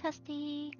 Testing.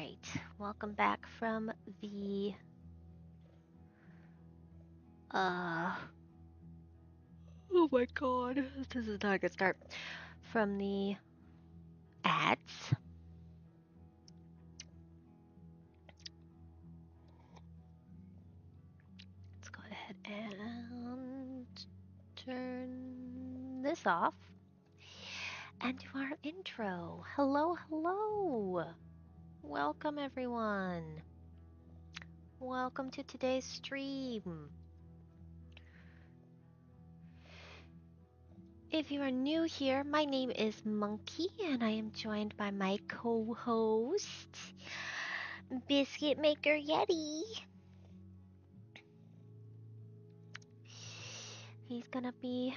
right, welcome back from the uh oh my god, this is not a good start. From the ads. Let's go ahead and turn this off and do our intro. Hello, hello. Welcome everyone. Welcome to today's stream. If you are new here, my name is Monkey and I am joined by my co-host, Biscuit Maker Yeti. He's gonna be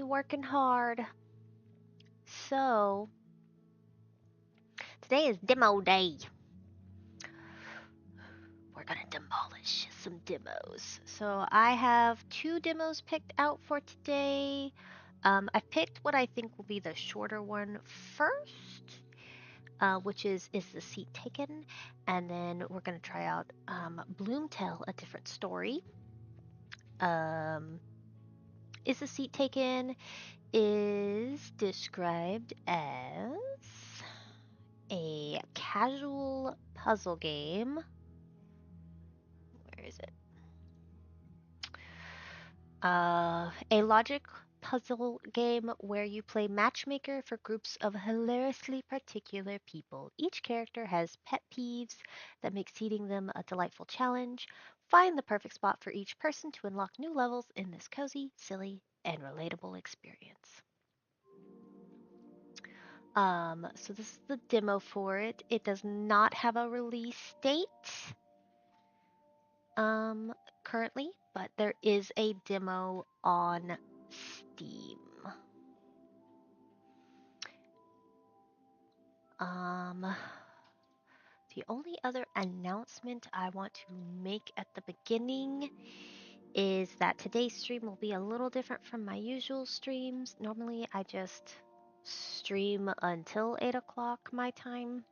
working hard. So today is demo day. We're gonna demolish some demos. So I have two demos picked out for today. I picked what I think will be the shorter one first, which is the seat taken, and then we're gonna try out Bloomtown, a different story. Um, is the seat taken is described as a casual puzzle game. Where is it? A logic puzzle game where you play matchmaker for groups of hilariously particular people. Each character has pet peeves that make seating them a delightful challenge. Find the perfect spot for each person to unlock new levels in this cozy, silly, and relatable experience. So this is the demo for it. It does not have a release date, um, currently, but there is a demo on Steam. Um, the only other announcement I want to make at the beginning is that today's stream will be a little different from my usual streams. Normally, I just stream until 8 o'clock my time.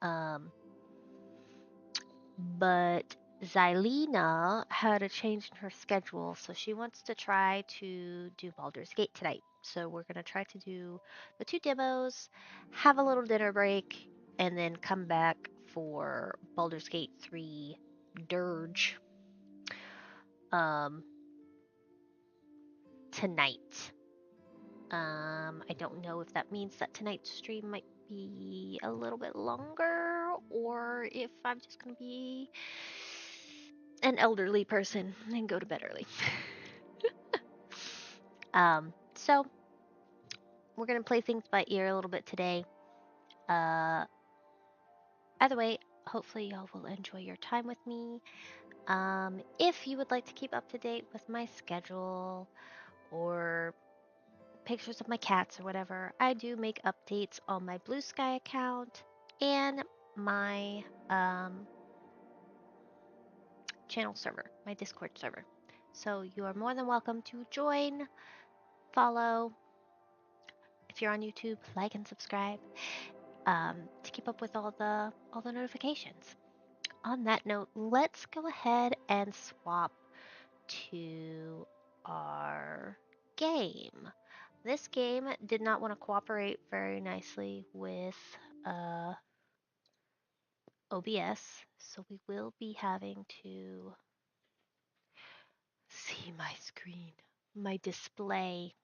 Um, but Xylena had a change in her schedule, so she wants to try to do Baldur's Gate tonight. So we're gonna try to do the two demos, have a little dinner break, and then come back for Baldur's Gate 3 Dirge um, tonight. I don't know if that means that tonight's stream might be a little bit longer, or if I'm just gonna be an elderly person and go to bed early. So we're gonna play things by ear a little bit today. Uh, Either way, hopefully y'all will enjoy your time with me. If you would like to keep up to date with my schedule or pictures of my cats or whatever, I do make updates on my Blue Sky account and my channel server, my Discord server. So you are more than welcome to join, follow. If you're on YouTube, like and subscribe to keep up with all the notifications. On that note, let's go ahead and swap to our game. This game did not want to cooperate very nicely with uh, OBS, so we will be having to see my screen, my display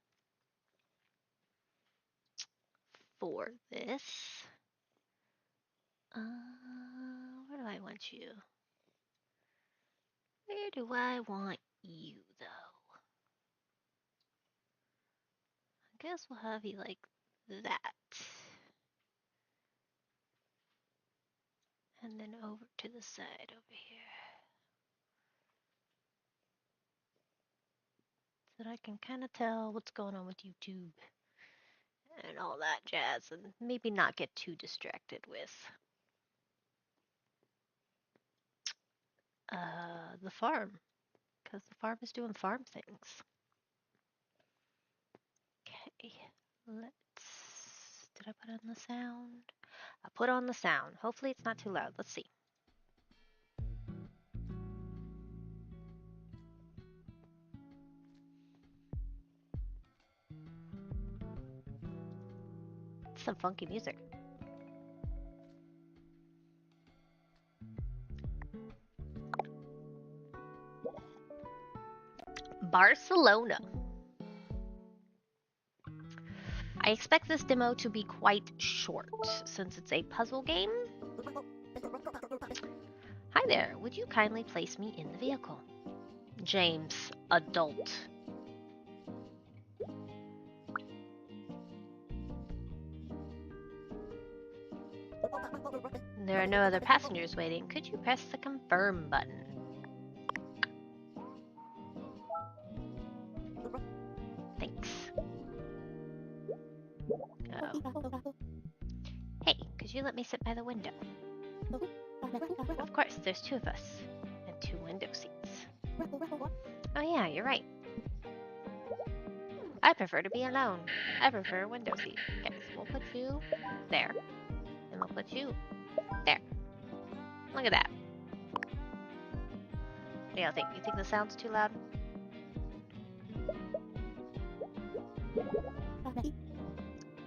for this. Where do I want you? Where do I want you, though? I guess we'll have you like that. And then over to the side over here. So that I can kind of tell what's going on with YouTube and all that jazz, and maybe not get too distracted with the farm, because the farm is doing farm things. Okay, let's. Did I put on the sound? I put on the sound. Hopefully it's not too loud. Let's see. Some funky music. Barcelona. I expect this demo to be quite short since it's a puzzle game. Hi there, would you kindly place me in the vehicle? James, adult. There are no other passengers waiting. Could you press the confirm button? Thanks. Oh. Hey, could you let me sit by the window? Of course, there's two of us. And 2 window seats. Oh yeah, you're right. I prefer to be alone. I prefer a window seat. Okay, so we'll put you there. And we'll put you there. Look at that. What do y'all think? You think the sound's too loud?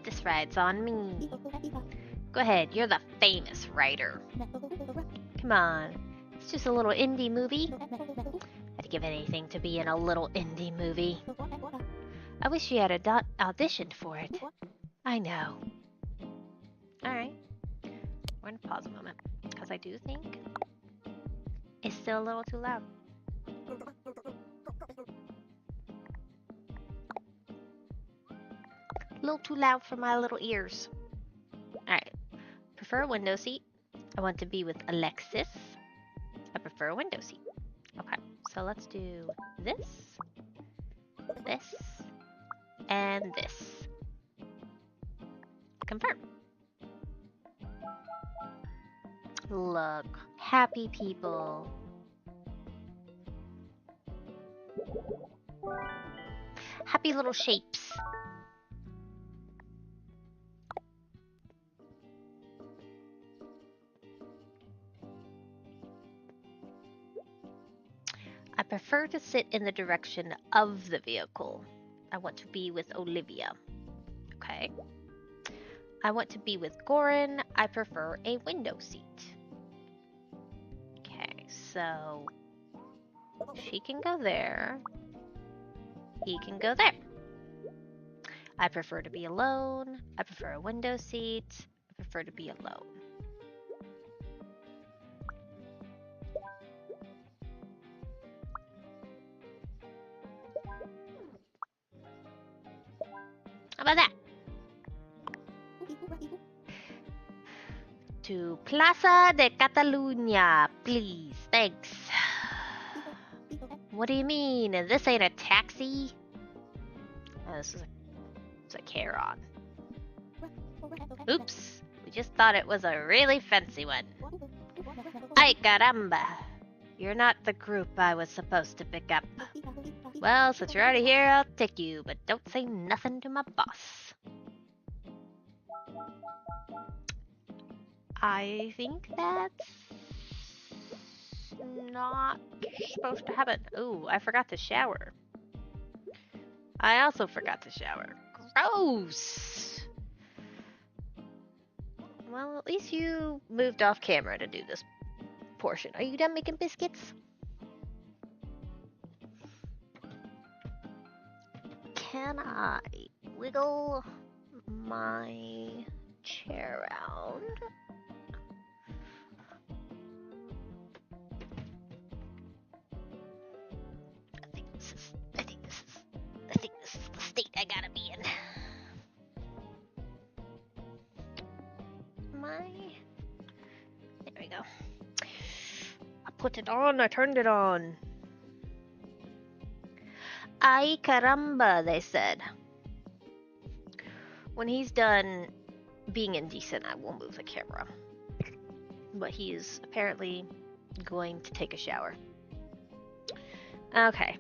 This ride's on me. Go ahead, you're the famous writer. Come on, it's just a little indie movie. I'd give anything to be in a little indie movie. I wish you had auditioned for it. I know. Alright. We're gonna pause a moment, because I do think it's still a little too loud. A little too loud for my little ears. Alright. Prefer a window seat. I want to be with Alexis. I prefer a window seat. Okay, so let's do this, this, and this. Confirm. Look, happy people. Happy little shapes. I prefer to sit in the direction of the vehicle. I want to be with Olivia. Okay. I want to be with Goran. I prefer a window seat. Okay, so she can go there. He can go there. I prefer to be alone. I prefer a window seat. I prefer to be alone. How about that? To Plaza de Catalunya, please. Thanks. What do you mean? This ain't a taxi? Oh, this is a Charon. Oops. We just thought it was a really fancy one. Ay caramba. You're not the group I was supposed to pick up. Well, since you're already here, I'll take you, but don't say nothing to my boss. I think that's not supposed to happen. Ooh, I forgot to shower. I also forgot to shower. Gross! Well, at least you moved off camera to do this portion. Are you done making biscuits? Can I wiggle my chair around? I think this is the state I gotta be in. There we go. I put it on, I turned it on. Ay caramba, they said. When he's done being indecent, I will move the camera. But he is apparently going to take a shower. Okay.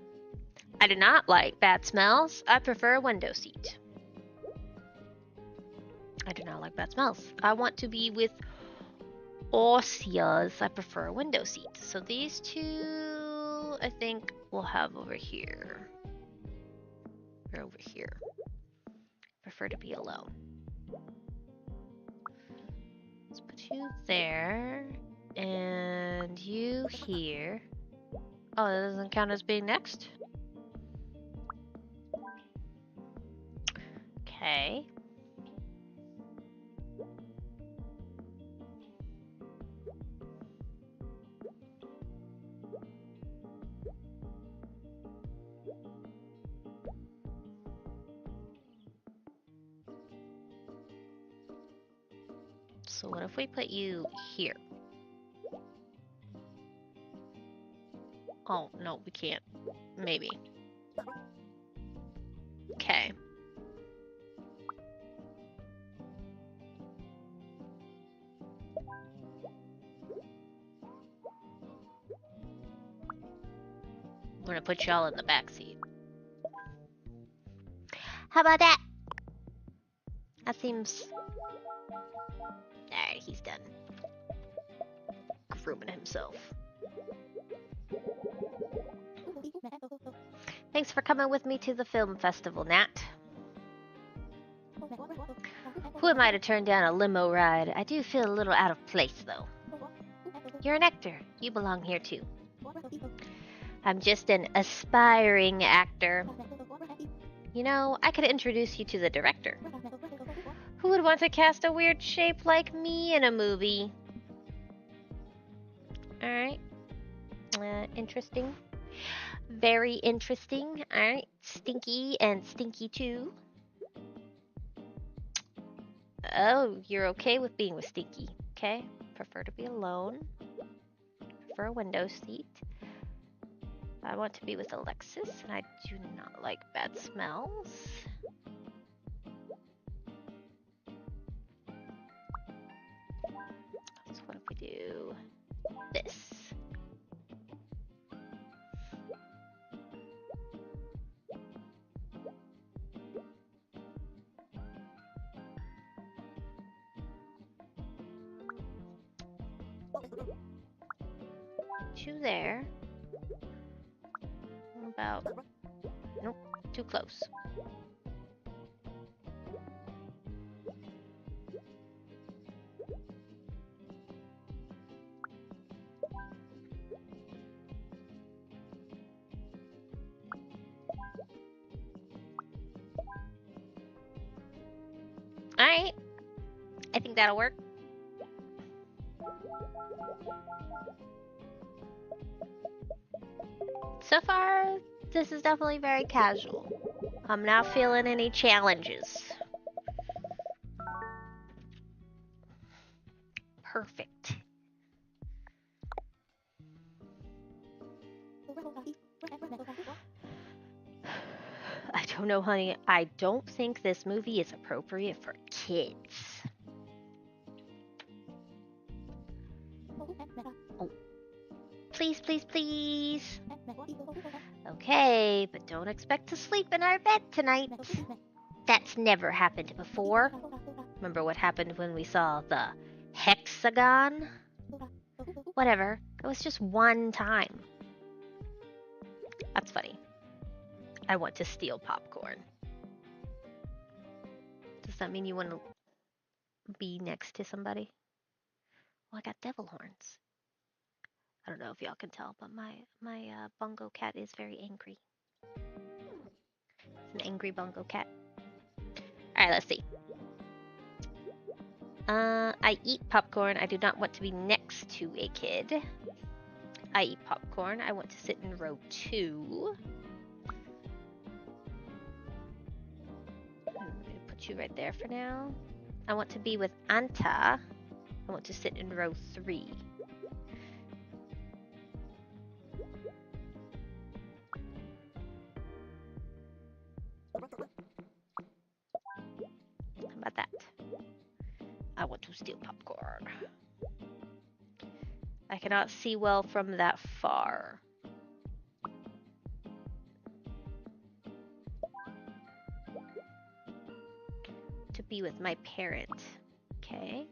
I do not like bad smells. I prefer a window seat. I do not like bad smells. I want to be with Osias. I prefer a window seat. So these two, I think we'll have over here. Or over here. Prefer to be alone. Let's put you there. And you here. Oh, that doesn't count as being next? Okay. So what if we put you here? Oh, no, we can't. Maybe. Okay. We're gonna put y'all in the back seat. How about that? That seems... Alright, he's done. Grooming himself. Thanks for coming with me to the film festival, Nat. Who am I to turn down a limo ride? I do feel a little out of place, though. You're an actor. You belong here, too. I'm just an aspiring actor. You know, I could introduce you to the director. Who would want to cast a weird shape like me in a movie? Alright. Interesting. Very interesting. Alright. Stinky and Stinky too. Oh, you're okay with being with Stinky. Okay. Prefer to be alone. Prefer a window seat. I want to be with Alexis, and I do not like bad smells. So what if we do this? Two there. About... Nope, too close. Alright. I think that'll work. So far, this is definitely very casual. I'm not feeling any challenges. Perfect. I don't know, honey. I don't think this movie is appropriate for kids. Oh. Please, please, please. Okay, but don't expect to sleep in our bed tonight. That's never happened before. Remember what happened when we saw the hexagon? Whatever. It was just one time. That's funny. I want to steal popcorn. Does that mean you want to be next to somebody? Well, I got devil horns. I don't know if y'all can tell, but my bungo cat is very angry. It's an angry bungo cat. Alright, let's see. I eat popcorn. I do not want to be next to a kid. I eat popcorn. I want to sit in row 2. I'm going to put you right there for now. I want to be with Anta. I want to sit in row 3. How about that? I want to steal popcorn. I cannot see well from that far. to be with my parent. Okay.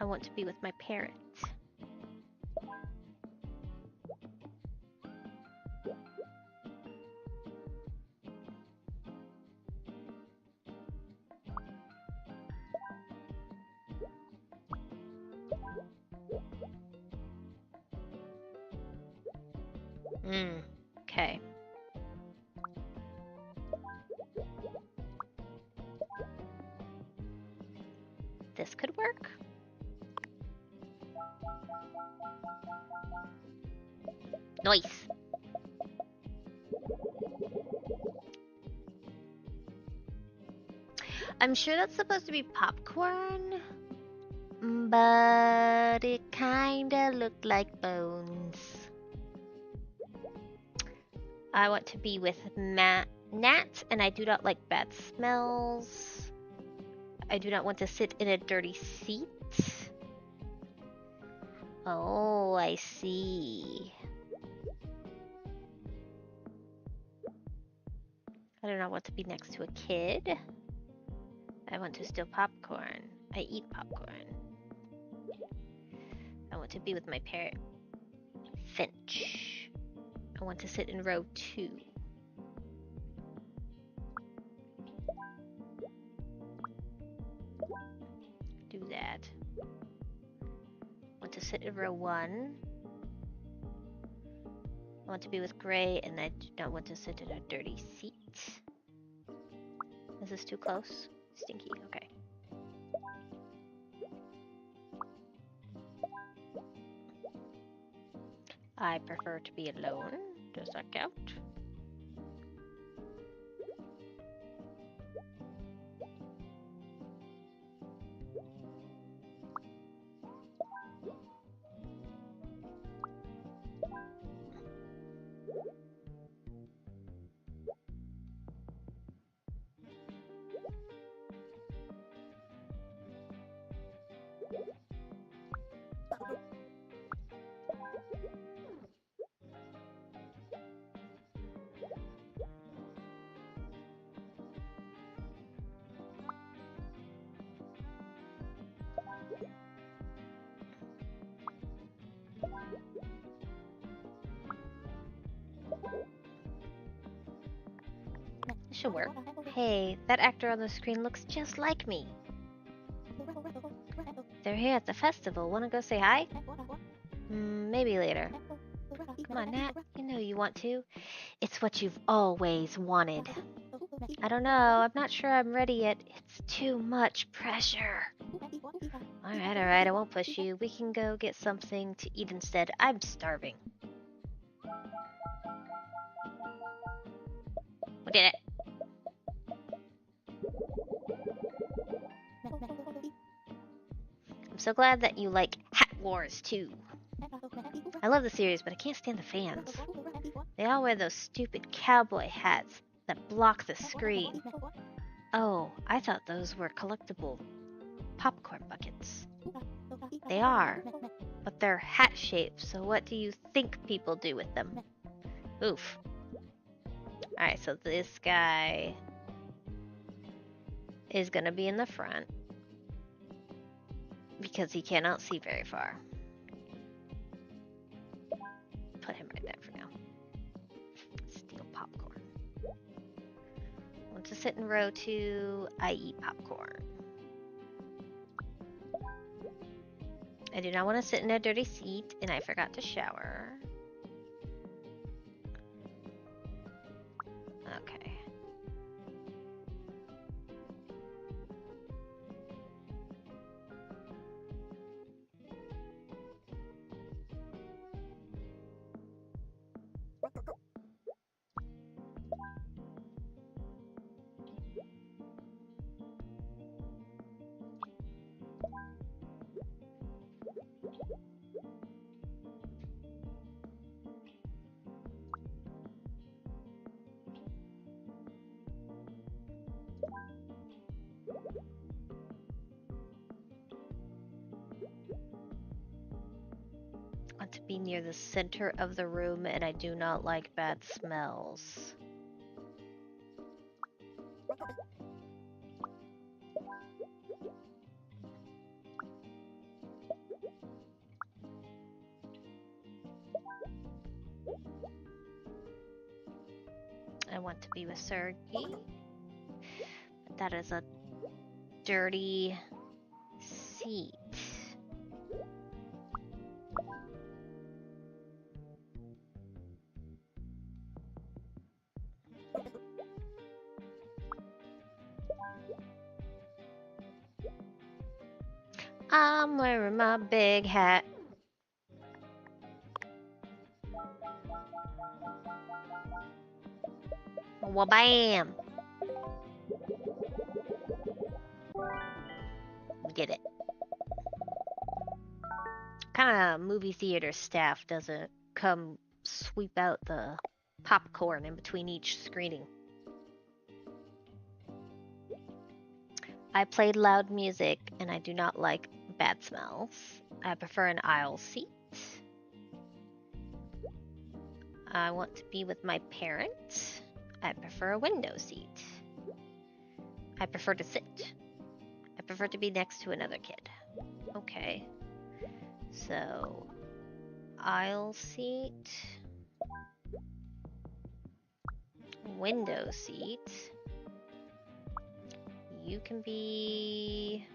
I want to be with my parent. Okay. This could work. Nice. I'm sure that's supposed to be popcorn, but it kinda looked like bones. I want to be with Nat, and I do not like bad smells. I do not want to sit in a dirty seat. Oh, I see. I do not want to be next to a kid. I want to steal popcorn. I eat popcorn. I want to be with my parrot, Finch. I want to sit in row 2. Do that. I want to sit in row 1. I want to be with Gray, and I do not want to sit in a dirty seat. Is this too close? Stinky, okay. I prefer to be alone. Does that count? This should work. Hey, that actor on the screen looks just like me. They're here at the festival. Wanna go say hi? Maybe later. Come on, Nat. You know you want to. It's what you've always wanted. I don't know. I'm not sure I'm ready yet. It's too much pressure. Alright. I won't push you. We can go get something to eat instead. I'm starving. We did it. I'm so glad that you like Hat Wars too. I love the series, but I can't stand the fans. They all wear those stupid cowboy hats that block the screen. Oh, I thought those were collectible popcorn buckets. They are, but they're hat-shaped, so what do you think people do with them? Oof. Alright, so this guy is gonna be in the front because he cannot see very far. Put him right there for now. Steal popcorn. I want to sit in row 2. I eat popcorn. I do not want to sit in a dirty seat, and I forgot to shower. Okay. Want to be near the center of the room, and I do not like bad smells. want to be with Sergey. But that is a dirty seat. I'm wearing my big hat. Well, bam! Get it. Kind of movie theater staff doesn't come sweep out the popcorn in between each screening? I played loud music and I do not like bad smells. I prefer an aisle seat. I want to be with my parents. I prefer a window seat. I prefer to sit. I prefer to be next to another kid. Okay. So, aisle seat. Window seat. You can be...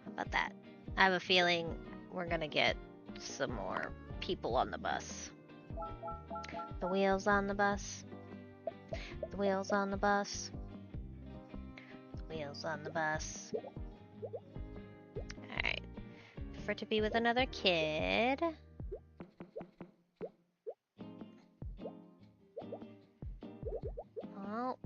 How about that? I have a feeling we're gonna get some more people on the bus. The wheels on the bus. The wheels on the bus. The wheels on the bus. Alright. Prefer to be with another kid. Oh.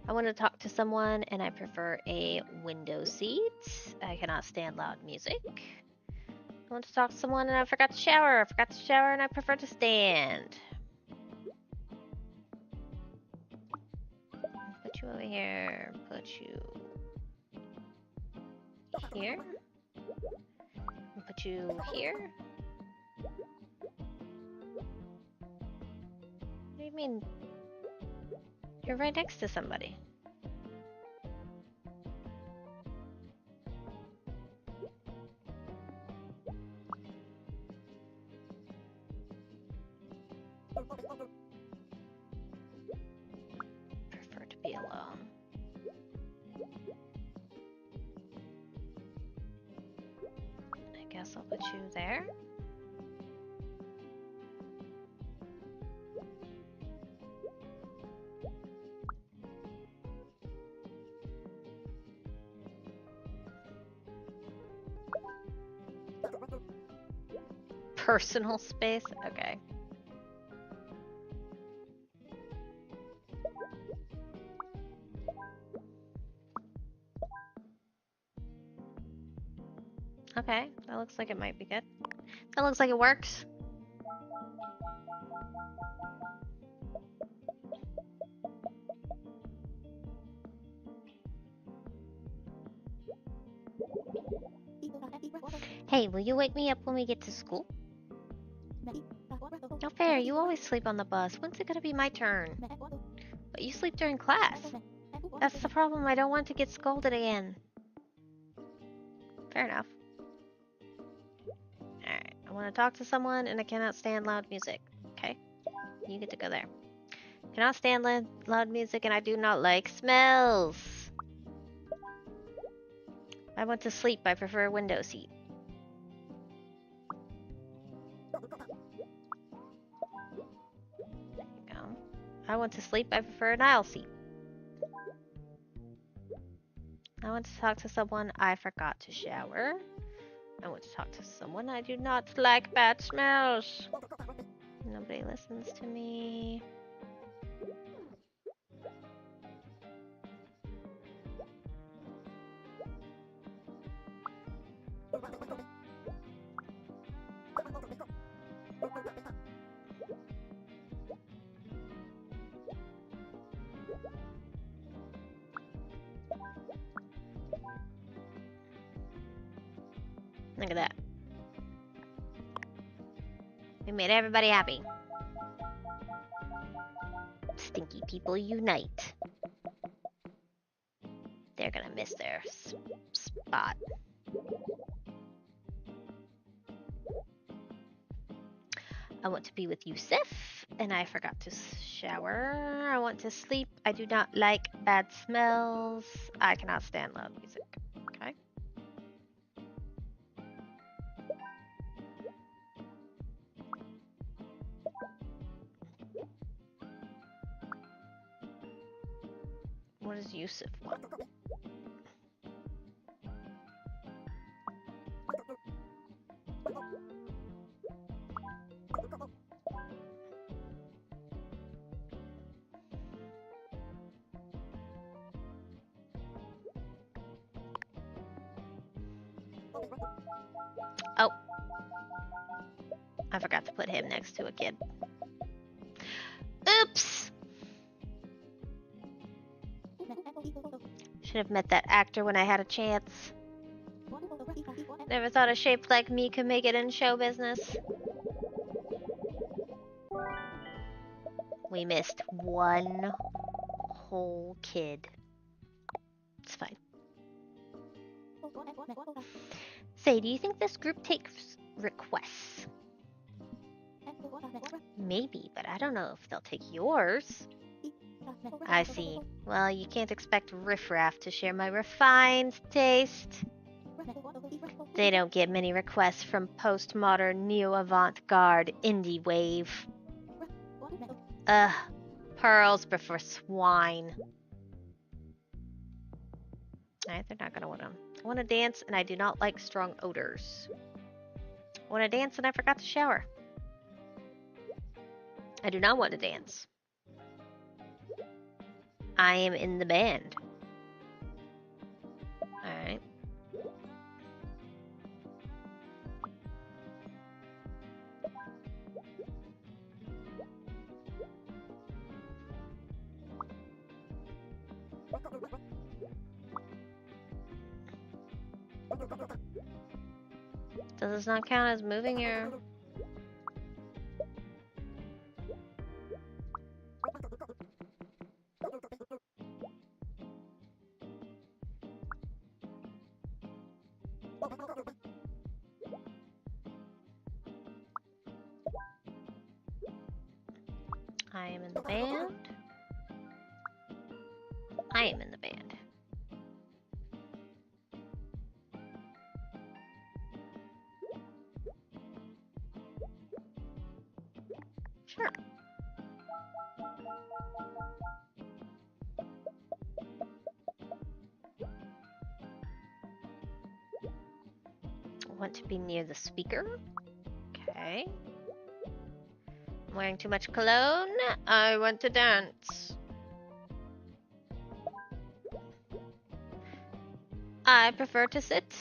I want to talk to someone and I prefer a window seat. I cannot stand loud music. I want to talk to someone and I forgot to shower. I forgot to shower and I prefer to stand. Put you over here. Put you here. Put you here. What do you mean? You're right next to somebody. Prefer to be alone. I guess I'll put you there. Personal space? Okay. Okay, that looks like it might be good. That looks like it works. Hey, will you wake me up when we get to school? No fair, you always sleep on the bus. When's it gonna be my turn? But you sleep during class. That's the problem, I don't want to get scolded again. Fair enough. Alright, I want to talk to someone and I cannot stand loud music. Okay, you get to go there. Cannot stand loud music and I do not like smells. I want to sleep, I prefer a window seat. There you go. I want to sleep, I prefer an aisle seat. I want to talk to someone, I forgot to shower. I want to talk to someone, I do not like bad smells. Nobody listens to me. Look at that. We made everybody happy. Stinky people unite. They're gonna miss their spot. I want to be with Yusuf, and I forgot to shower. I want to sleep. I do not like bad smells. I cannot stand loud music. Okay. What does Yusuf want? Oh. I forgot to put him next to a kid. Oops! Should have met that actor when I had a chance. Never thought a shape like me could make it in show business. We missed one whole kid. It's fine. Say, do you think this group takes requests? Maybe, but I don't know if they'll take yours. I see. Well, you can't expect riffraff to share my refined taste. They don't get many requests from postmodern, neo-avant-garde indie wave. Ugh, pearls prefer swine. Alright, they're not gonna want them. I want to dance, and I do not like strong odors. I want to dance, and I forgot to shower. I do not want to dance. I am in the band. Alright. Does this not count as moving your... I am in the band. I am in the band. Sure. I want to be near the speaker. Okay. I'm wearing too much cologne. I want to dance. I prefer to sit.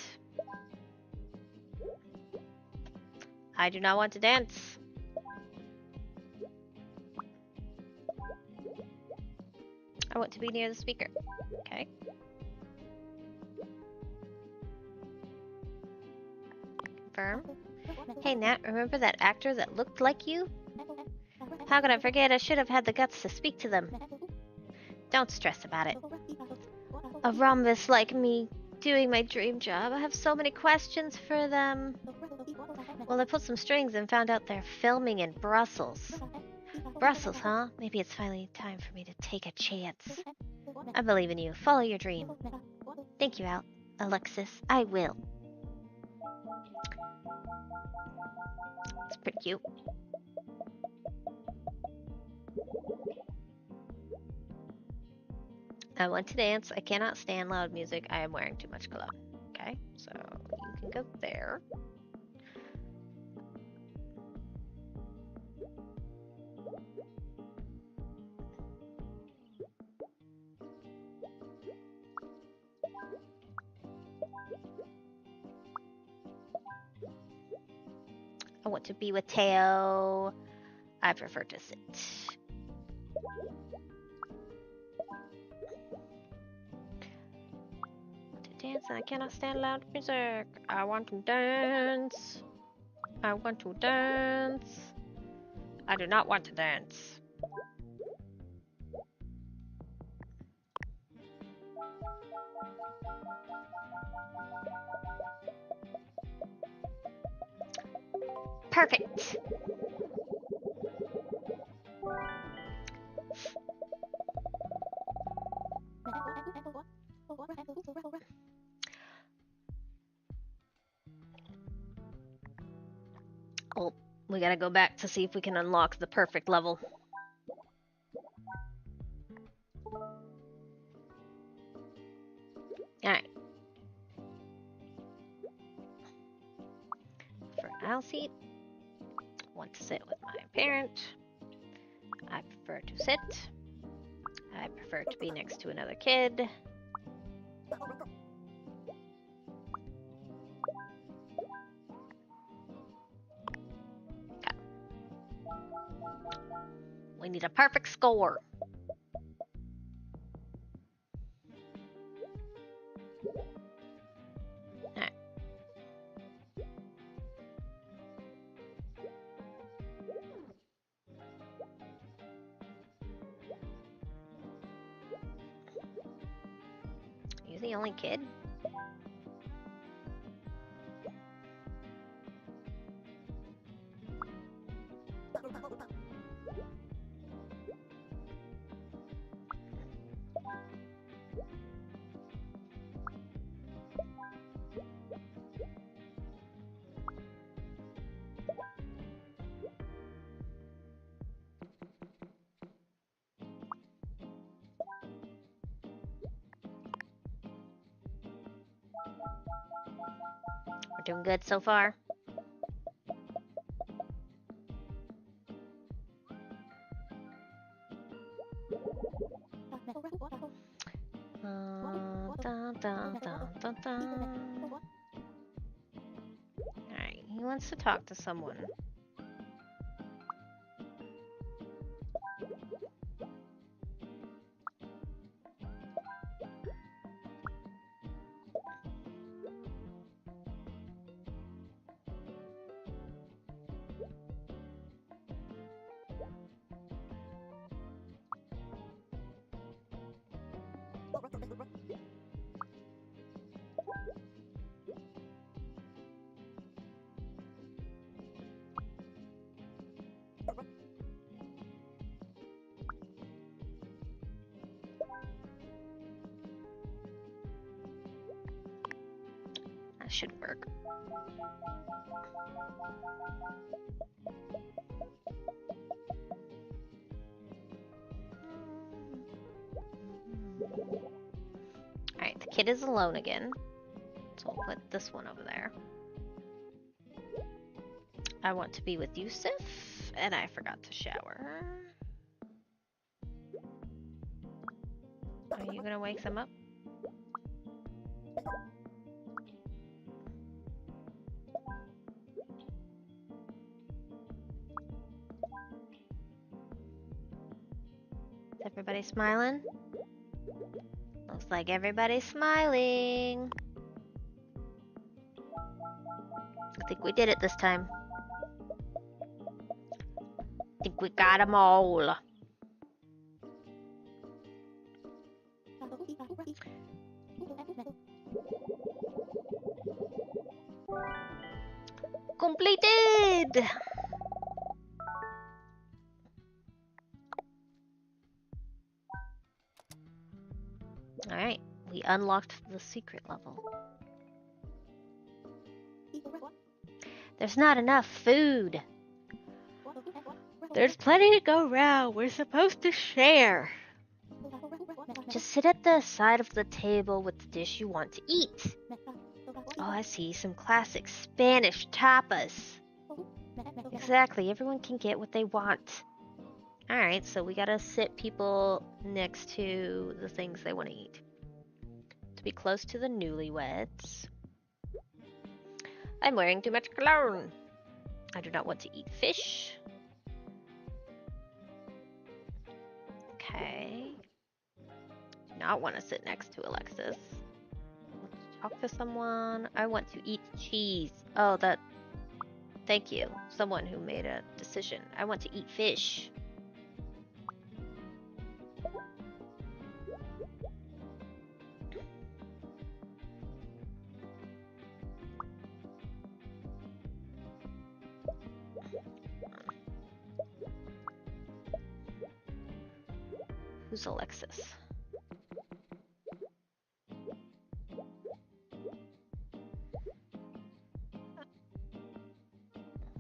I do not want to dance. I want to be near the speaker. Okay. Confirm. Hey Nat, remember that actor that looked like you? How could I forget? I should have had the guts to speak to them. Don't stress about it. A rhombus like me doing my dream job. I have so many questions for them. Well, I put some strings and found out they're filming in Brussels. Brussels, huh? Maybe it's finally time for me to take a chance. I believe in you. Follow your dream. Thank you, Alexis. I will. It's pretty cute. I want to dance. I cannot stand loud music. I am wearing too much cologne. Okay, so you can go there. I want to be with Teo. I prefer to sit. Dance, and I cannot stand loud music. I want to dance. I want to dance. I do not want to dance. Perfect. Oh, we gotta go back to see if we can unlock the perfect level. Alright. For an aisle seat, want to sit with my parent. I prefer to sit. I prefer to be next to another kid. Okay. We need a perfect score. Alright. You the only kid? We're doing good so far. Alright, he wants to talk to someone. That should work. Alright, the kid is alone again. So we'll put this one over there. I want to be with Yusuf, and I forgot to shower. Are you gonna wake them up? Is everybody smiling? Looks like everybody's smiling. I think we did it this time. I think we got them all. Completed! Alright, we unlocked the secret level. There's not enough food. There's plenty to go around. We're supposed to share. Just sit at the side of the table with the dish you want to eat. Oh, I see. Some classic Spanish tapas. Exactly. Everyone can get what they want. Alright, so we gotta sit people next to the things they want to eat. To be close to the newlyweds. I'm wearing too much cologne. I do not want to eat fish. Okay. Do not want to sit next to Alexis. Want to talk to someone. I want to eat cheese. Oh, Thank you. Someone who made a decision. I want to eat fish. Who's Alexis?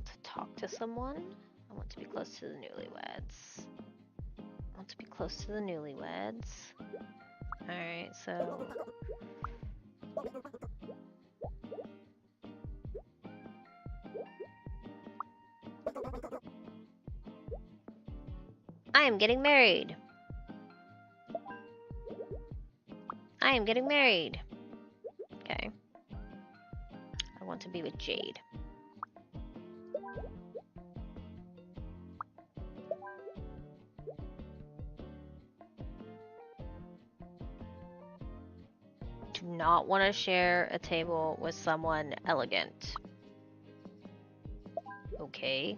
To talk to someone? I want to be close to the newlyweds. I want to be close to the newlyweds. Alright, so... I am getting married! I am getting married! Okay. I want to be with Jade. Do not want to share a table with someone elegant. Okay.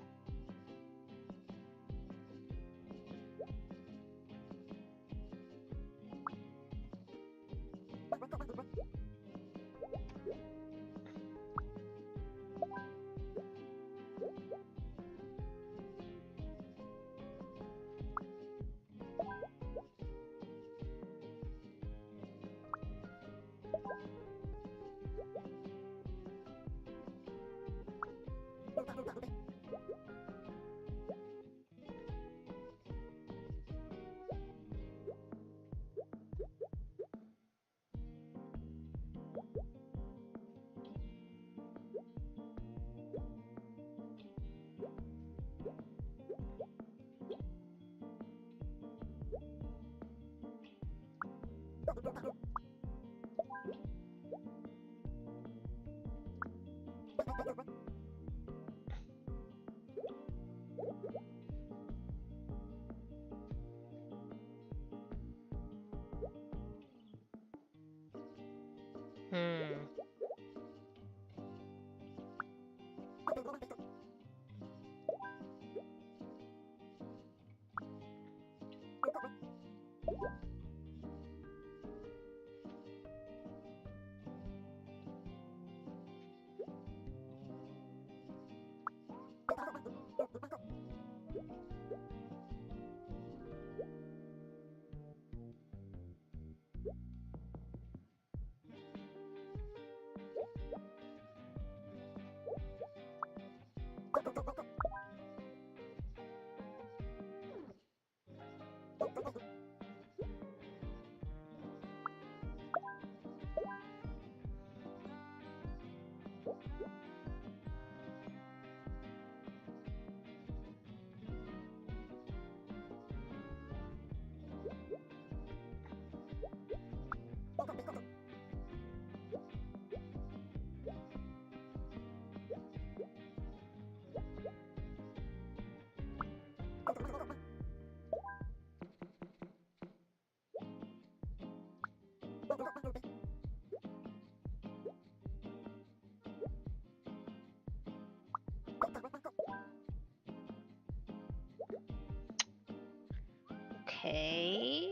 Okay.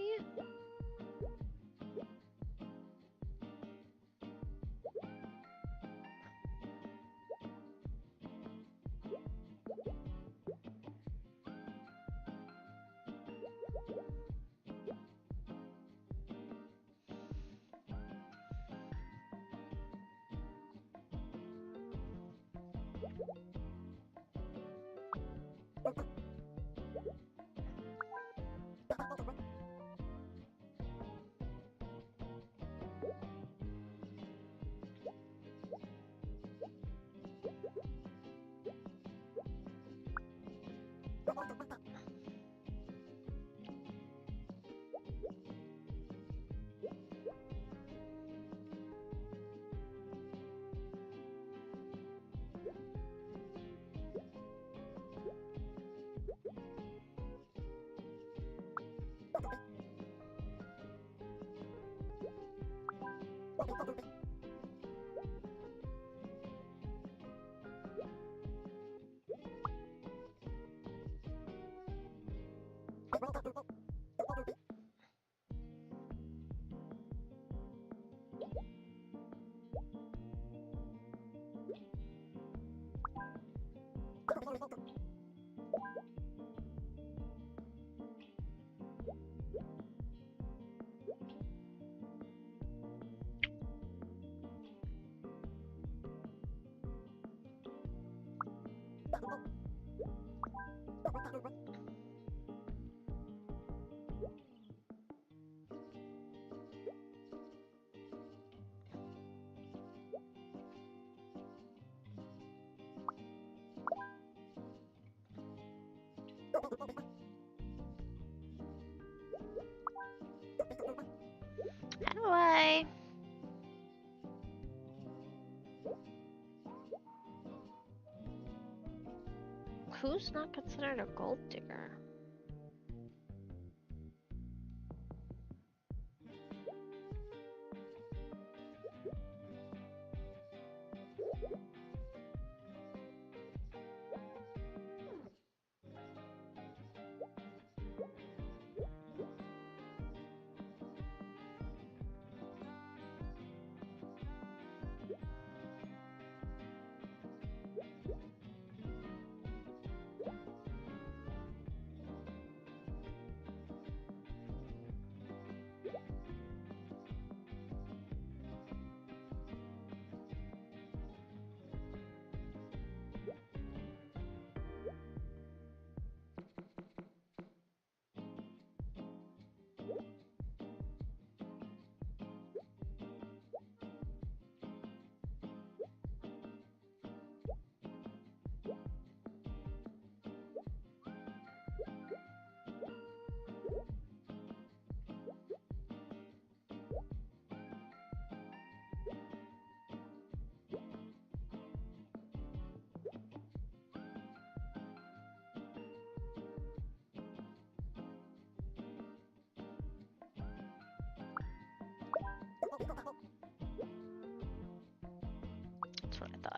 Who's not considered a gold digger? That's what I thought.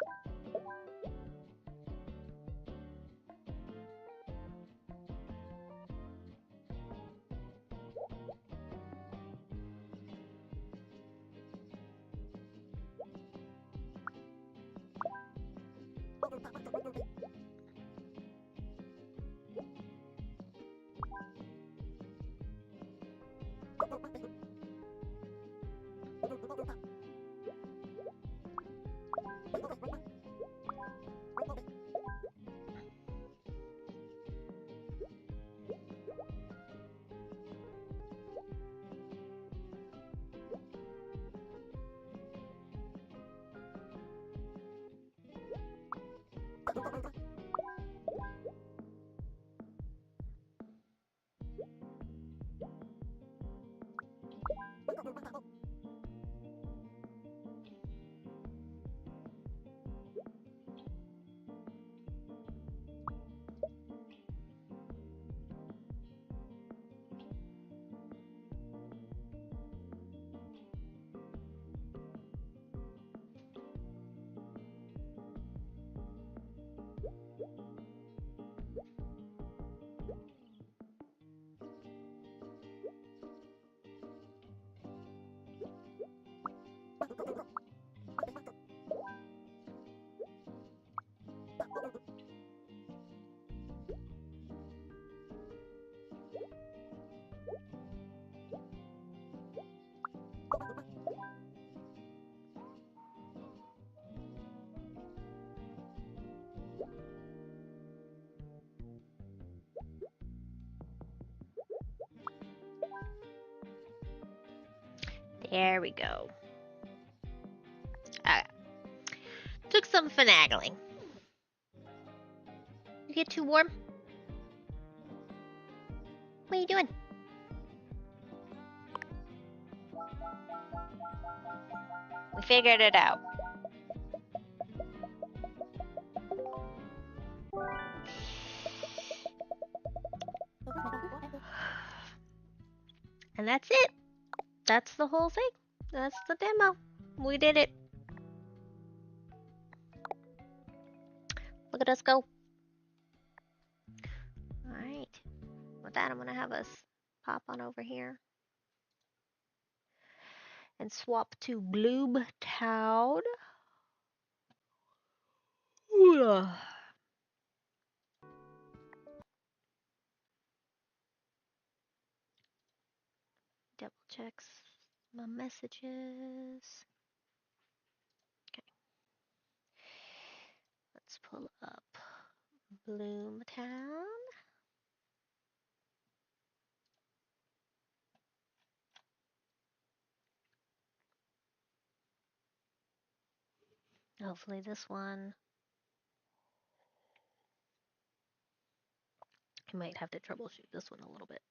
There we go. Took some finagling. You get too warm? What are you doing? We figured it out. And that's it. That's the whole thing. That's the demo. We did it. Look at us go. Alright. With that, I'm going to have us pop on over here and swap to Bloomtown. Double checks my messages. Okay. Let's pull up Bloomtown. Hopefully this one. I might have to troubleshoot this one a little bit.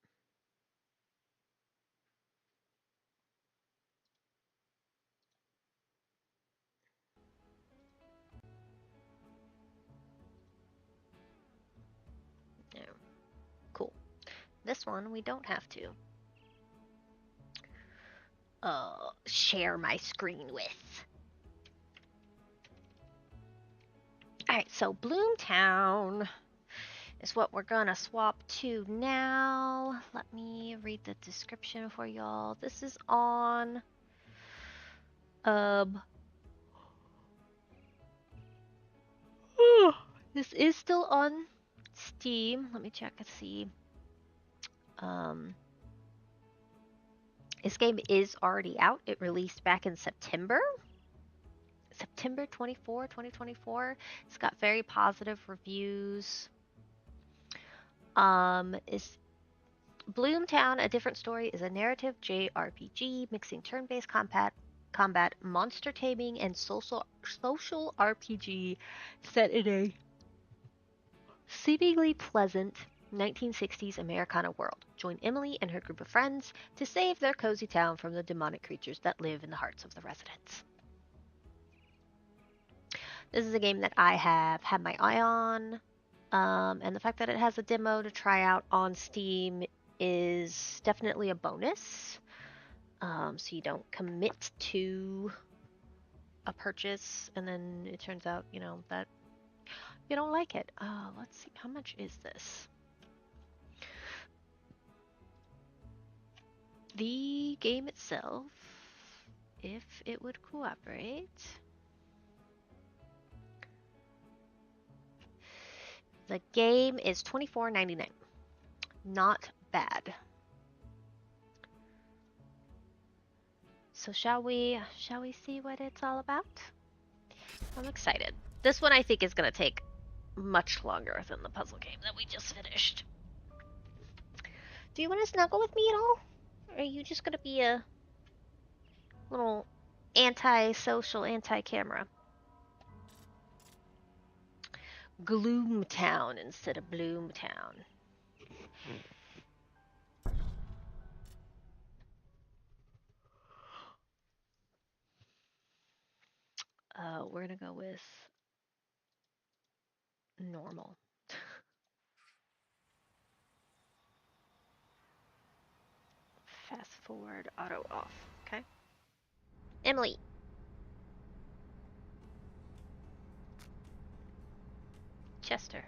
This one we don't have to share my screen with. Alright, so Bloomtown is what we're gonna swap to now. Let me read the description for y'all. This is on this is still on Steam. Let me check and see. This game is already out. It released back in September 24, 2024. It's got very positive reviews. Is Bloomtown, A Different Story is a narrative JRPG mixing turn-based combat, monster taming, and social RPG set in a seemingly pleasant 1960s Americana world. Join Emily and her group of friends to save their cozy town from the demonic creatures that live in the hearts of the residents. This is a game that I have had my eye on, and the fact that it has a demo to try out on Steam is definitely a bonus. So you don't commit to a purchase and then it turns out, that you don't like it. Let's see, how much is this? The game itself, if it would cooperate. The game is $24.99. Not bad. So shall we see what it's all about? I'm excited. This one I think is going to take much longer than the puzzle game that we just finished. Do you want to snuggle with me at all? Or are you just going to be a little anti-social, anti-camera? Gloomtown instead of Bloomtown. We're going to go with normal. Fast forward, auto off. Okay. Emily. Chester.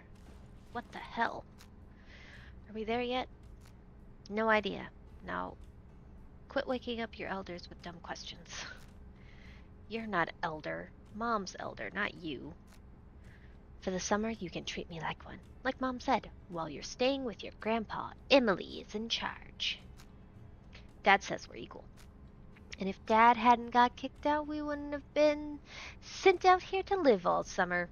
What the hell? Are we there yet? No idea. Now, quit waking up your elders with dumb questions. You're not elder. Mom's elder, not you. For the summer, you can treat me like one. Like Mom said, while you're staying with your grandpa, Emily is in charge. Dad says we're equal. And if Dad hadn't got kicked out, we wouldn't have been sent out here to live all summer.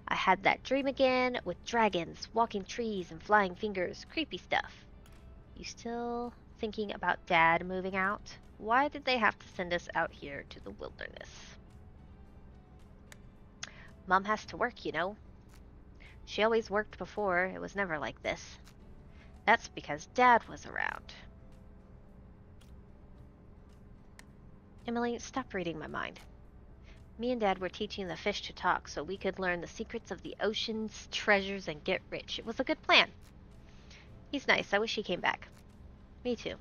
I had that dream again, with dragons, walking trees, and flying fingers. Creepy stuff. You still thinking about Dad moving out? Why did they have to send us out here to the wilderness? Mom has to work, you know. She always worked before. It was never like this. That's because Dad was around. Emily, stop reading my mind. Me and Dad were teaching the fish to talk so we could learn the secrets of the ocean's treasures and get rich. It was a good plan. He's nice. I wish he came back. Me too.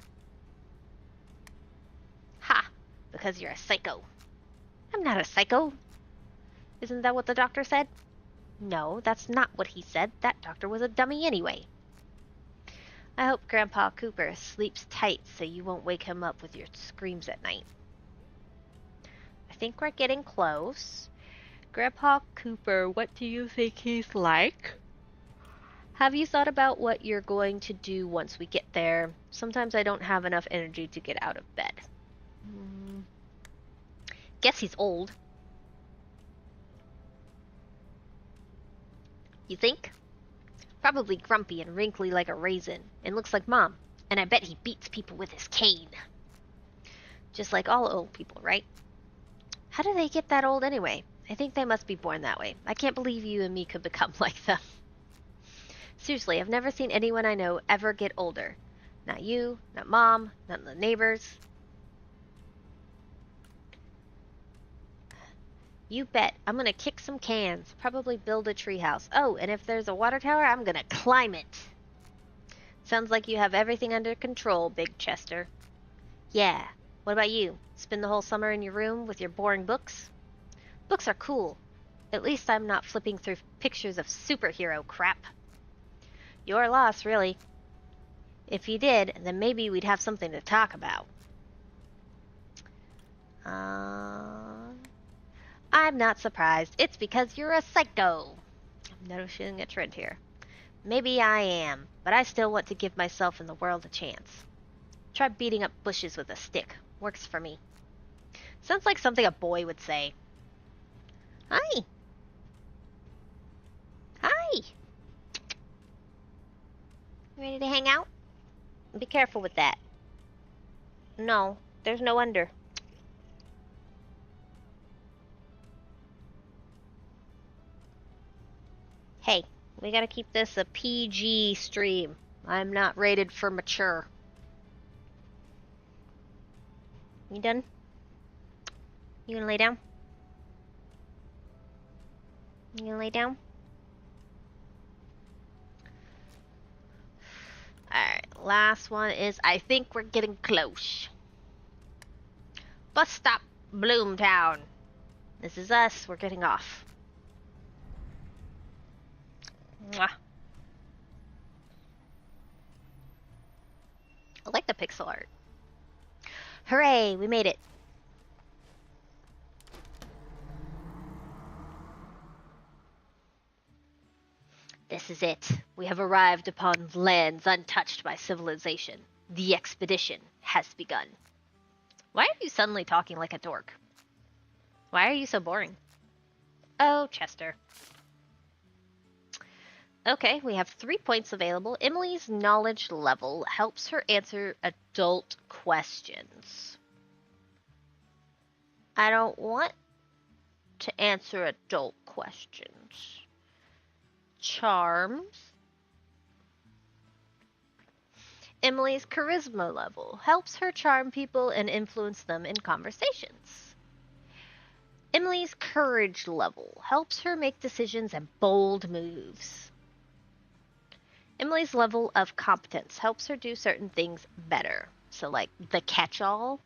Ha! Because you're a psycho. I'm not a psycho. Isn't that what the doctor said? No, that's not what he said. That doctor was a dummy anyway. I hope Grandpa Cooper sleeps tight so you won't wake him up with your screams at night. I think we're getting close. Grandpa Cooper, what do you think he's like? Have you thought about what you're going to do once we get there? Sometimes I don't have enough energy to get out of bed. Guess he's old. You think? Probably grumpy and wrinkly like a raisin, and looks like Mom. And I bet he beats people with his cane. Just like all old people, right? How do they get that old anyway? I think they must be born that way. I can't believe you and me could become like them. Seriously, I've never seen anyone I know ever get older. Not you, not Mom, not the neighbors. You bet. I'm gonna kick some cans. Probably build a treehouse. Oh, and if there's a water tower, I'm gonna climb it. Sounds like you have everything under control, Big Chester. Yeah. What about you? Spend the whole summer in your room with your boring books? Books are cool. At least I'm not flipping through pictures of superhero crap. Your loss, really. If you did, then maybe we'd have something to talk about. I'm not surprised. It's because you're a psycho. I'm noticing a trend here. Maybe I am, but I still want to give myself and the world a chance. Try beating up bushes with a stick. Works for me. Sounds like something a boy would say. Hi. Hi. Ready to hang out? Be careful with that. No, there's no under. Hey, we gotta keep this a PG stream. I'm not rated for mature. You done? You gonna lay down? You gonna lay down? Alright, last one is I think we're getting close. Bus stop, Bloomtown. This is us, we're getting off. Mwah. I like the pixel art. Hooray, we made it. This is it. We have arrived upon lands untouched by civilization. The expedition has begun. Why are you suddenly talking like a dork? Why are you so boring? Oh, Chester. Okay, we have 3 points available. Emily's knowledge level helps her answer adult questions. I don't want to answer adult questions. Charms. Emily's charisma level helps her charm people and influence them in conversations. Emily's courage level helps her make decisions and bold moves. Emily's level of competence helps her do certain things better. So like the catch-all.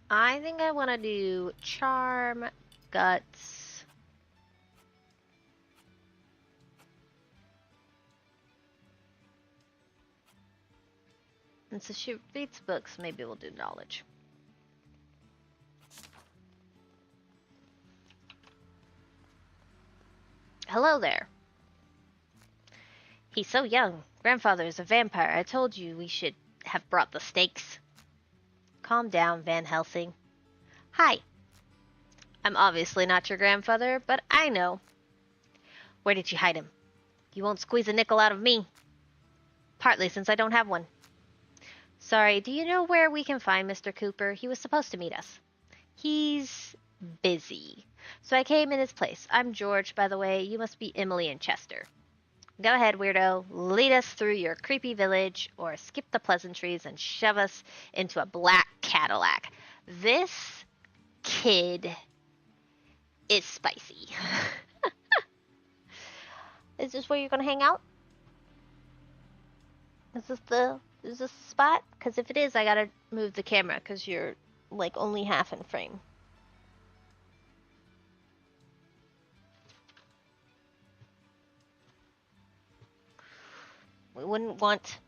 I think I want to do charm, guts. And so she reads books, maybe we'll do knowledge. Hello there. He's so young. Grandfather is a vampire. I told you we should have brought the stakes. Calm down, Van Helsing. Hi. I'm obviously not your grandfather, but I know. Where did you hide him? You won't squeeze a nickel out of me. Partly since I don't have one. Sorry, do you know where we can find Mr. Cooper? He was supposed to meet us. He's busy. So I came in his place. I'm George, by the way. You must be Emily and Chester. Go ahead, weirdo. Lead us through your creepy village, or skip the pleasantries and shove us into a black Cadillac. This kid is spicy. Is this where you're gonna hang out? Is this the spot? Because if it is, I gotta move the camera because you're like only half in frame. We wouldn't want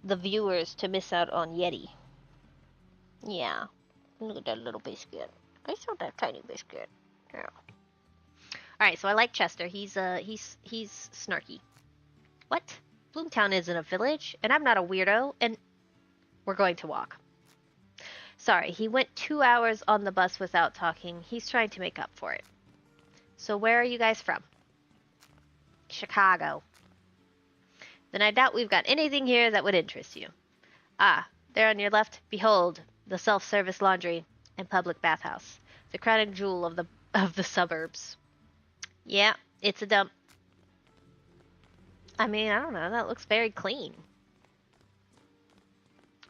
the viewers to miss out on Yeti. Yeah. Look at that little biscuit. I saw that tiny biscuit. Yeah. Alright, so I like Chester. He's snarky. What? Bloomtown isn't a village, and I'm not a weirdo, and we're going to walk. Sorry, he went 2 hours on the bus without talking. He's trying to make up for it. So where are you guys from? Chicago. Then I doubt we've got anything here that would interest you. Ah, there on your left, behold, the self-service laundry and public bathhouse, the crowning jewel of the suburbs. Yeah, it's a dump. I mean, I don't know, that looks very clean.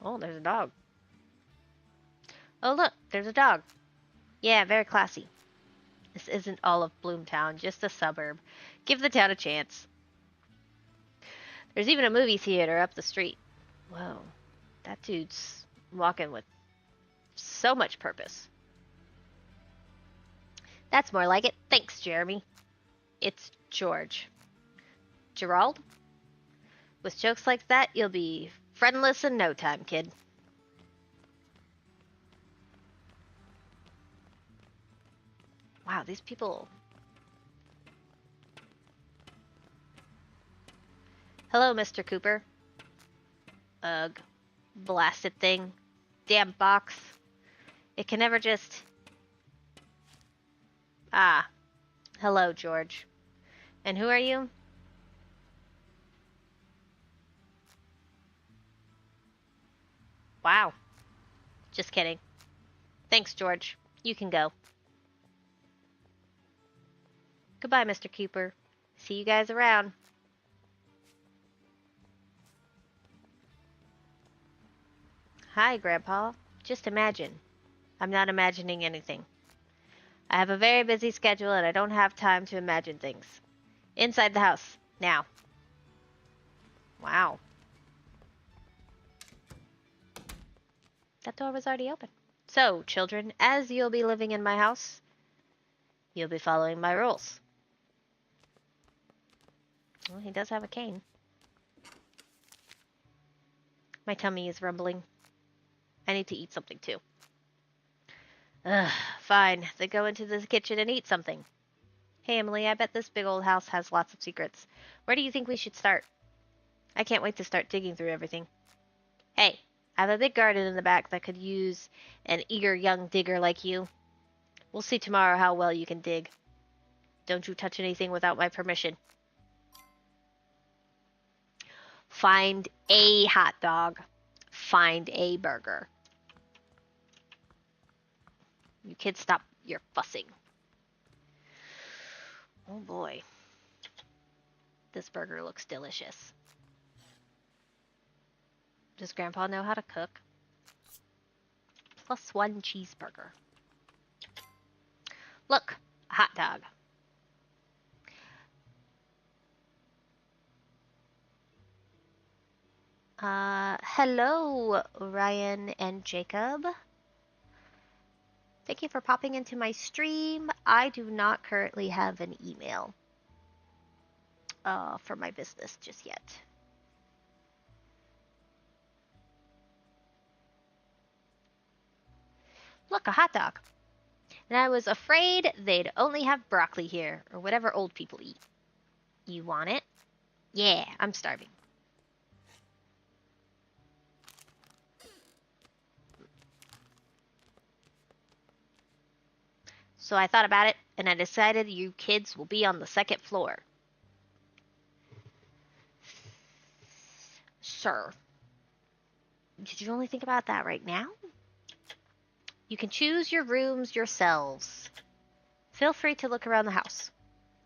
Oh, there's a dog. Oh, look, there's a dog. Yeah, very classy. This isn't all of Bloomtown, just a suburb. Give the town a chance. There's even a movie theater up the street. Whoa, that dude's walking with so much purpose. That's more like it. Thanks, Jeremy. It's George. Gerald? With jokes like that, you'll be friendless in no time, kid. Wow, these people... Hello, Mr. Cooper. Ugh. Blasted thing. Damn box. It can never just... Ah. Hello, George. And who are you? Wow. Just kidding. Thanks, George. You can go. Goodbye, Mr. Cooper. See you guys around. Hi, Grandpa. Just imagine. I'm not imagining anything. I have a very busy schedule and I don't have time to imagine things. Inside the house. Now. Wow. That door was already open. So, children, as you'll be living in my house, you'll be following my rules. Well, he does have a cane. My tummy is rumbling. I need to eat something too. Ugh, fine. Then go into the kitchen and eat something. Hey, Emily, I bet this big old house has lots of secrets. Where do you think we should start? I can't wait to start digging through everything. Hey, I have a big garden in the back that could use an eager young digger like you. We'll see tomorrow how well you can dig. Don't you touch anything without my permission. Find a hot dog. Find a burger. You kids stop your fussing. Oh boy. This burger looks delicious. Does Grandpa know how to cook? +1 cheeseburger. Look, a hot dog. Hello, Ryan and Jacob. Thank you for popping into my stream. I do not currently have an email for my business just yet. Look, a hot dog. And I was afraid they'd only have broccoli here, or whatever old people eat. You want it? Yeah, I'm starving. So I thought about it, and I decided you kids will be on the second floor. Sir. Did you only think about that right now? You can choose your rooms yourselves. Feel free to look around the house.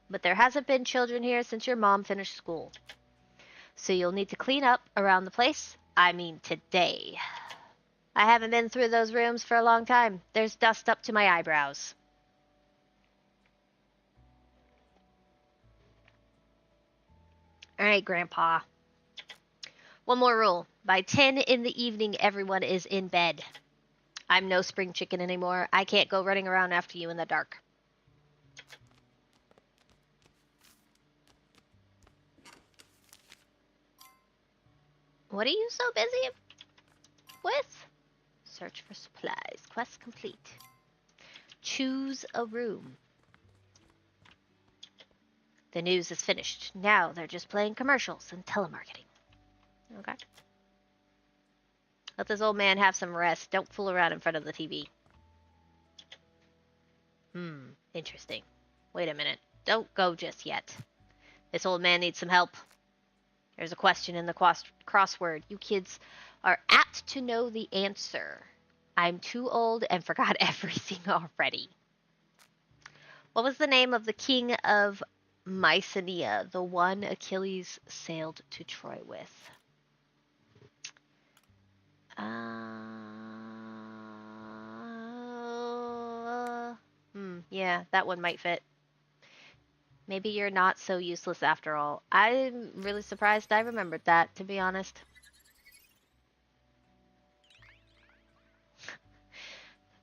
But there hasn't been children here since your mom finished school. So you'll need to clean up around the place. I mean today. I haven't been through those rooms for a long time. There's dust up to my eyebrows. Alright, Grandpa. One more rule. By 10 in the evening, everyone is in bed. I'm no spring chicken anymore. I can't go running around after you in the dark. What are you so busy with? Search for supplies. Quest complete. Choose a room. The news is finished. Now they're just playing commercials and telemarketing. Okay. Let this old man have some rest. Don't fool around in front of the TV. Interesting. Wait a minute. Don't go just yet. This old man needs some help. There's a question in the crossword. You kids are apt to know the answer. I'm too old and forgot everything already. What was the name of the king of Mycenae, the one Achilles sailed to Troy with? Yeah, that one might fit. Maybe you're not so useless after all. I'm really surprised I remembered that, to be honest.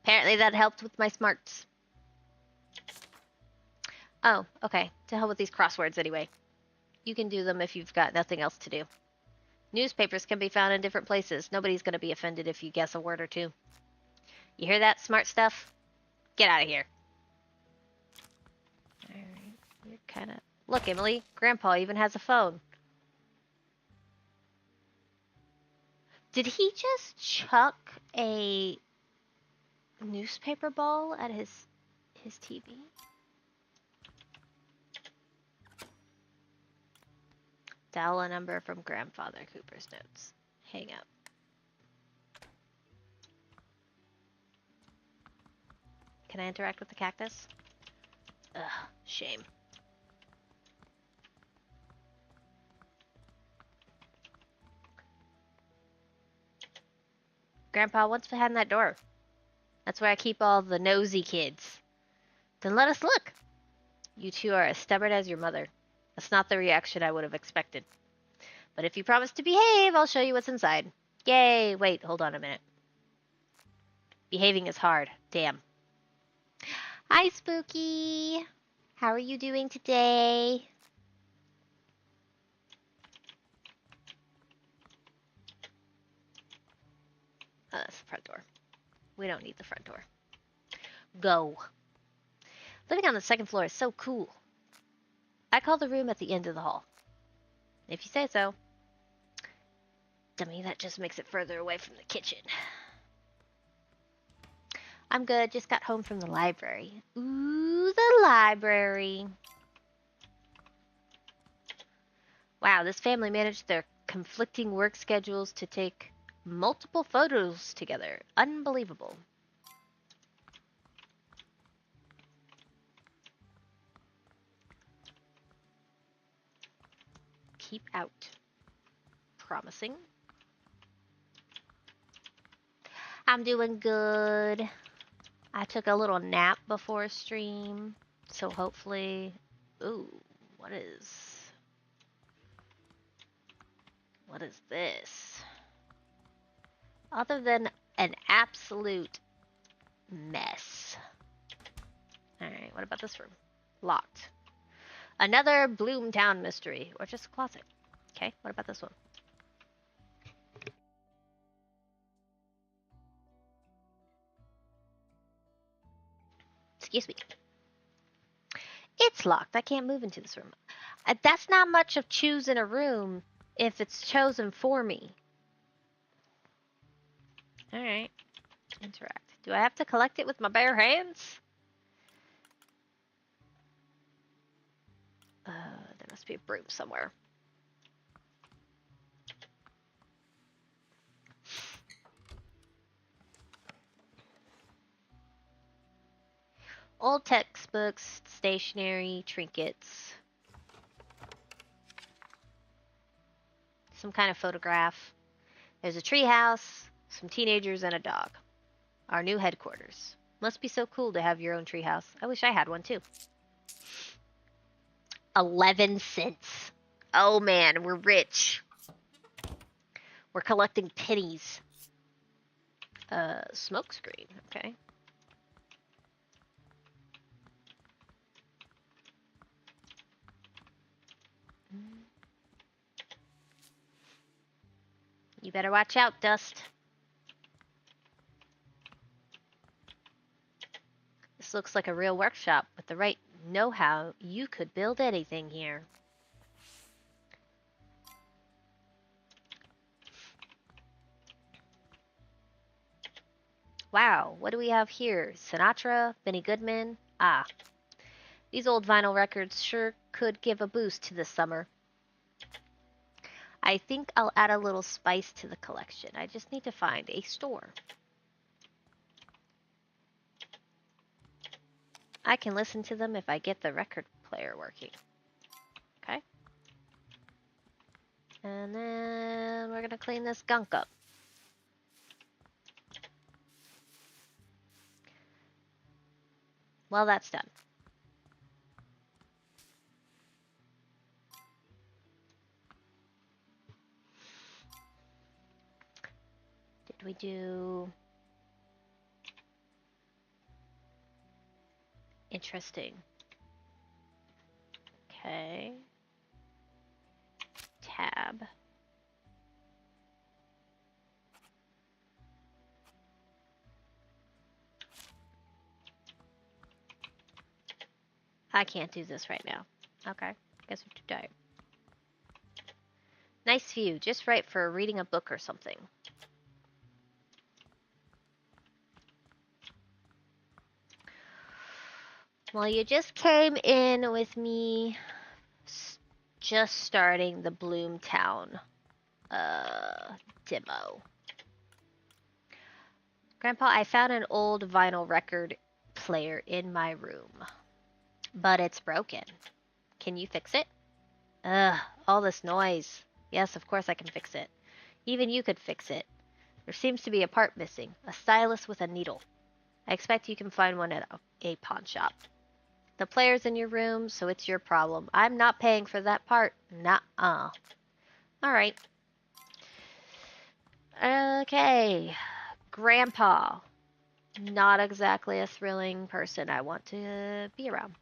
Apparently that helped with my smarts. Oh, okay. To hell with these crosswords anyway. You can do them if you've got nothing else to do. Newspapers can be found in different places. Nobody's going to be offended if you guess a word or two. You hear that, smart stuff? Get out of here. Alright, you're kind of... Look, Emily, Grandpa even has a phone. Did he just chuck a newspaper ball at his TV? Dial a number from Grandfather Cooper's notes. Hang up. Can I interact with the cactus? Ugh, shame. Grandpa, what's behind that door? That's where I keep all the nosy kids. Then let us look. You two are as stubborn as your mother. That's not the reaction I would have expected. But if you promise to behave, I'll show you what's inside. Yay! Wait, hold on a minute. Behaving is hard. Damn. Hi, Spooky. How are you doing today? Oh, that's the front door. We don't need the front door. Go. Living on the second floor is so cool. I call the room at the end of the hall. If you say so. Dummy, that just makes it further away from the kitchen. I'm good, just got home from the library. Ooh, the library. Wow, this family managed their conflicting work schedules to take multiple photos together. Unbelievable. Keep out. Promising. I'm doing good. I took a little nap before stream, so hopefully... Ooh, what is this? Other than an absolute mess. Alright, what about this room? Locked. Another Bloomtown mystery, or just a closet. Okay, what about this one? Excuse me. It's locked. I can't move into this room. That's not much of choosing a room if it's chosen for me. Alright. Interact. Do I have to collect it with my bare hands? There must be a broom somewhere. Old textbooks, stationery, trinkets. Some kind of photograph. There's a treehouse, some teenagers, and a dog. Our new headquarters. Must be so cool to have your own treehouse. I wish I had one too. 11 cents. Oh man, we're rich. We're collecting pennies. Smoke screen. Okay. You better watch out, Dust. This looks like a real workshop. With the right know-how, you could build anything here. Wow, what do we have here? Sinatra, Benny Goodman? Ah, these old vinyl records sure could give a boost to this summer. I think I'll add a little spice to the collection. I just need to find a store. I can listen to them if I get the record player working. Okay. And then we're gonna clean this gunk up. Well, that's done. Did we do... Interesting. Okay. Tab. I can't do this right now. Okay. Guess we're too tired. Nice view. Just right for reading a book or something. Well, you just came in with me just starting the Bloomtown demo. Grandpa, I found an old vinyl record player in my room, but it's broken. Can you fix it? Ugh, all this noise. Yes, of course I can fix it. Even you could fix it. There seems to be a part missing, a stylus with a needle. I expect you can find one at a pawn shop. The player's in your room, so it's your problem. I'm not paying for that part. Nuh-uh. Alright. Okay. Grandpa. Not exactly a thrilling person I want to be around.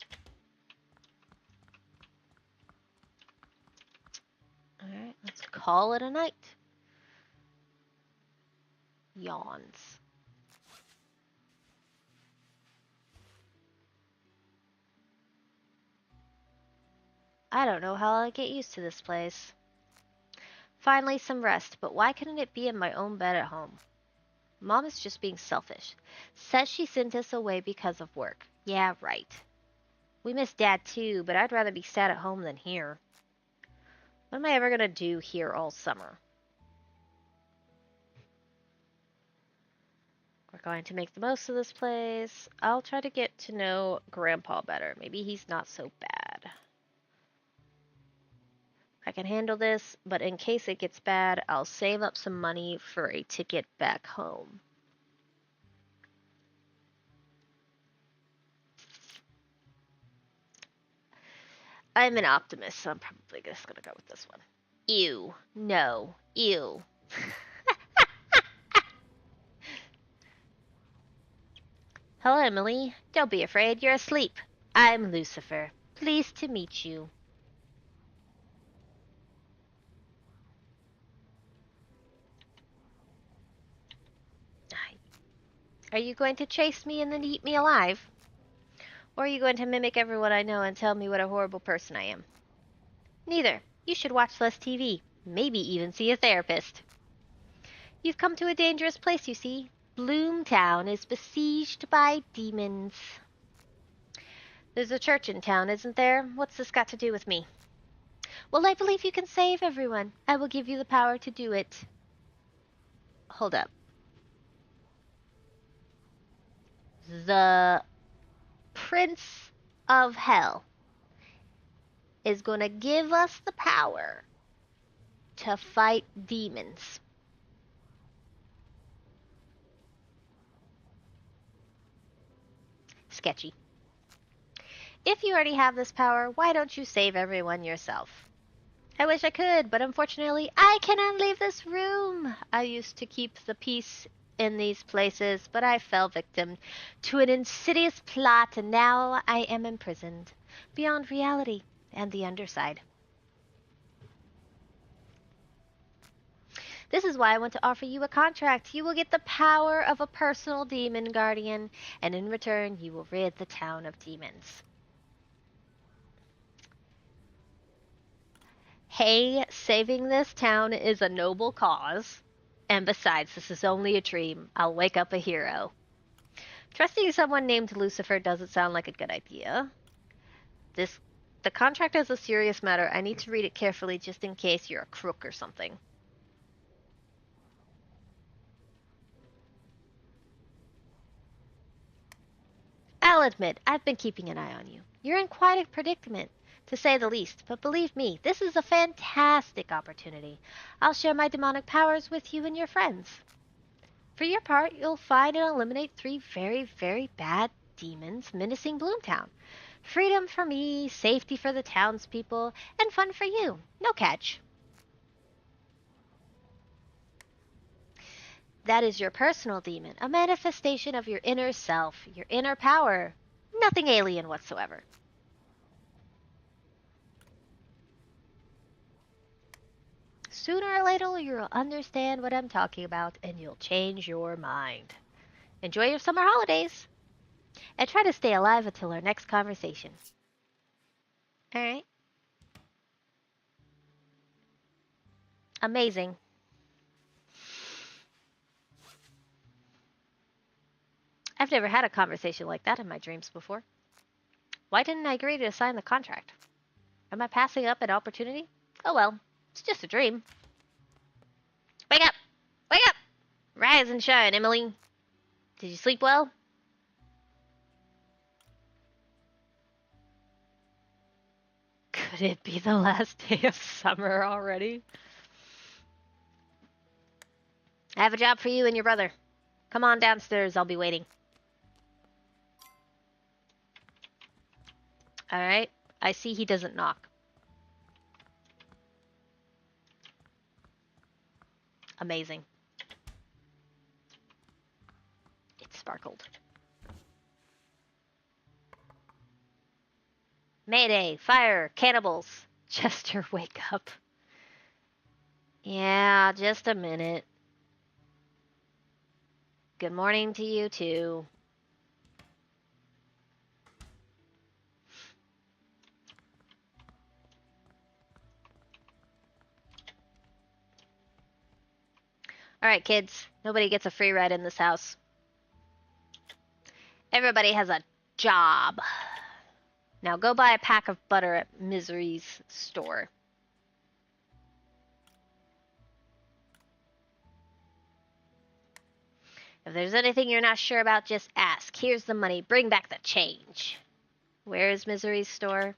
Alright, let's call it a night. Yawns. I don't know how I'll get used to this place. Finally, some rest, but why couldn't it be in my own bed at home? Mom is just being selfish. Says she sent us away because of work. Yeah, right. We miss Dad too, but I'd rather be sad at home than here. What am I ever gonna do here all summer? We're going to make the most of this place. I'll try to get to know Grandpa better. Maybe he's not so bad. I can handle this, but in case it gets bad, I'll save up some money for a ticket back home. I'm an optimist, so I'm probably just gonna go with this one. Ew. No. Ew. Hello, Emily. Don't be afraid, you're asleep. I'm Lucifer. Pleased to meet you. Are you going to chase me and then eat me alive? Or are you going to mimic everyone I know and tell me what a horrible person I am? Neither. You should watch less TV. Maybe even see a therapist. You've come to a dangerous place, you see. Bloomtown is besieged by demons. There's a church in town, isn't there? What's this got to do with me? Well, I believe you can save everyone. I will give you the power to do it. Hold up. The Prince of Hell is going to give us the power to fight demons. Sketchy. If you already have this power, why don't you save everyone yourself? I wish I could, but unfortunately, I cannot leave this room. I used to keep the peace in these places, but I fell victim to an insidious plot, and now I am imprisoned beyond reality and the underside. This is why I want to offer you a contract. You will get the power of a personal demon guardian, and in return, you will rid the town of demons. Hey, saving this town is a noble cause. And besides, this is only a dream. I'll wake up a hero. Trusting someone named Lucifer doesn't sound like a good idea. The contract is a serious matter. I need to read it carefully just in case you're a crook or something. I'll admit, I've been keeping an eye on you. You're in quite a predicament, to say the least, but believe me, this is a fantastic opportunity. I'll share my demonic powers with you and your friends. For your part, you'll find and eliminate 3 very, very bad demons menacing Bloomtown. Freedom for me, safety for the townspeople, and fun for you. No catch. That is your personal demon, a manifestation of your inner self, your inner power. Nothing alien whatsoever. Sooner or later, you'll understand what I'm talking about and you'll change your mind. Enjoy your summer holidays and try to stay alive until our next conversation. Alright? Amazing. I've never had a conversation like that in my dreams before. Why didn't I agree to sign the contract? Am I passing up an opportunity? Oh well, it's just a dream. Wake up! Wake up! Rise and shine, Emily. Did you sleep well? Could it be the last day of summer already? I have a job for you and your brother. Come on downstairs, I'll be waiting. Alright, I see he doesn't knock. Amazing. It sparkled. Mayday, fire, cannibals. Chester, wake up. Yeah, just a minute. Good morning to you too. Alright, kids. Nobody gets a free ride in this house. Everybody has a job. Now go buy a pack of butter at Misery's store. If there's anything you're not sure about, just ask. Here's the money. Bring back the change. Where is Misery's store?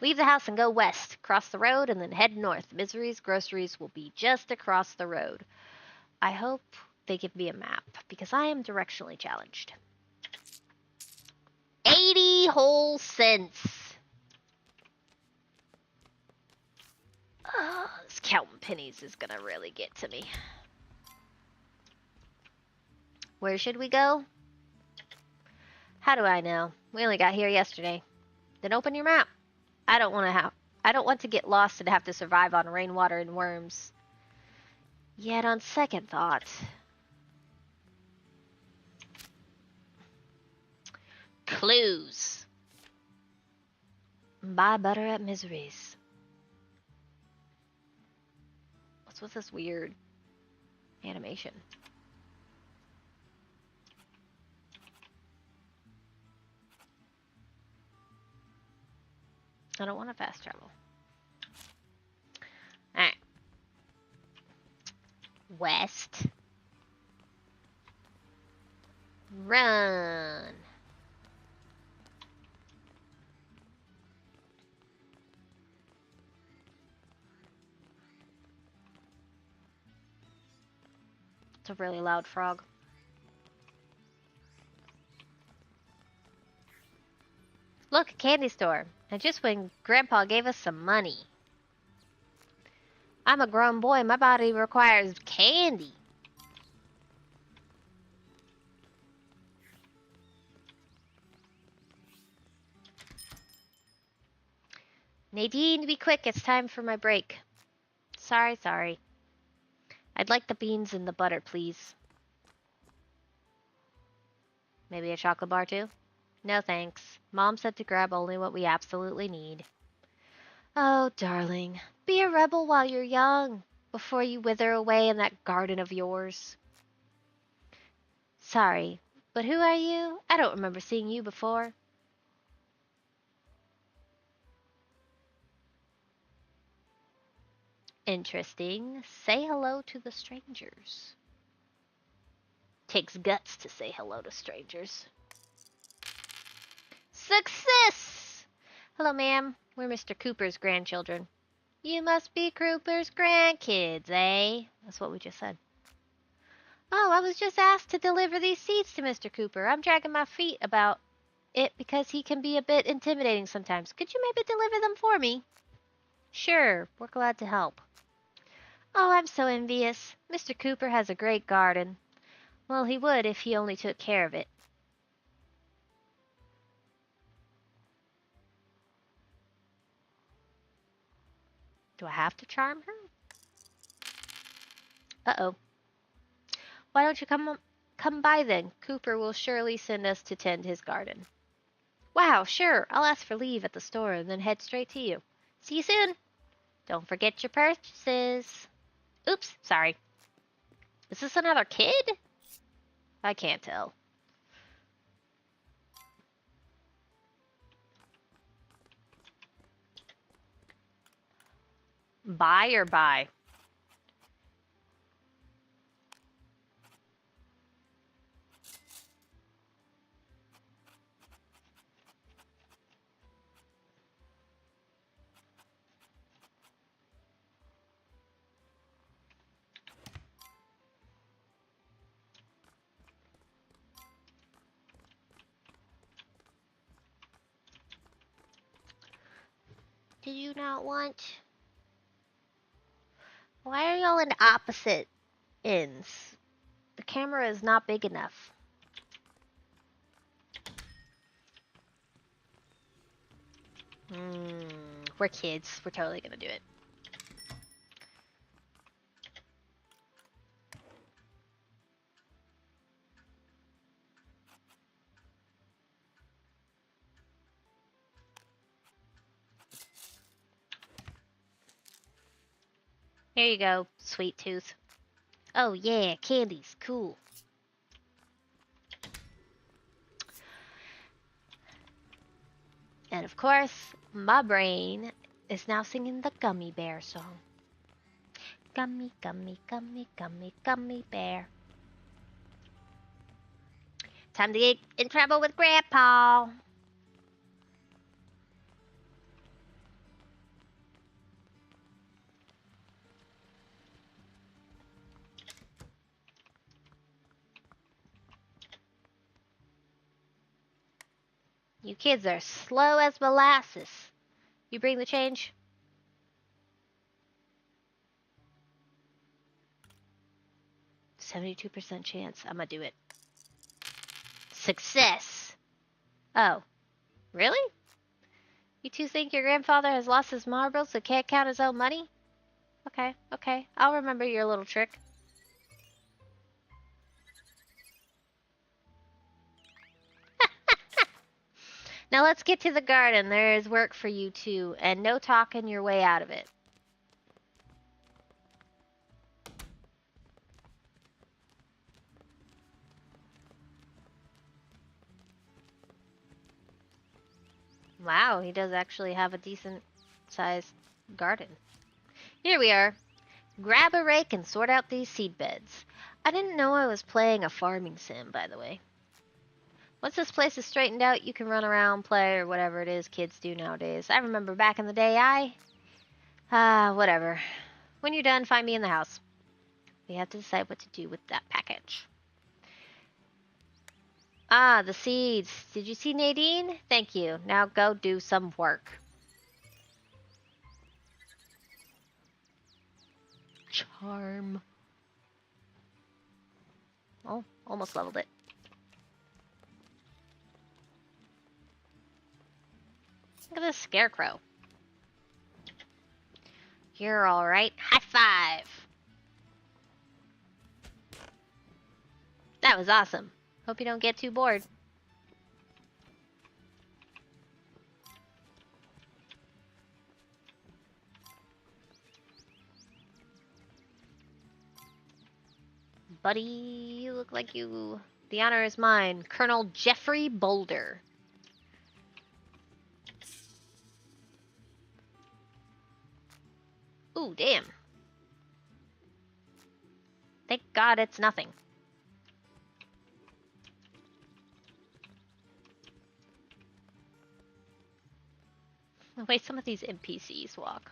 Leave the house and go west. Cross the road and then head north. Misery's groceries will be just across the road. I hope they give me a map, because I am directionally challenged. 80 whole cents. This counting pennies is gonna really get to me. Where should we go? How do I know? We only got here yesterday. Then open your map. I don't want to get lost and have to survive on rainwater and worms. Yet on second thought, clues. Buy butter at Misery's. What's with this weird animation? I don't want to fast travel. Alright. West. Run. It's a really loud frog. Look, a candy store. And just when Grandpa gave us some money. I'm a grown boy. My body requires candy. Nadine, be quick. It's time for my break. Sorry. I'd like the beans and the butter, please. Maybe a chocolate bar, too? No, thanks. Mom said to grab only what we absolutely need. Oh, darling. Be a rebel while you're young, before you wither away in that garden of yours. Sorry, but who are you? I don't remember seeing you before. Interesting. Say hello to the strangers. Takes guts to say hello to strangers. Success! Hello, ma'am. We're Mr. Cooper's grandchildren. You must be Cooper's grandkids, eh? That's what we just said. Oh, I was just asked to deliver these seeds to Mr. Cooper. I'm dragging my feet about it because he can be a bit intimidating sometimes. Could you maybe deliver them for me? Sure, we're glad to help. Oh, I'm so envious. Mr. Cooper has a great garden. Well, he would if he only took care of it. Do I have to charm her? Uh-oh. Why don't you come by then? Cooper will surely send us to tend his garden. Wow, sure. I'll ask for leave at the store and then head straight to you. See you soon. Don't forget your purchases. Oops, sorry. Is this another kid? I can't tell. Buy or buy? Did you not want? Why are y'all in opposite ends? The camera is not big enough. We're kids. We're totally gonna do it. Here you go, sweet tooth. Oh yeah, candy's cool. And of course, my brain is now singing the gummy bear song. Gummy, gummy, gummy, gummy, gummy bear. Time to get in trouble with Grandpa. You kids are slow as molasses. You bring the change? 72% chance. I'm gonna do it. Success. Oh, really? You two think your grandfather has lost his marbles and can't count his own money? Okay, okay. I'll remember your little trick. Now let's get to the garden. There is work for you two, and no talking your way out of it. Wow, he does actually have a decent sized garden. Here we are. Grab a rake and sort out these seed beds. I didn't know I was playing a farming sim, by the way. Once this place is straightened out, you can run around, play, or whatever it is kids do nowadays. I remember back in the day, whatever. When you're done, find me in the house. We have to decide what to do with that package. Ah, the seeds. Did you see Nadine? Thank you. Now go do some work. Charm. Oh, almost leveled it. Look at this scarecrow. You're alright. High five! That was awesome. Hope you don't get too bored. Buddy, you look like you... The honor is mine. Colonel Jeffrey Boulder. Ooh, damn. Thank God it's nothing. The way some of these NPCs walk.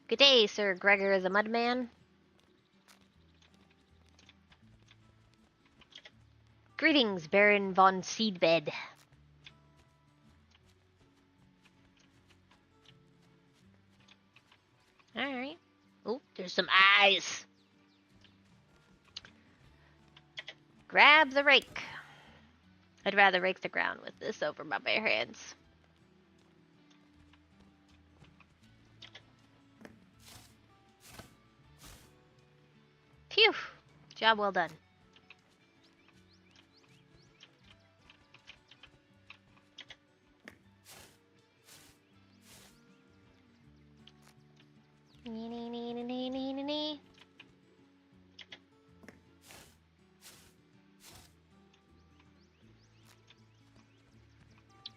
Good day, Sir Gregor the Mudman. Greetings, Baron von Seedbed. There's some eyes. Grab the rake. I'd rather rake the ground with this over my bare hands. Phew! Job well done.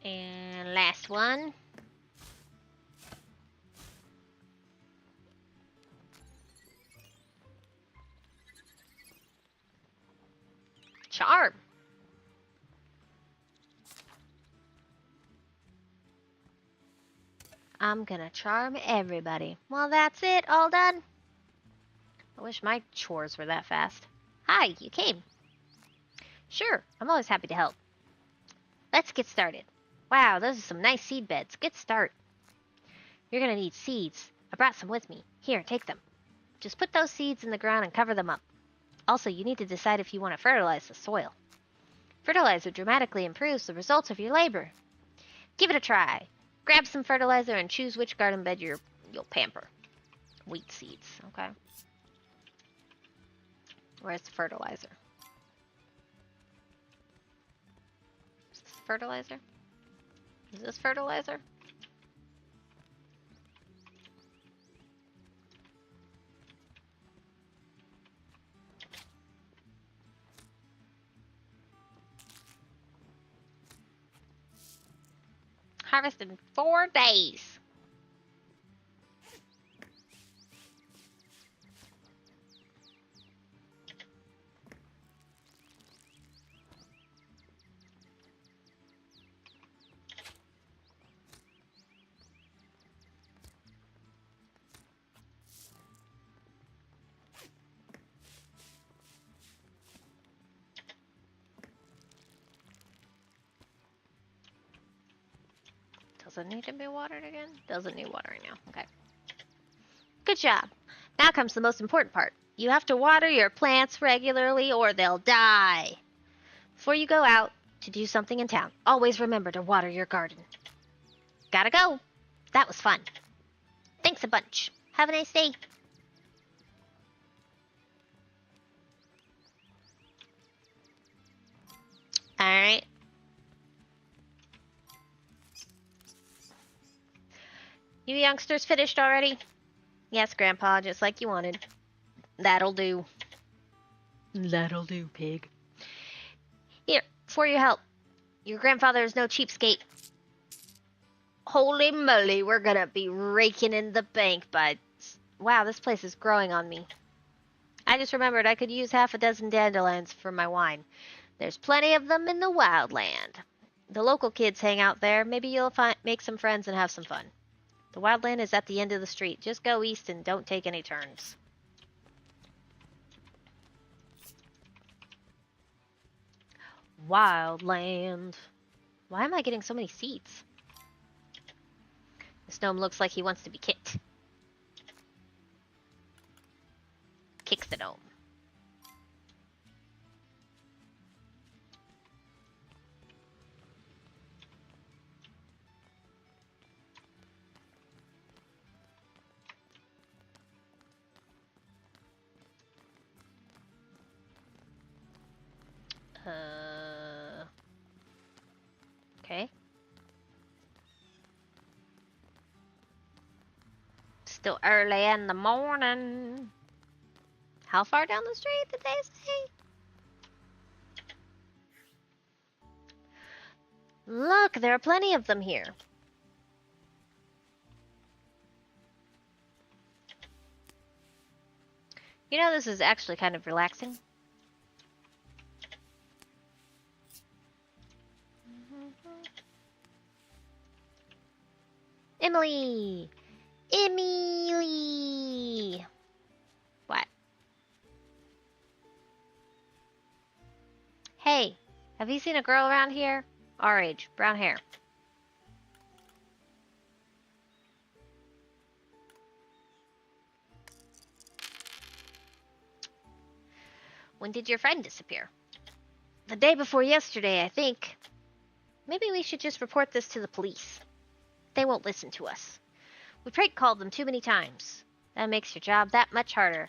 And last one. Charm. I'm gonna charm everybody. Well, that's it. All done. I wish my chores were that fast. Hi, you came. Sure, I'm always happy to help. Let's get started. Wow, those are some nice seed beds. Good start. You're gonna need seeds. I brought some with me. Here, take them. Just put those seeds in the ground and cover them up. Also, you need to decide if you want to fertilize the soil. Fertilizer dramatically improves the results of your labor. Give it a try. Grab some fertilizer and choose which garden bed you'll pamper. Wheat seeds, okay. Where's the fertilizer? Is this fertilizer? Is this fertilizer? Harvest in 4 days. Does it need to be watered again? Doesn't need watering now. Okay. Good job. Now comes the most important part. You have to water your plants regularly or they'll die. Before you go out to do something in town, always remember to water your garden. Gotta go. That was fun. Thanks a bunch. Have a nice day. Alright. You youngsters finished already? Yes, Grandpa, just like you wanted. That'll do. That'll do, pig. Here, for your help. Your grandfather is no cheapskate. Holy moly, we're gonna be raking in the bank by... Wow, this place is growing on me. I just remembered I could use half a dozen dandelions for my wine. There's plenty of them in the wildland. The local kids hang out there. Maybe you'll make some friends and have some fun. The wildland is at the end of the street. Just go east and don't take any turns. Wildland. Why am I getting so many seeds? This gnome looks like he wants to be kicked. Kicks the gnome. Okay. Still early in the morning. How far down the street did they say? Look, there are plenty of them here. You know, this is actually kind of relaxing. Emily! Emily! What? Hey, have you seen a girl around here? Our age, brown hair. When did your friend disappear? The day before yesterday, I think. Maybe we should just report this to the police. They won't listen to us. We prank called them too many times. That makes your job that much harder.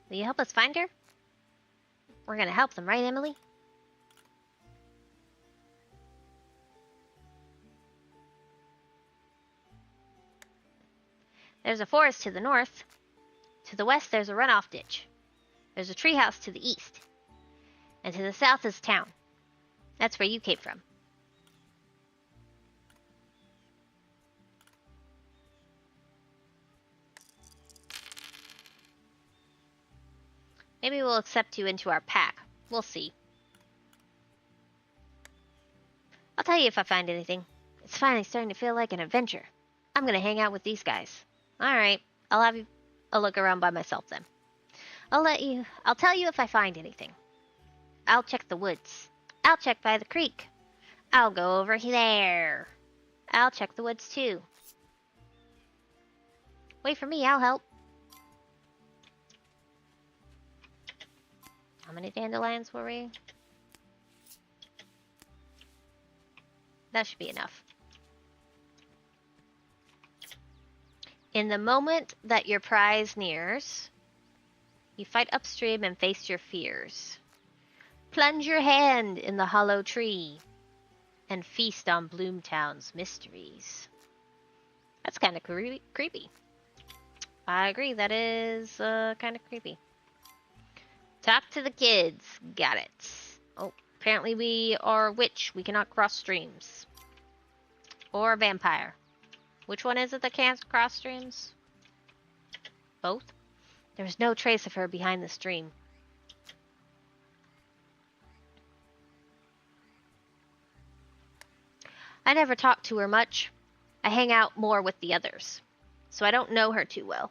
Will you help us find her? We're gonna help them, right, Emily? There's a forest to the north. To the west, there's a runoff ditch. There's a treehouse to the east. And to the south is town. That's where you came from. Maybe we'll accept you into our pack. We'll see. I'll tell you if I find anything. It's finally starting to feel like an adventure. I'm gonna hang out with these guys. Alright, I'll have a look around by myself then. I'll tell you if I find anything. I'll check the woods. I'll check by the creek. I'll go over there. I'll check the woods too. Wait for me, I'll help. How many dandelions were we? That should be enough. In the moment that your prize nears, you fight upstream and face your fears. Plunge your hand in the hollow tree and feast on Bloomtown's mysteries. That's kind of creepy. I agree, that is kind of creepy. Talk to the kids. Got it. Oh, apparently we are a witch. We cannot cross streams. Or a vampire. Which one is it that can't cross streams? Both? There's no trace of her behind the stream. I never talk to her much. I hang out more with the others. So I don't know her too well.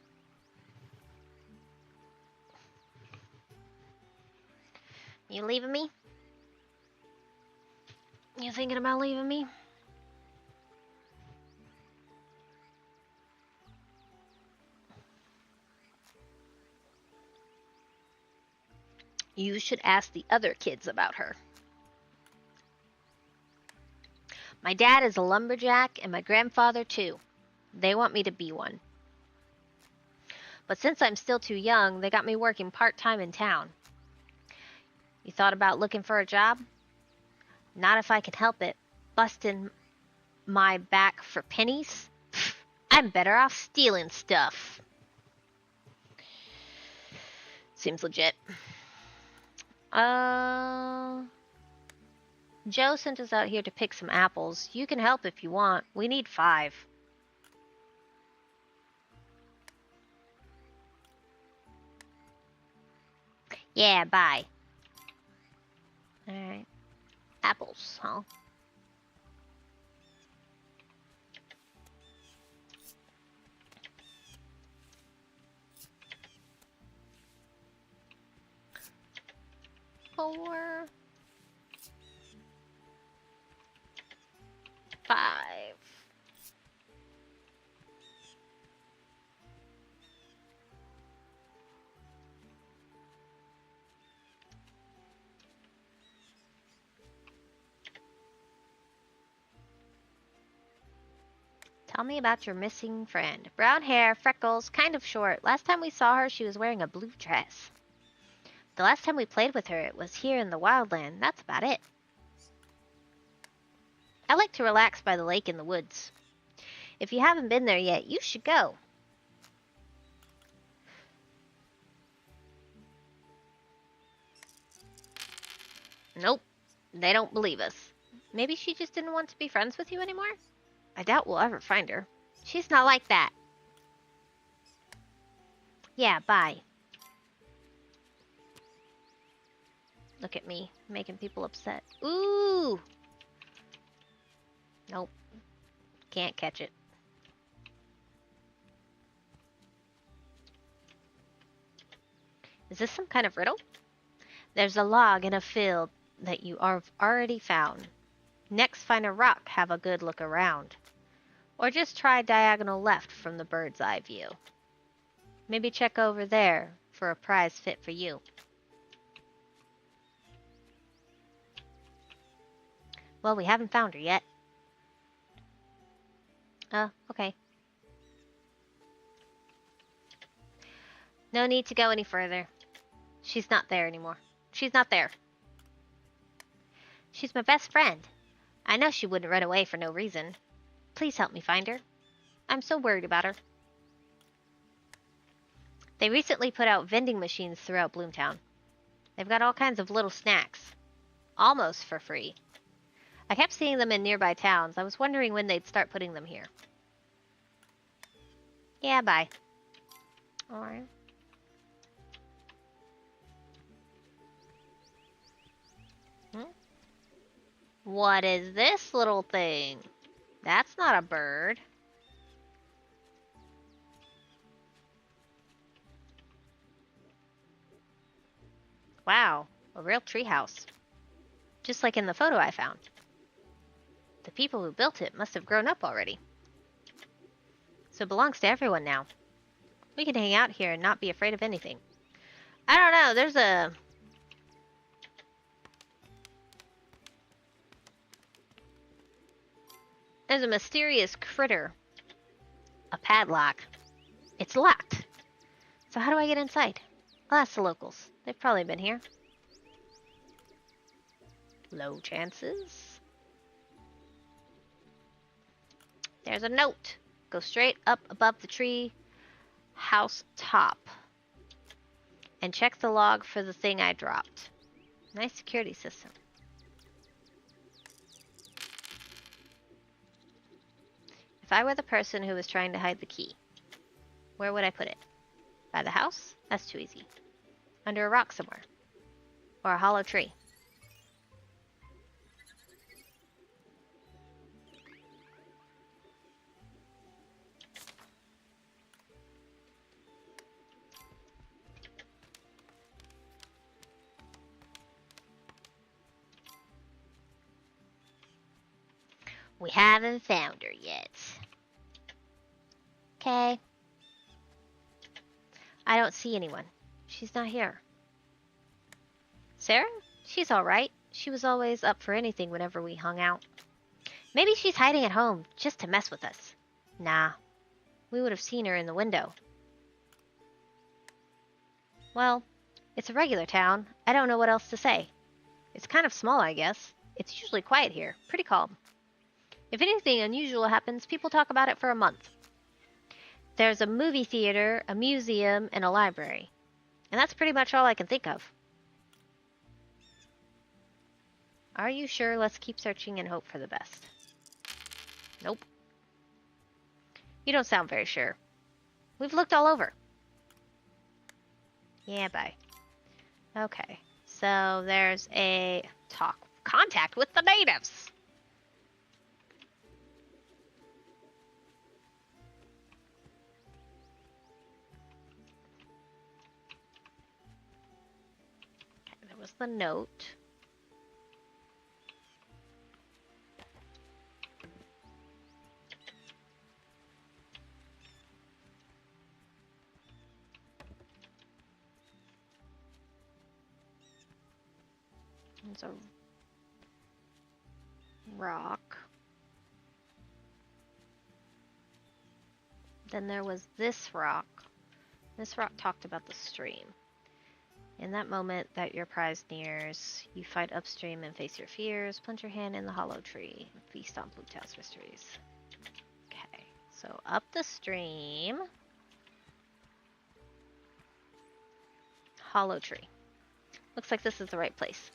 You leaving me? You thinking about leaving me? You should ask the other kids about her. My dad is a lumberjack and my grandfather too. They want me to be one. But since I'm still too young, they got me working part-time in town. You thought about looking for a job? Not if I can help it. Busting my back for pennies? I'm better off stealing stuff. Seems legit. Joe sent us out here to pick some apples. You can help if you want. We need 5. Yeah, bye. Alright. Apples, huh? Four. 5. Tell me about your missing friend. Brown hair, freckles, kind of short. Last time we saw her, she was wearing a blue dress. The last time we played with her, it was here in the wildland. That's about it. I like to relax by the lake in the woods. If you haven't been there yet, you should go. Nope, they don't believe us. Maybe she just didn't want to be friends with you anymore? I doubt we'll ever find her. She's not like that. Yeah, bye. Look at me, making people upset. Ooh! Nope. Can't catch it. Is this some kind of riddle? There's a log in a field that you have already found. Next, find a rock, have a good look around. Or just try diagonal left from the bird's eye view. Maybe check over there for a prize fit for you. Well, we haven't found her yet. Okay. No need to go any further. She's not there anymore. She's not there. She's my best friend. I know she wouldn't run away for no reason. Please help me find her. I'm so worried about her. They recently put out vending machines throughout Bloomtown. They've got all kinds of little snacks. Almost for free. I kept seeing them in nearby towns. I was wondering when they'd start putting them here. Yeah, bye. Alright. What is this little thing? That's not a bird. Wow, a real treehouse. Just like in the photo I found. The people who built it must have grown up already. So it belongs to everyone now. We can hang out here and not be afraid of anything. I don't know, there's a mysterious critter. A padlock. It's locked. So how do I get inside? I'll ask the locals. They've probably been here. Low chances. There's a note. Go straight up above the tree house top. And check the log for the thing I dropped. Nice security system. If I were the person who was trying to hide the key, where would I put it? By the house? That's too easy. Under a rock somewhere. Or a hollow tree. We haven't found her yet. Okay. I don't see anyone. She's not here. Sarah? She's alright. She was always up for anything whenever we hung out. Maybe she's hiding at home, just to mess with us. Nah. We would have seen her in the window. Well, it's a regular town. I don't know what else to say. It's kind of small, I guess. It's usually quiet here. Pretty calm. If anything unusual happens, people talk about it for a month. There's a movie theater, a museum, and a library. And that's pretty much all I can think of. Are you sure? Let's keep searching and hope for the best. Nope. You don't sound very sure. We've looked all over. Yeah, bye. Okay, so there's a contact with the natives. Okay, there was the note. There's a rock. Then there was this rock. This rock talked about the stream. In that moment that your prize nears, you fight upstream and face your fears. Plunge your hand in the hollow tree. Feast on Bloomtown's mysteries. Okay, so up the stream. Hollow tree. Looks like this is the right place.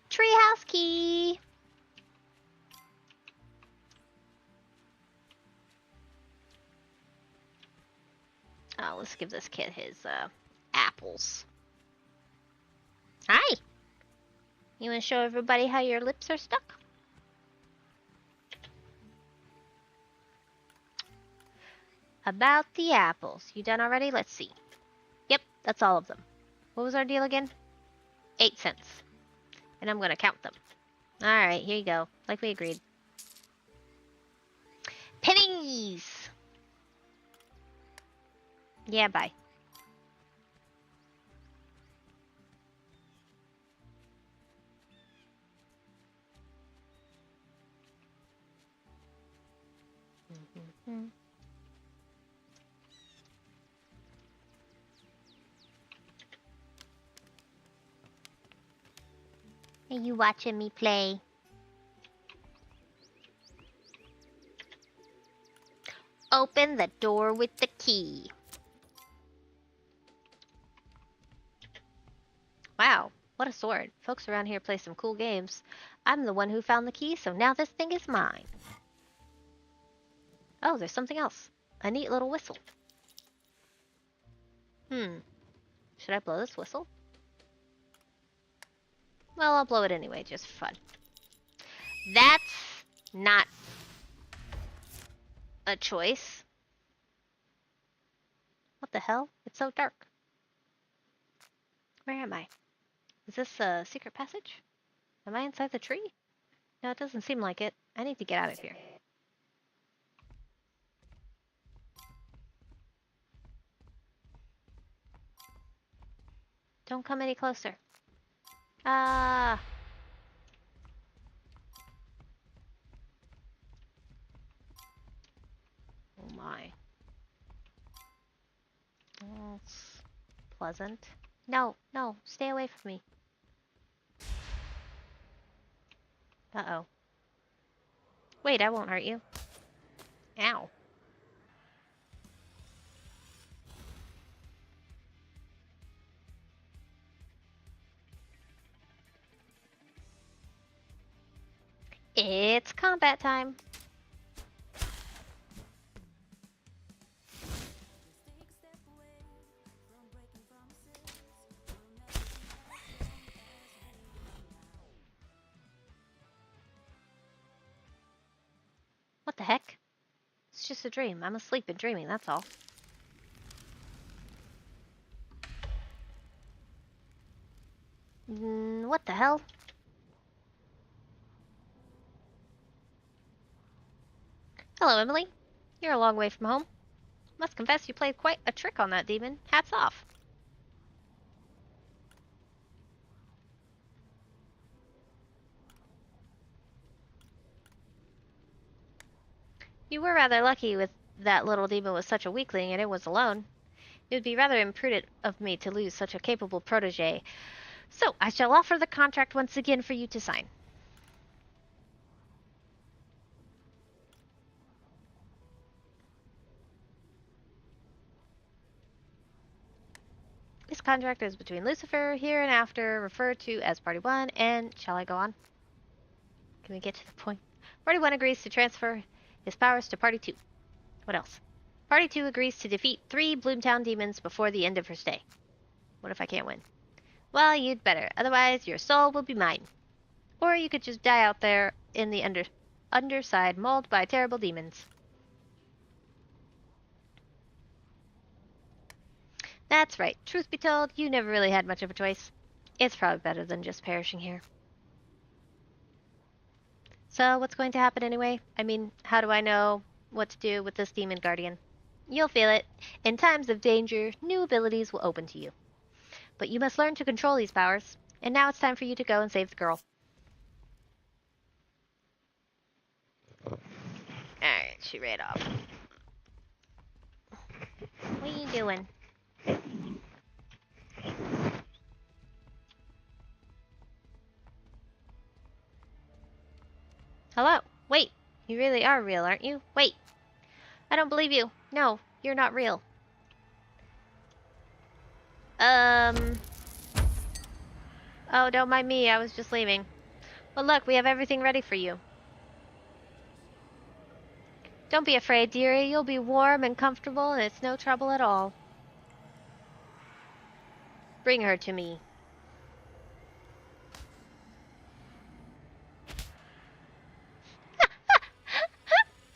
Treehouse key! Oh, let's give this kid his apples. Hi! You want to show everybody how your lips are stuck? About the apples. You done already? Let's see. Yep, that's all of them. What was our deal again? 8 cents. And I'm going to count them. Alright, here you go. Like we agreed. Pennies! Yeah, bye. Are you watching me play? Open the door with the key. Wow, what a sword. Folks around here play some cool games. I'm the one who found the key, so now this thing is mine. Oh, there's something else. A neat little whistle. Should I blow this whistle? Well, I'll blow it anyway, just for fun. That's not a choice. What the hell? It's so dark. Where am I? Is this a secret passage? Am I inside the tree? No, it doesn't seem like it. I need to get out of here. Don't come any closer. Ah! Oh my. That's pleasant. No, no, stay away from me. Uh-oh. Wait, I won't hurt you. Ow. It's combat time. What the heck? It's just a dream. I'm asleep and dreaming, that's all. What the hell? Hello, Emily. You're a long way from home. Must confess you played quite a trick on that demon. Hats off. You were rather lucky with that little demon was such a weakling and it was alone. It would be rather imprudent of me to lose such a capable protege. So, I shall offer the contract once again for you to sign. This contract is between Lucifer, hereinafter referred to as Party 1, and shall I go on? Can we get to the point? Party 1 agrees to transfer his powers to Party 2. What else? Party 2 agrees to defeat 3 Bloomtown demons before the end of her stay. What if I can't win? Well, you'd better, otherwise your soul will be mine. Or you could just die out there in the underside mauled by terrible demons. That's right. Truth be told, you never really had much of a choice. It's probably better than just perishing here. So, what's going to happen anyway? I mean, how do I know what to do with this demon guardian? You'll feel it. In times of danger, new abilities will open to you. But you must learn to control these powers. And now it's time for you to go and save the girl. Alright, she ran off. What are you doing? Hello? Wait, you really are real, aren't you? Wait, I don't believe you. No, you're not real. Oh, don't mind me, I was just leaving. Well, look, we have everything ready for you. Don't be afraid, dearie. You'll be warm and comfortable, and it's no trouble at all. Bring her to me.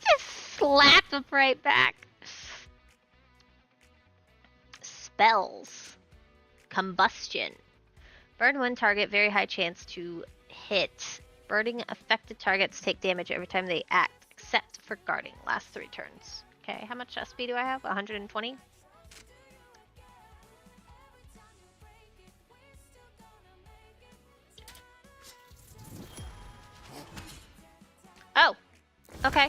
Just slap him right back. Spells. Combustion. Burn one target, very high chance to hit. Burning affected targets take damage every time they act, except for guarding. Last 3 turns. Okay, how much SP do I have? 120? Oh! Okay.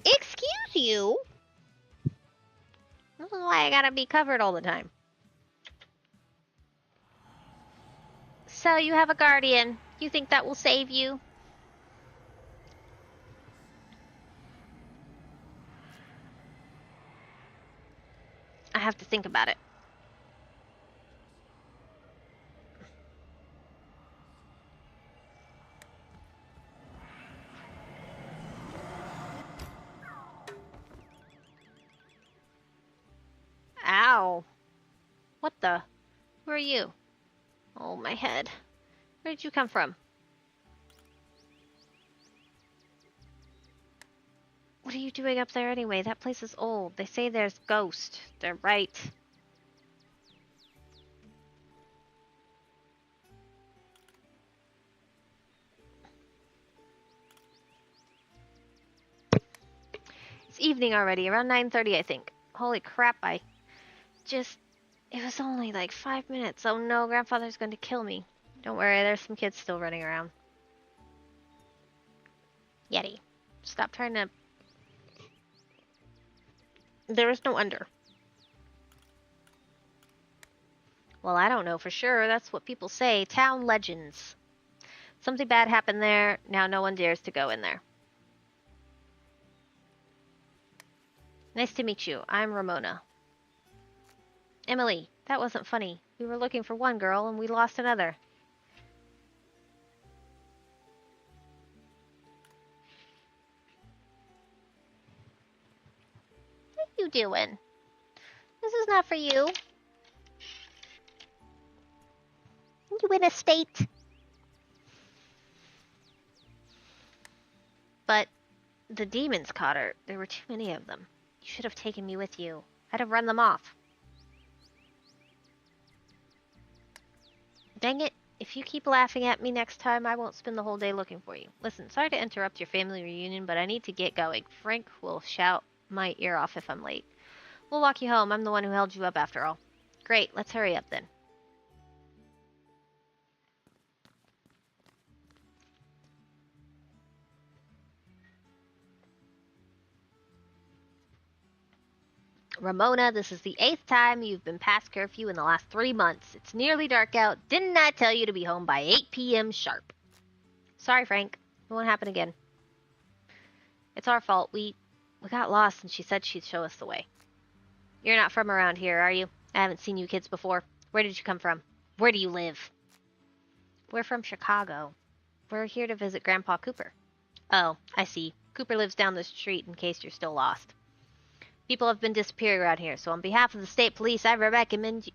Excuse you? This is why I gotta be covered all the time. So you have a guardian. You think that will save you? I have to think about it. Ow. What the? Who are you? Oh, my head. Where did you come from? What are you doing up there anyway? That place is old. They say there's ghosts. They're right. It's evening already, around 9:30, I think. Holy crap, it was only like 5 minutes. Oh no, Grandfather's going to kill me. Don't worry, there's some kids still running around. Yeti, stop trying to... There is no under. Well, I don't know for sure. That's what people say. Town legends. Something bad happened there. Now no one dares to go in there. Nice to meet you. I'm Ramona. Emily, that wasn't funny. We were looking for one girl and we lost another. What are you doing? This is not for you. You in a state. But the demons caught her. There were too many of them. You should have taken me with you. I'd have run them off. Dang it. If you keep laughing at me next time, I won't spend the whole day looking for you. Listen, sorry to interrupt your family reunion, but I need to get going. Frank will shout my ear off if I'm late. We'll walk you home. I'm the one who held you up after all. Great. Let's hurry up then. Ramona, this is the 8th time you've been past curfew in the last 3 months. It's nearly dark out. Didn't I tell you to be home by 8 p.m. sharp? Sorry, Frank. It won't happen again. It's our fault. We got lost and she said she'd show us the way. You're not from around here, are you? I haven't seen you kids before. Where did you come from? Where do you live? We're from Chicago. We're here to visit Grandpa Cooper. Oh, I see. Cooper lives down the street in case you're still lost. People have been disappearing around here, so on behalf of the state police, I recommend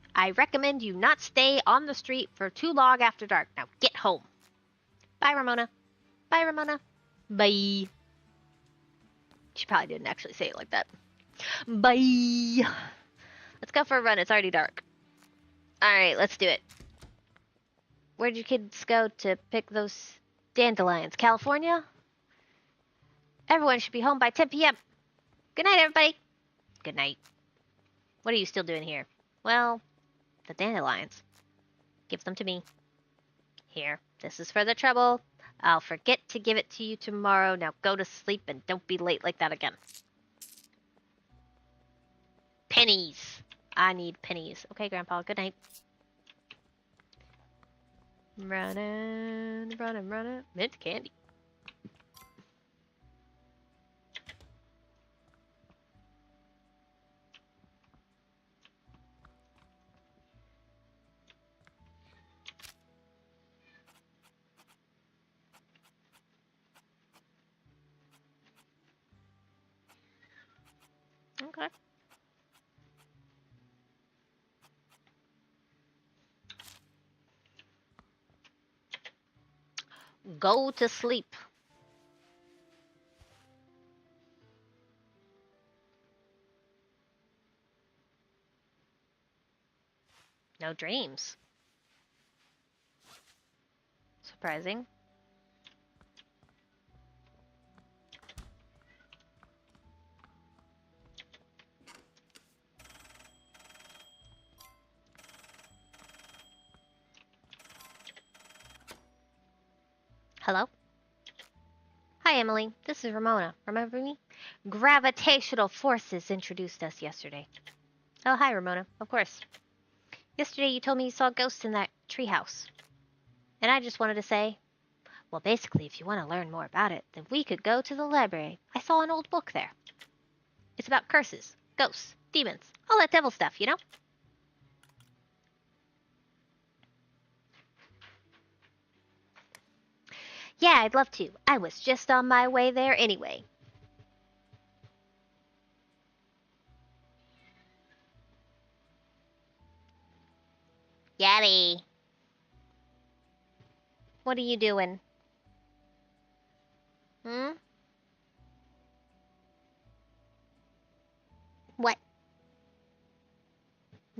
you not stay on the street for too long after dark. Now get home. Bye, Ramona. Bye, Ramona. Bye. She probably didn't actually say it like that. Bye. Let's go for a run. It's already dark. Alright, let's do it. Where'd you kids go to pick those dandelions? California? Everyone should be home by 10 p.m. Good night, everybody. Good night. What are you still doing here? Well, the dandelions. Give them to me. Here, this is for the trouble. I'll forget to give it to you tomorrow. Now go to sleep and don't be late like that again. Pennies. I need pennies. Okay, Grandpa, good night. Running, running, running. Mint candy. Okay. Go to sleep. No dreams. Surprising. Hello? Hi, Emily. This is Ramona. Remember me? Gravitational forces introduced us yesterday. Oh, hi, Ramona. Of course. Yesterday you told me you saw ghosts in that treehouse. And I just wanted to say, well, basically, if you want to learn more about it, then we could go to the library. I saw an old book there. It's about curses, ghosts, demons, all that devil stuff, you know? Yeah, I'd love to. I was just on my way there anyway. Yaddy. What are you doing? Hmm? What?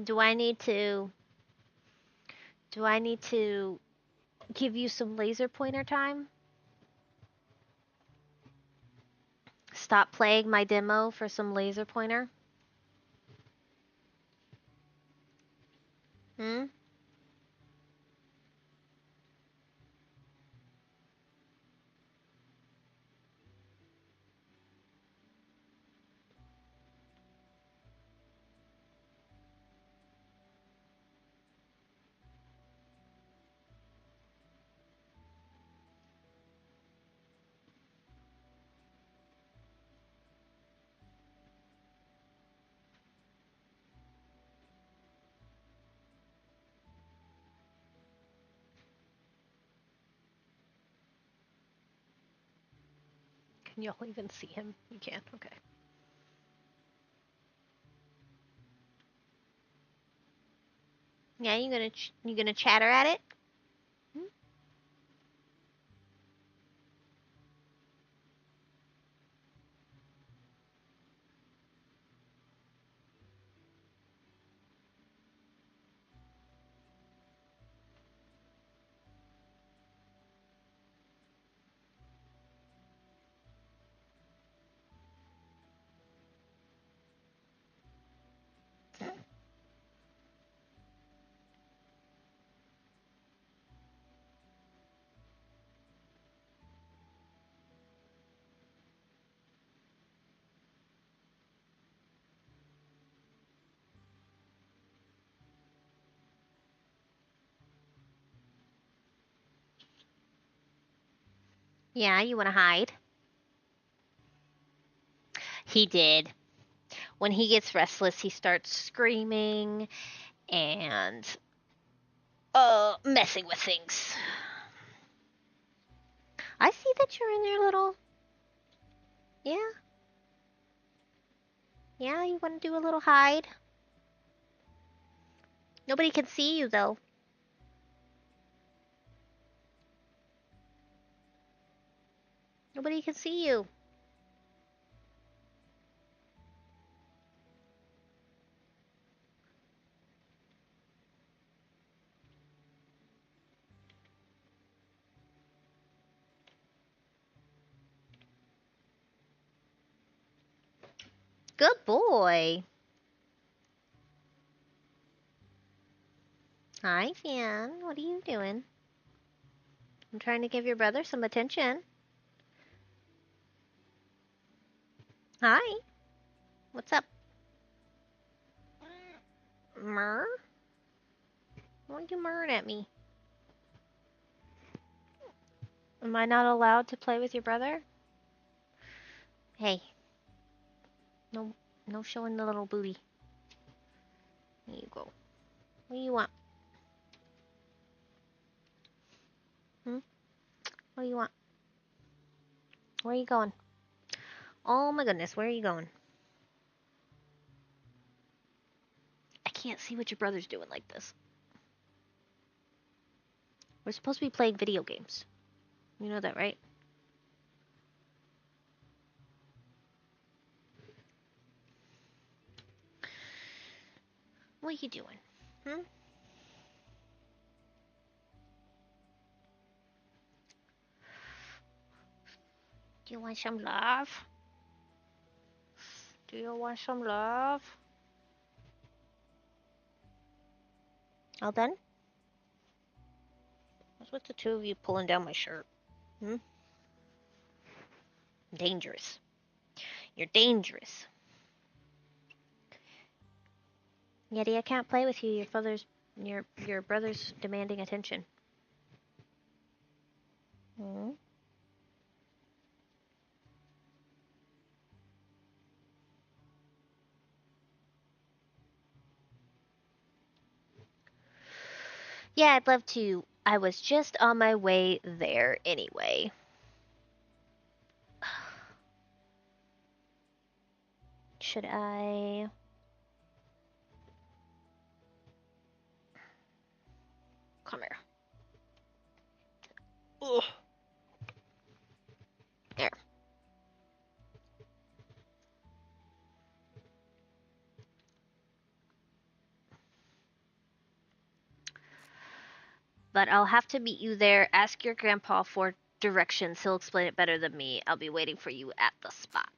Do I need to... Do I need to give you some laser pointer time? Stop playing my demo for some laser pointer? Hmm? Can y'all even see him? You can, okay. Yeah, you gonna chatter at it? Hmm? Yeah, you wanna hide? He did. When he gets restless, he starts screaming and messing with things. I see that you're in there, little. Yeah, yeah, you want to do a little hide? Nobody can see you, though. Nobody can see you. Good boy. Hi, Fan. What are you doing? I'm trying to give your brother some attention. Hi. What's up? Murr? Why are you murring at me? Am I not allowed to play with your brother? Hey. No, no showing the little booty. There you go. What do you want? Hmm? What do you want? Where are you going? Oh my goodness, where are you going? I can't see what your brother's doing like this. We're supposed to be playing video games. You know that, right? What are you doing? Hmm? Do you want some love? Do you want some love? All done? What's with the two of you pulling down my shirt? Hmm? Dangerous. You're dangerous. Yeti, I can't play with you. Your brother's demanding attention. Hmm? Yeah, I'd love to. I was just on my way there anyway. Should I... Come here. Ugh. There. But I'll have to meet you there. Ask your grandpa for directions. He'll explain it better than me. I'll be waiting for you at the spot.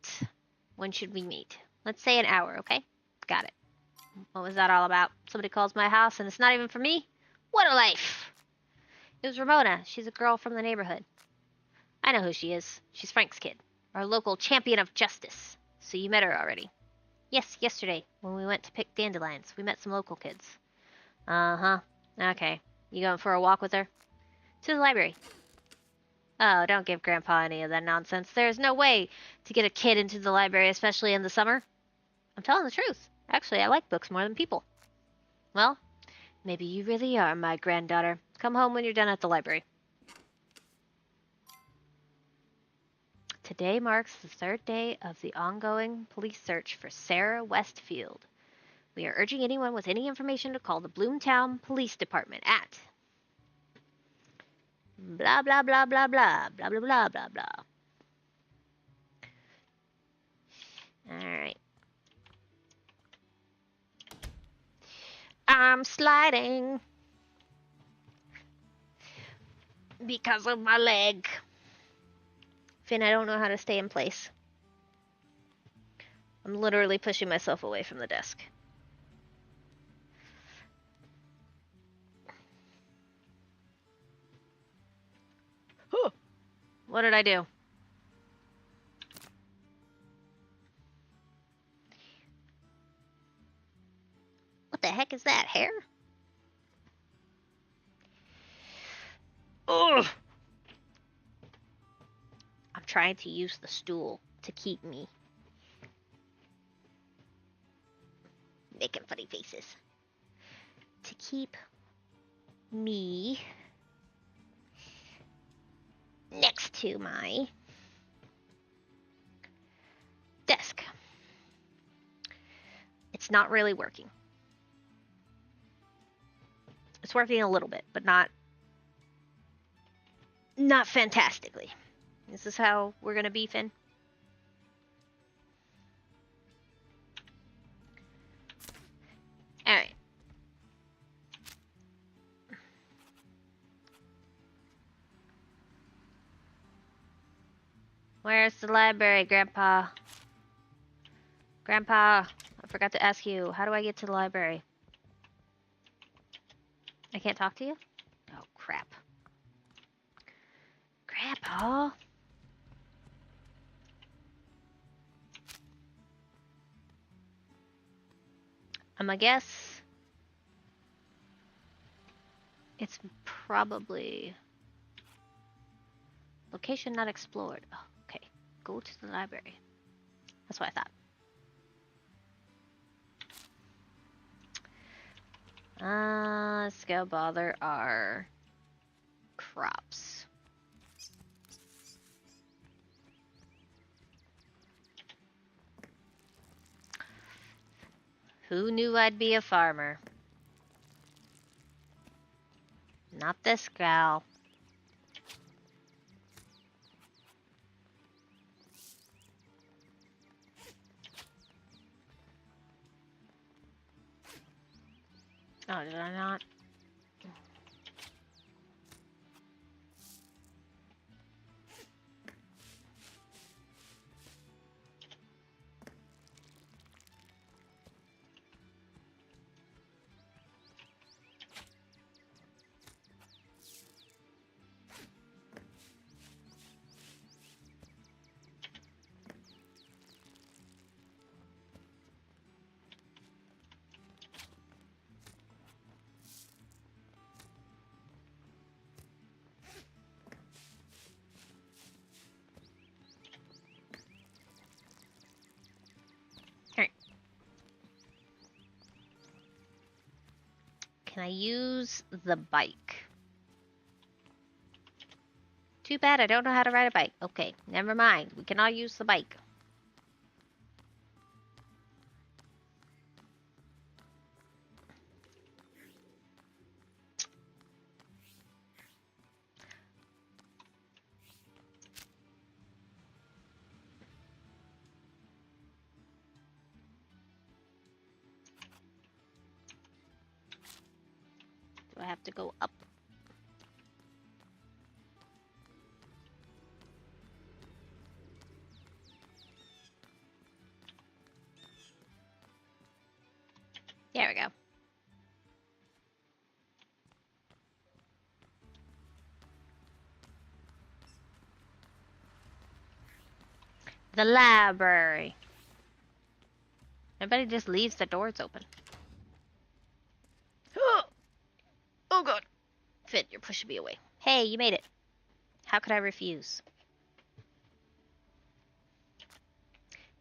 When should we meet? Let's say an hour, okay? Got it. What was that all about? Somebody calls my house and it's not even for me? What a life! It was Ramona. She's a girl from the neighborhood. I know who she is. She's Frank's kid. Our local champion of justice. So you met her already. Yes, yesterday, when we went to pick dandelions. We met some local kids. Uh-huh. Okay. You going for a walk with her? To the library. Oh, don't give Grandpa any of that nonsense. There's no way to get a kid into the library, especially in the summer. I'm telling the truth. Actually, I like books more than people. Well, maybe you really are my granddaughter. Come home when you're done at the library. Today marks the third day of the ongoing police search for Sarah Westfield. We are urging anyone with any information to call the Bloomtown Police Department at blah blah blah blah blah blah blah blah blah blah. Alright. I'm sliding because of my leg. Finn, I don't know how to stay in place. I'm literally pushing myself away from the desk. What did I do? What the heck is that? Hair? Ugh! I'm trying to use the stool to keep me. Making funny faces. To keep me next to my desk. It's not really working. It's working a little bit, but not fantastically. Is this how we're gonna be, Finn? Alright. Where's the library, Grandpa? Grandpa, I forgot to ask you, how do I get to the library? I can't talk to you? Oh, crap. Grandpa? I guess it's probably location not explored. Oh, okay, go to the library. That's what I thought. Let's go bother our crops. Who knew I'd be a farmer? Not this gal. Oh, did I not? Can I use the bike? Too bad I don't know how to ride a bike. Okay, never mind. We can all use the bike. Do I have to go up? There we go. The library. Everybody just leaves the doors open. Oh god. Finn, you're pushing me away. Hey, you made it. How could I refuse?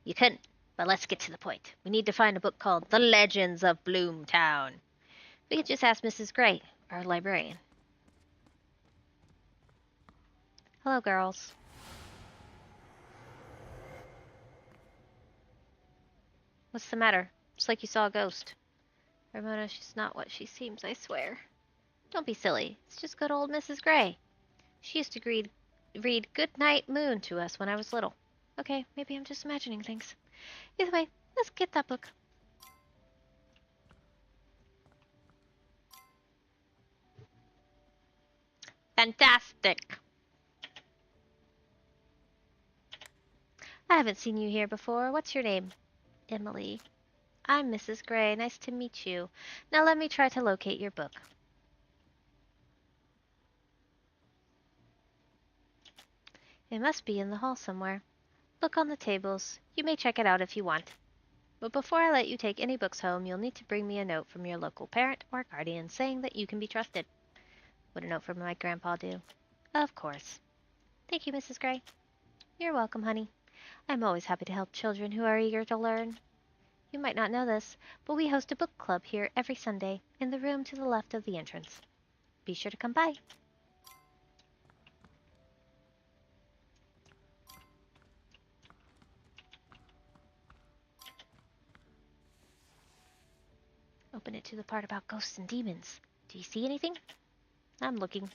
You couldn't, but let's get to the point. We need to find a book called The Legends of Bloomtown. We could just ask Mrs. Gray, our librarian. Hello, girls. What's the matter? It's like you saw a ghost. Ramona, she's not what she seems, I swear. Don't be silly. It's just good old Mrs. Gray. She used to read Good Night Moon to us when I was little. Okay, maybe I'm just imagining things. Either way, let's get that book. Fantastic! I haven't seen you here before. What's your name? Emily. I'm Mrs. Gray. Nice to meet you. Now let me try to locate your book. It must be in the hall somewhere. Look on the tables. You may check it out if you want. But before I let you take any books home, you'll need to bring me a note from your local parent or guardian saying that you can be trusted. Would a note from my grandpa do? Of course. Thank you, Mrs. Gray. You're welcome, honey. I'm always happy to help children who are eager to learn. You might not know this, but we host a book club here every Sunday in the room to the left of the entrance. Be sure to come by. Open it to the part about ghosts and demons. Do you see anything? I'm looking.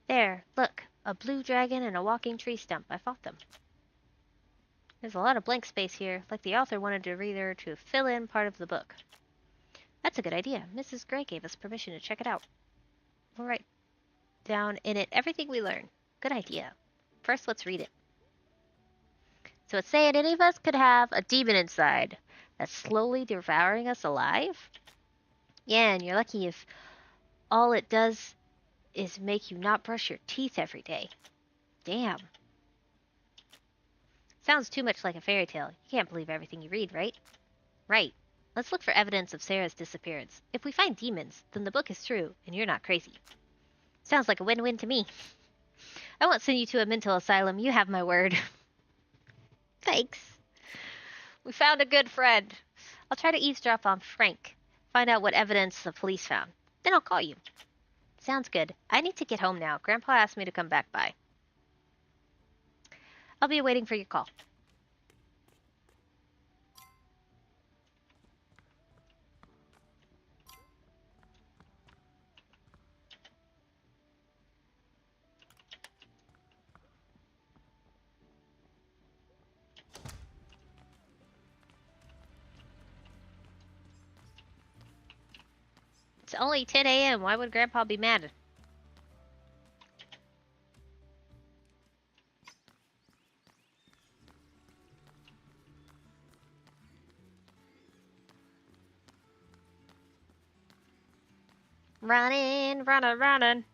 There, look. A blue dragon and a walking tree stump. I fought them. There's a lot of blank space here, like the author wanted the reader to fill in part of the book. That's a good idea. Mrs. Gray gave us permission to check it out. We'll write down in it everything we learn. Good idea. First, let's read it. So it's saying any of us could have a demon inside that's slowly devouring us alive? Yeah, and you're lucky if all it does is make you not brush your teeth every day. Damn. Sounds too much like a fairy tale. You can't believe everything you read, right? Right. Let's look for evidence of Sarah's disappearance. If we find demons, then the book is true, and you're not crazy. Sounds like a win-win to me. I won't send you to a mental asylum. You have my word. Thanks. We found a good friend. I'll try to eavesdrop on Frank. Find out what evidence the police found. Then I'll call you. Sounds good. I need to get home now. Grandpa asked me to come back by. I'll be waiting for your call. It's only 10 a.m. Why would Grandpa be mad? Running, running, running.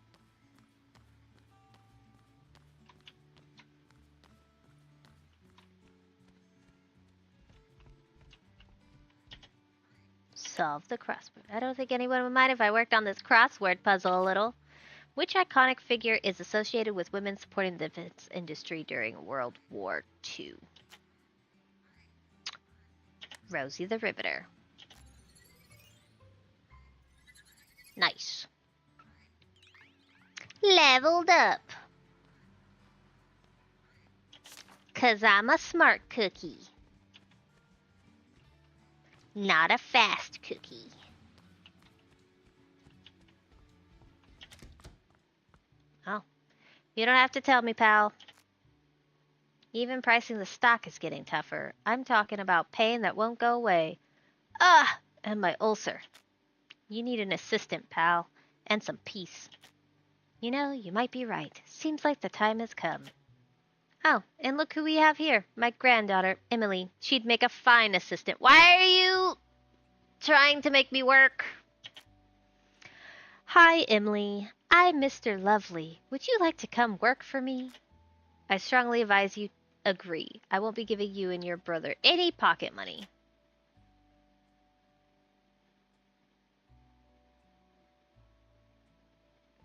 Solve the crossword. I don't think anyone would mind if I worked on this crossword puzzle a little. Which iconic figure is associated with women supporting the defense industry during World War II? Rosie the Riveter. Nice. Leveled up. 'Cause I'm a smart cookie. Not a fast cookie. Oh, you don't have to tell me, pal. Even pricing the stock is getting tougher. I'm talking about pain that won't go away. Ah, and my ulcer. You need an assistant, pal, and some peace. You know, you might be right. Seems like the time has come. Oh, and look who we have here. My granddaughter, Emily. She'd make a fine assistant. Why are you trying to make me work? Hi, Emily. I'm Mr. Lovely. Would you like to come work for me? I strongly advise you agree. I won't be giving you and your brother any pocket money.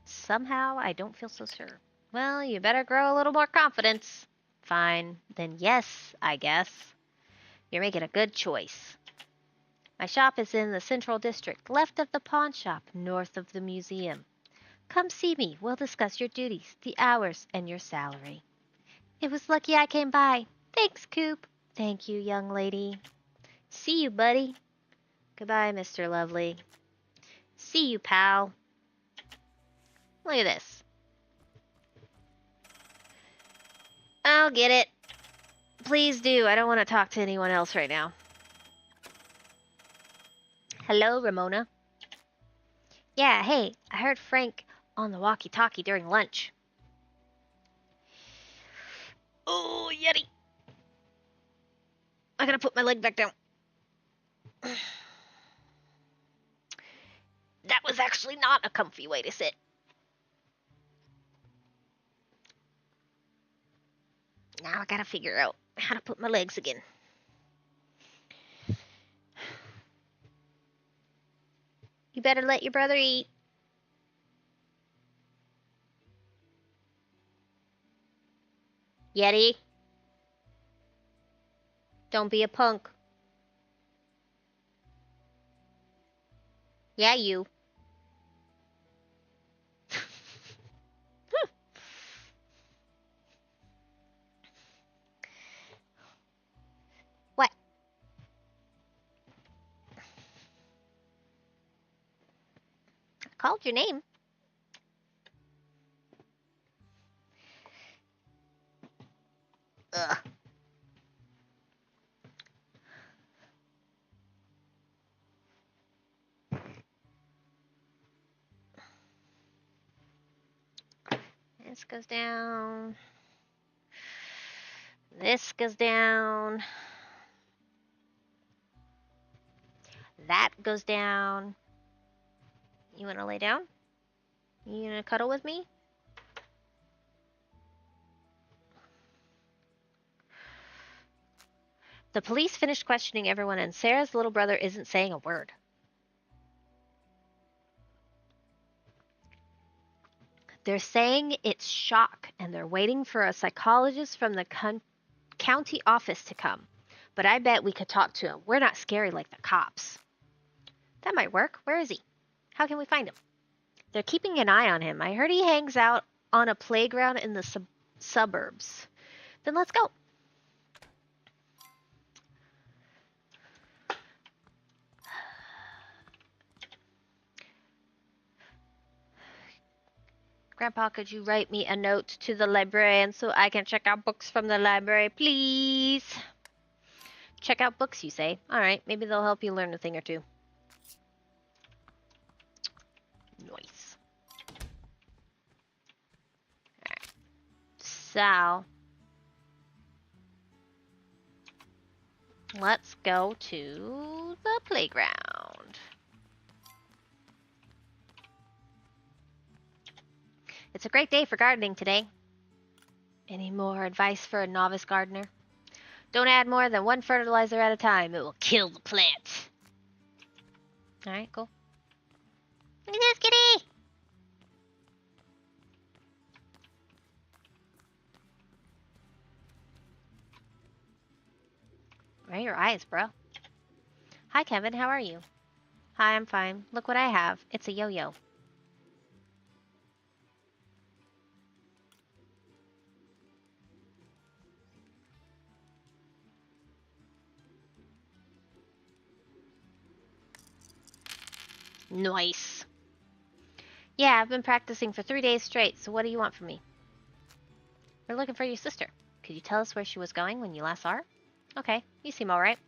Somehow, I don't feel so sure. Well, you better grow a little more confidence. Fine. Then yes, I guess. You're making a good choice. My shop is in the Central District, left of the pawn shop, north of the museum. Come see me. We'll discuss your duties, the hours, and your salary. It was lucky I came by. Thanks, Coop. Thank you, young lady. See you, buddy. Goodbye, Mr. Lovely. See you, pal. Look at this. I'll get it. Please do. I don't want to talk to anyone else right now. Hello, Ramona. Yeah, hey, I heard Frank on the walkie-talkie during lunch. Oh, Yeti. I gotta put my leg back down. That was actually not a comfy way to sit. Now I gotta figure out how to put my legs again. You better let your brother eat. Yeti. Don't be a punk. Yeah, you. What? I called your name. Ugh. This goes down. This goes down. That goes down. You wanna lay down? You gonna cuddle with me? The police finished questioning everyone, and Sarah's little brother isn't saying a word. They're saying it's shock, and they're waiting for a psychologist from the county office to come. But I bet we could talk to him. We're not scary like the cops. That might work. Where is he? How can we find him? They're keeping an eye on him. I heard he hangs out on a playground in the suburbs. Then let's go. Grandpa, could you write me a note to the librarian so I can check out books from the library, please? Check out books, you say? Alright, maybe they'll help you learn a thing or two. Nice. Alright. So, let's go to the playground. It's a great day for gardening today. Any more advice for a novice gardener? Don't add more than one fertilizer at a time. It will kill the plant. Alright, cool. Look at this kitty! Where are your eyes, bro? Hi, Kevin. How are you? Hi, I'm fine. Look what I have. It's a yo-yo. Nice. Yeah, I've been practicing for 3 days straight, so what do you want from me? We're looking for your sister. Could you tell us where she was going when you last saw her? Okay, you seem alright.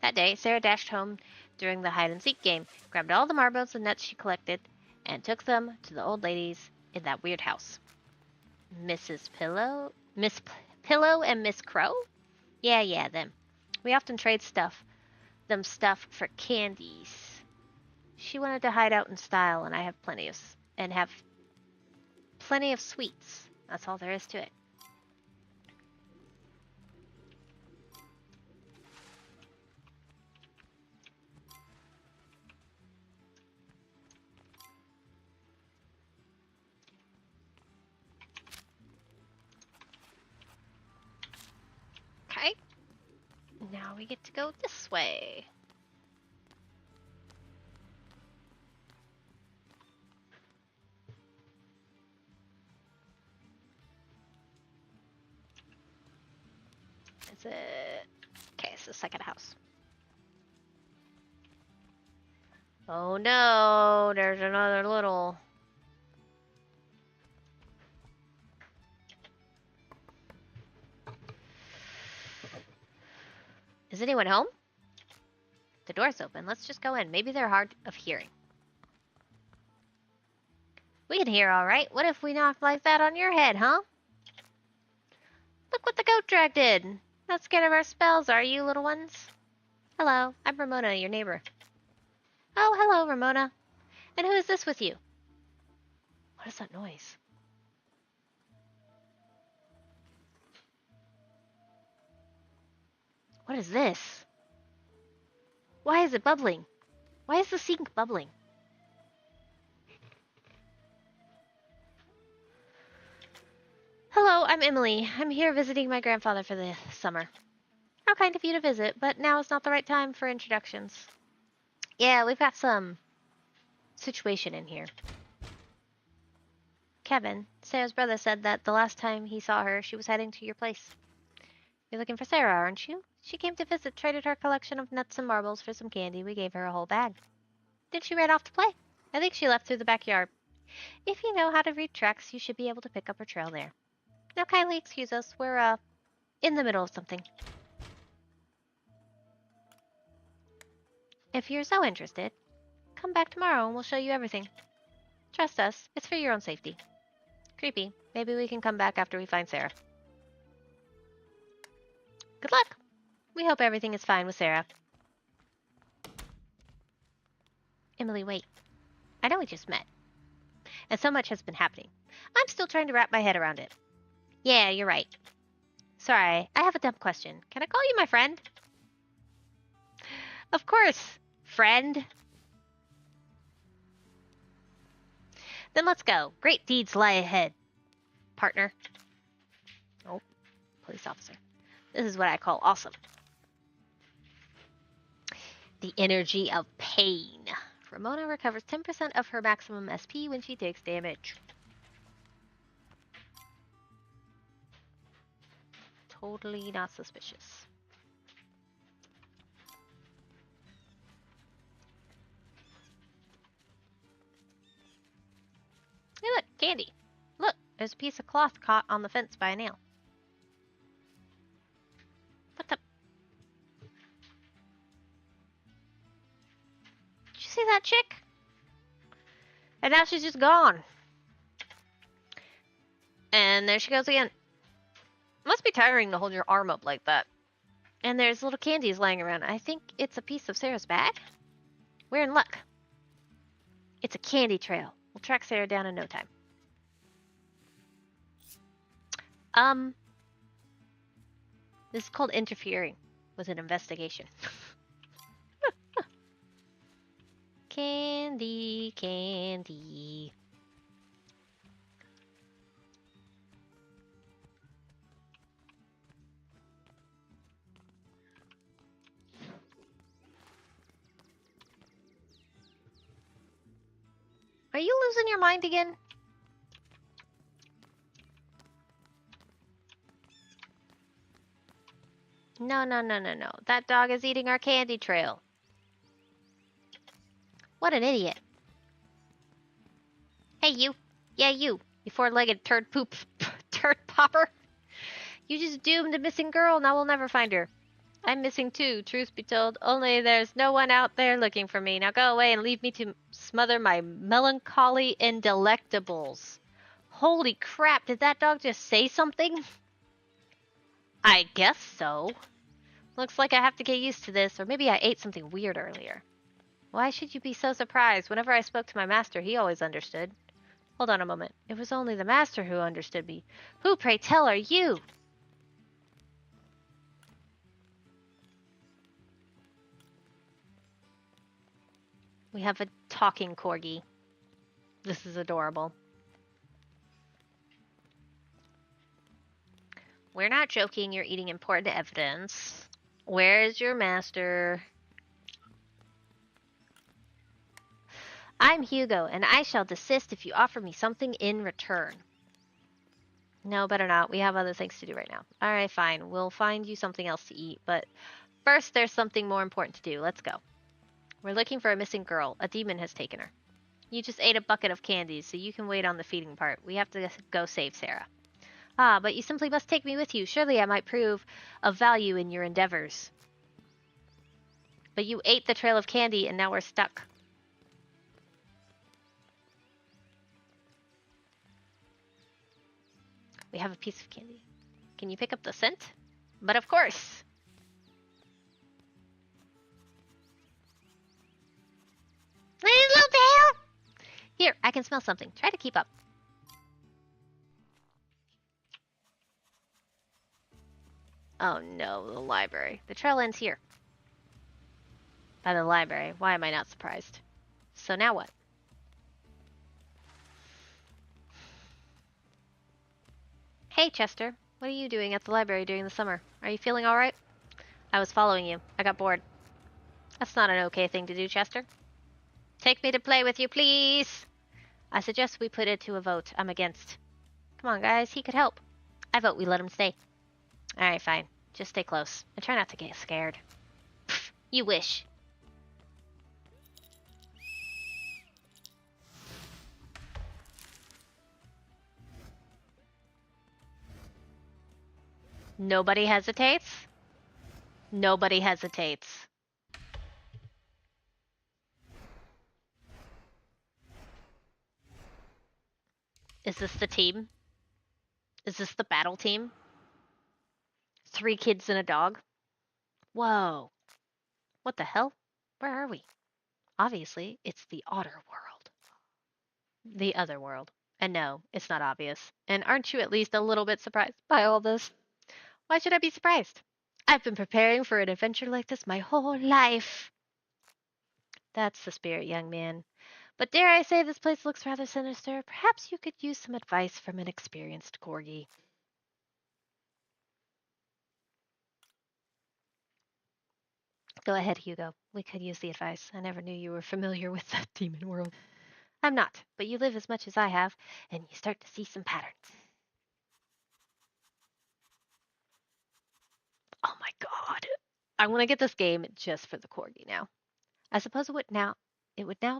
That day, Sarah dashed home during the hide-and-seek game, grabbed all the marbles and nuts she collected, and took them to the old ladies in that weird house. Miss Pillow and Miss Crow? Yeah, them. We often trade stuff for candies. She wanted to hide out in style, and I have plenty of sweets. That's all there is to it. Okay. Now we get to go this way. Is it? Okay, it's the second house. Oh no, there's another little... Is anyone home? The door's open. Let's just go in. Maybe they're hard of hearing. We can hear all right. What if we knocked like that on your head, huh? Look what the goat drag did. Not scared of our spells, are you, little ones? Hello, I'm Ramona, your neighbor. Oh, hello, Ramona. And who is this with you? What is that noise? What is this? Why is it bubbling? Why is the sink bubbling? Hello, I'm Emily. I'm here visiting my grandfather for the summer. How kind of you to visit, but now is not the right time for introductions. Yeah, we've got some situation in here. Kevin, Sarah's brother, said that the last time he saw her, she was heading to your place. You're looking for Sarah, aren't you? She came to visit, traded her collection of nuts and marbles for some candy. We gave her a whole bag. Then she ran off to play. I think she left through the backyard. If you know how to read tracks, you should be able to pick up her trail there. Now kindly excuse us, we're, in the middle of something. If you're so interested, come back tomorrow and we'll show you everything. Trust us, it's for your own safety. Creepy. Maybe we can come back after we find Sarah. Good luck! We hope everything is fine with Sarah. Emily, wait. I know we just met. And so much has been happening. I'm still trying to wrap my head around it. Yeah, you're right. Sorry, I have a dumb question. Can I call you my friend? Of course, friend. Then let's go. Great deeds lie ahead, partner. Oh, police officer. This is what I call awesome. The energy of pain. Ramona recovers 10% of her maximum SP when she takes damage. Totally not suspicious. Hey, look, candy. Look, there's a piece of cloth caught on the fence by a nail. What the? Did you see that chick? And now she's just gone. And there she goes again. Must be tiring to hold your arm up like that. And there's little candies lying around. I think it's a piece of Sarah's bag. We're in luck. It's a candy trail. We'll track Sarah down in no time. This is called interfering with an investigation. Candy, candy. Are you losing your mind again? No, no, no, no, no. That dog is eating our candy trail. What an idiot. Hey, you. Yeah, you. You four-legged turd poop turd popper. You just doomed a missing girl. Now we'll never find her. I'm missing too, truth be told. Only there's no one out there looking for me. Now go away and leave me to smother my melancholy indelectables. Holy crap, did that dog just say something? I guess so. Looks like I have to get used to this, or maybe I ate something weird earlier. Why should you be so surprised? Whenever I spoke to my master, he always understood. Hold on a moment. It was only the master who understood me. Who, pray tell, are you? We have a talking corgi. This is adorable. We're not joking. You're eating important evidence. Where is your master? I'm Hugo, and I shall desist if you offer me something in return. No, better not. We have other things to do right now. Alright, fine. We'll find you something else to eat, but first there's something more important to do. Let's go. We're looking for a missing girl. A demon has taken her. You just ate a bucket of candies, so you can wait on the feeding part. We have to go save Sarah. Ah, but you simply must take me with you. Surely I might prove of value in your endeavors. But you ate the trail of candy, and now we're stuck. We have a piece of candy. Can you pick up the scent? But of course! Little tail! Here, I can smell something. Try to keep up. Oh no, the library. The trail ends here. By the library. Why am I not surprised? So now what? Hey, Chester. What are you doing at the library during the summer? Are you feeling alright? I was following you. I got bored. That's not an okay thing to do, Chester. Take me to play with you, please! I suggest we put it to a vote. I'm against. Come on, guys. He could help. I vote we let him stay. Alright, fine. Just stay close. And try not to get scared. Pfft, you wish. Nobody hesitates? Nobody hesitates. Is this the team? Is this the battle team? 3 kids and a dog? Whoa. What the hell? Where are we? Obviously, it's the otter world. The other world. And no, it's not obvious. And aren't you at least a little bit surprised by all this? Why should I be surprised? I've been preparing for an adventure like this my whole life. That's the spirit, young man. But dare I say this place looks rather sinister? Perhaps you could use some advice from an experienced corgi. Go ahead, Hugo. We could use the advice. I never knew you were familiar with that demon world. I'm not, but you live as much as I have, and you start to see some patterns. Oh my god. I want to get this game just for the corgi now. I suppose it would now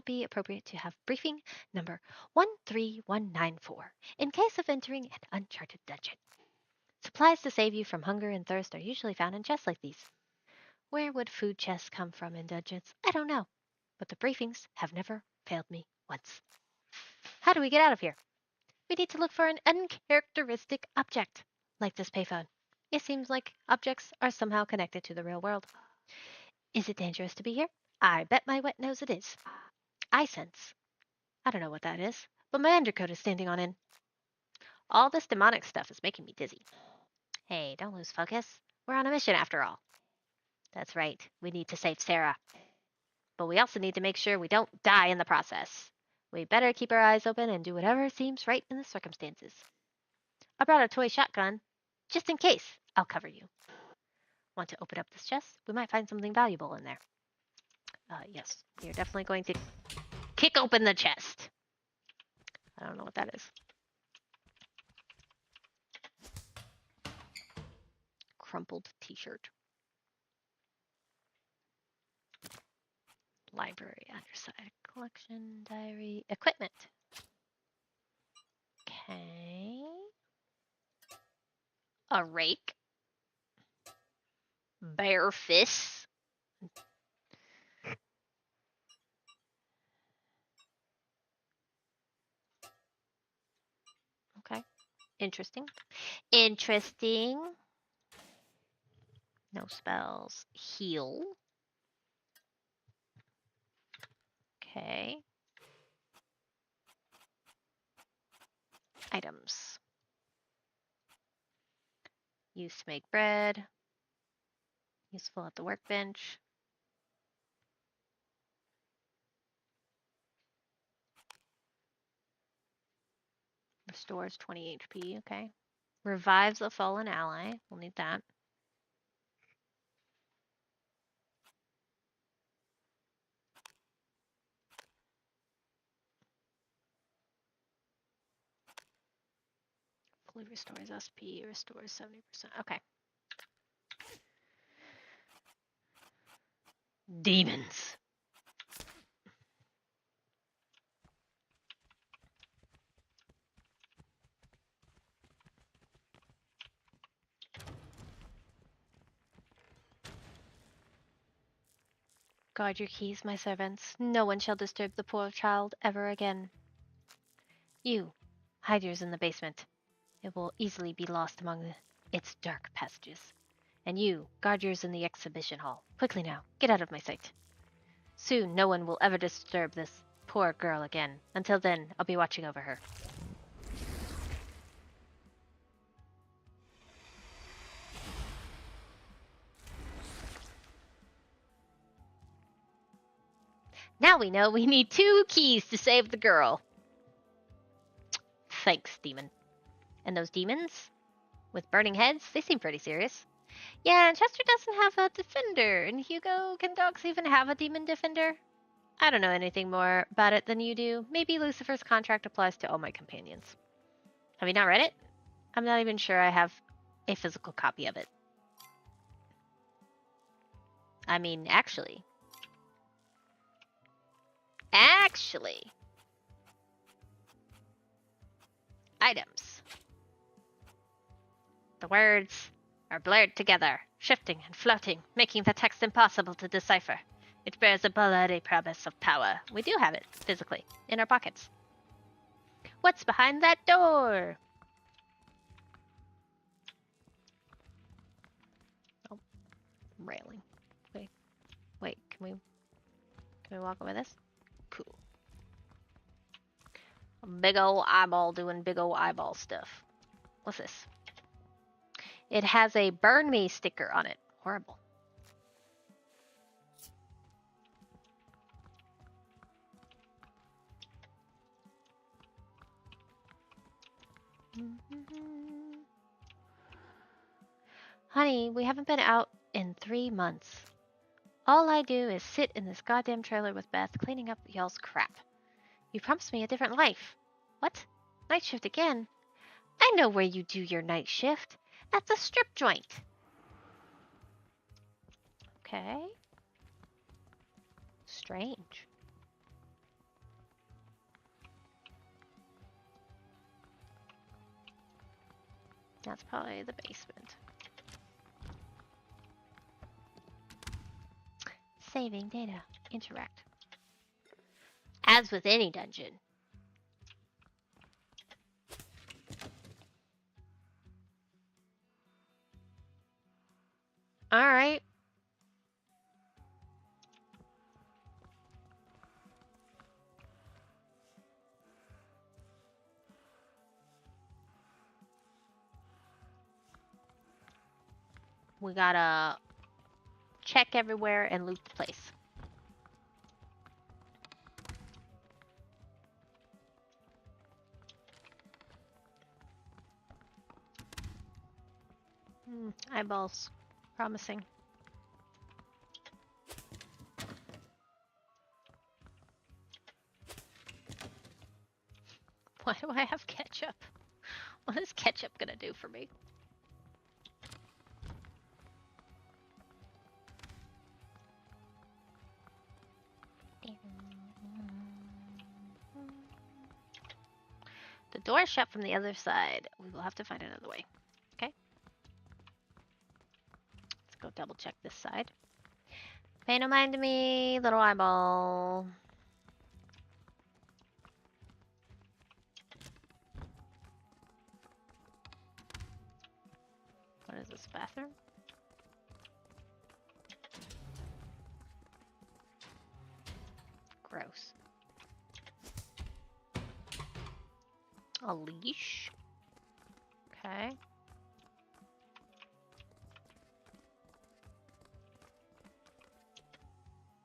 be appropriate to have briefing number 13194 in case of entering an uncharted dungeon. Supplies to save you from hunger and thirst are usually found in chests like these. Where would food chests come from in dungeons? I don't know, but the briefings have never failed me once. How do we get out of here? We need to look for an uncharacteristic object, like this payphone. It seems like objects are somehow connected to the real world. Is it dangerous to be here? I bet my wet nose it is. I sense. I don't know what that is, but my undercoat is standing on end. All this demonic stuff is making me dizzy. Hey, don't lose focus. We're on a mission after all. That's right. We need to save Sarah. But we also need to make sure we don't die in the process. We better keep our eyes open and do whatever seems right in the circumstances. I brought a toy shotgun. Just in case, I'll cover you. Want to open up this chest? We might find something valuable in there. Yes, we are definitely going to kick open the chest. I don't know what that is. Crumpled t-shirt. Library, underside, collection, diary, equipment. Okay. A rake. Bare fists. Okay. Interesting. Interesting. No spells. Heal. Okay. Items. Used to make bread. Useful at the workbench. Restores 20 HP. Okay. Revives a fallen ally. We'll need that. Fully restores SP. Restores 70%. Okay. Demons. Guard your keys, my servants. No one shall disturb the poor child ever again. You, hide yours in the basement. It will easily be lost among its dark passages. And you, guard yours in the exhibition hall. Quickly now, get out of my sight. Soon no one will ever disturb this poor girl again. Until then, I'll be watching over her. Now we know we need 2 keys to save the girl. Thanks, demon. And those demons? With burning heads? They seem pretty serious. Yeah, and Chester doesn't have a defender. And Hugo, can dogs even have a demon defender? I don't know anything more about it than you do. Maybe Lucifer's contract applies to all my companions. Have you not read it? I'm not even sure I have a physical copy of it. I mean, actually. Items. The words are blurred together, shifting and floating, making the text impossible to decipher. It bears a bloody promise of power. We do have it, physically, in our pockets. What's behind that door? Oh, railing. Wait, can we walk over this? Cool. A big ol' eyeball doing big ol' eyeball stuff. What's this? It has a burn me sticker on it. Horrible. Honey, we haven't been out in 3 months. All I do is sit in this goddamn trailer with Beth, cleaning up y'all's crap. You promised me a different life. What? Night shift again? I know where you do your night shift. At the strip joint. Okay. Strange. That's probably the basement. Saving data. Interact. As with any dungeon. Alright. We gotta check everywhere and loot the place. Eyeballs. Promising. Why do I have ketchup? What is ketchup gonna do for me? The door is shut from the other side. We will have to find another way. Okay. Let's go double check this side. Pay no mind to me, little eyeball. What is this, bathroom? Gross. A leash? Okay.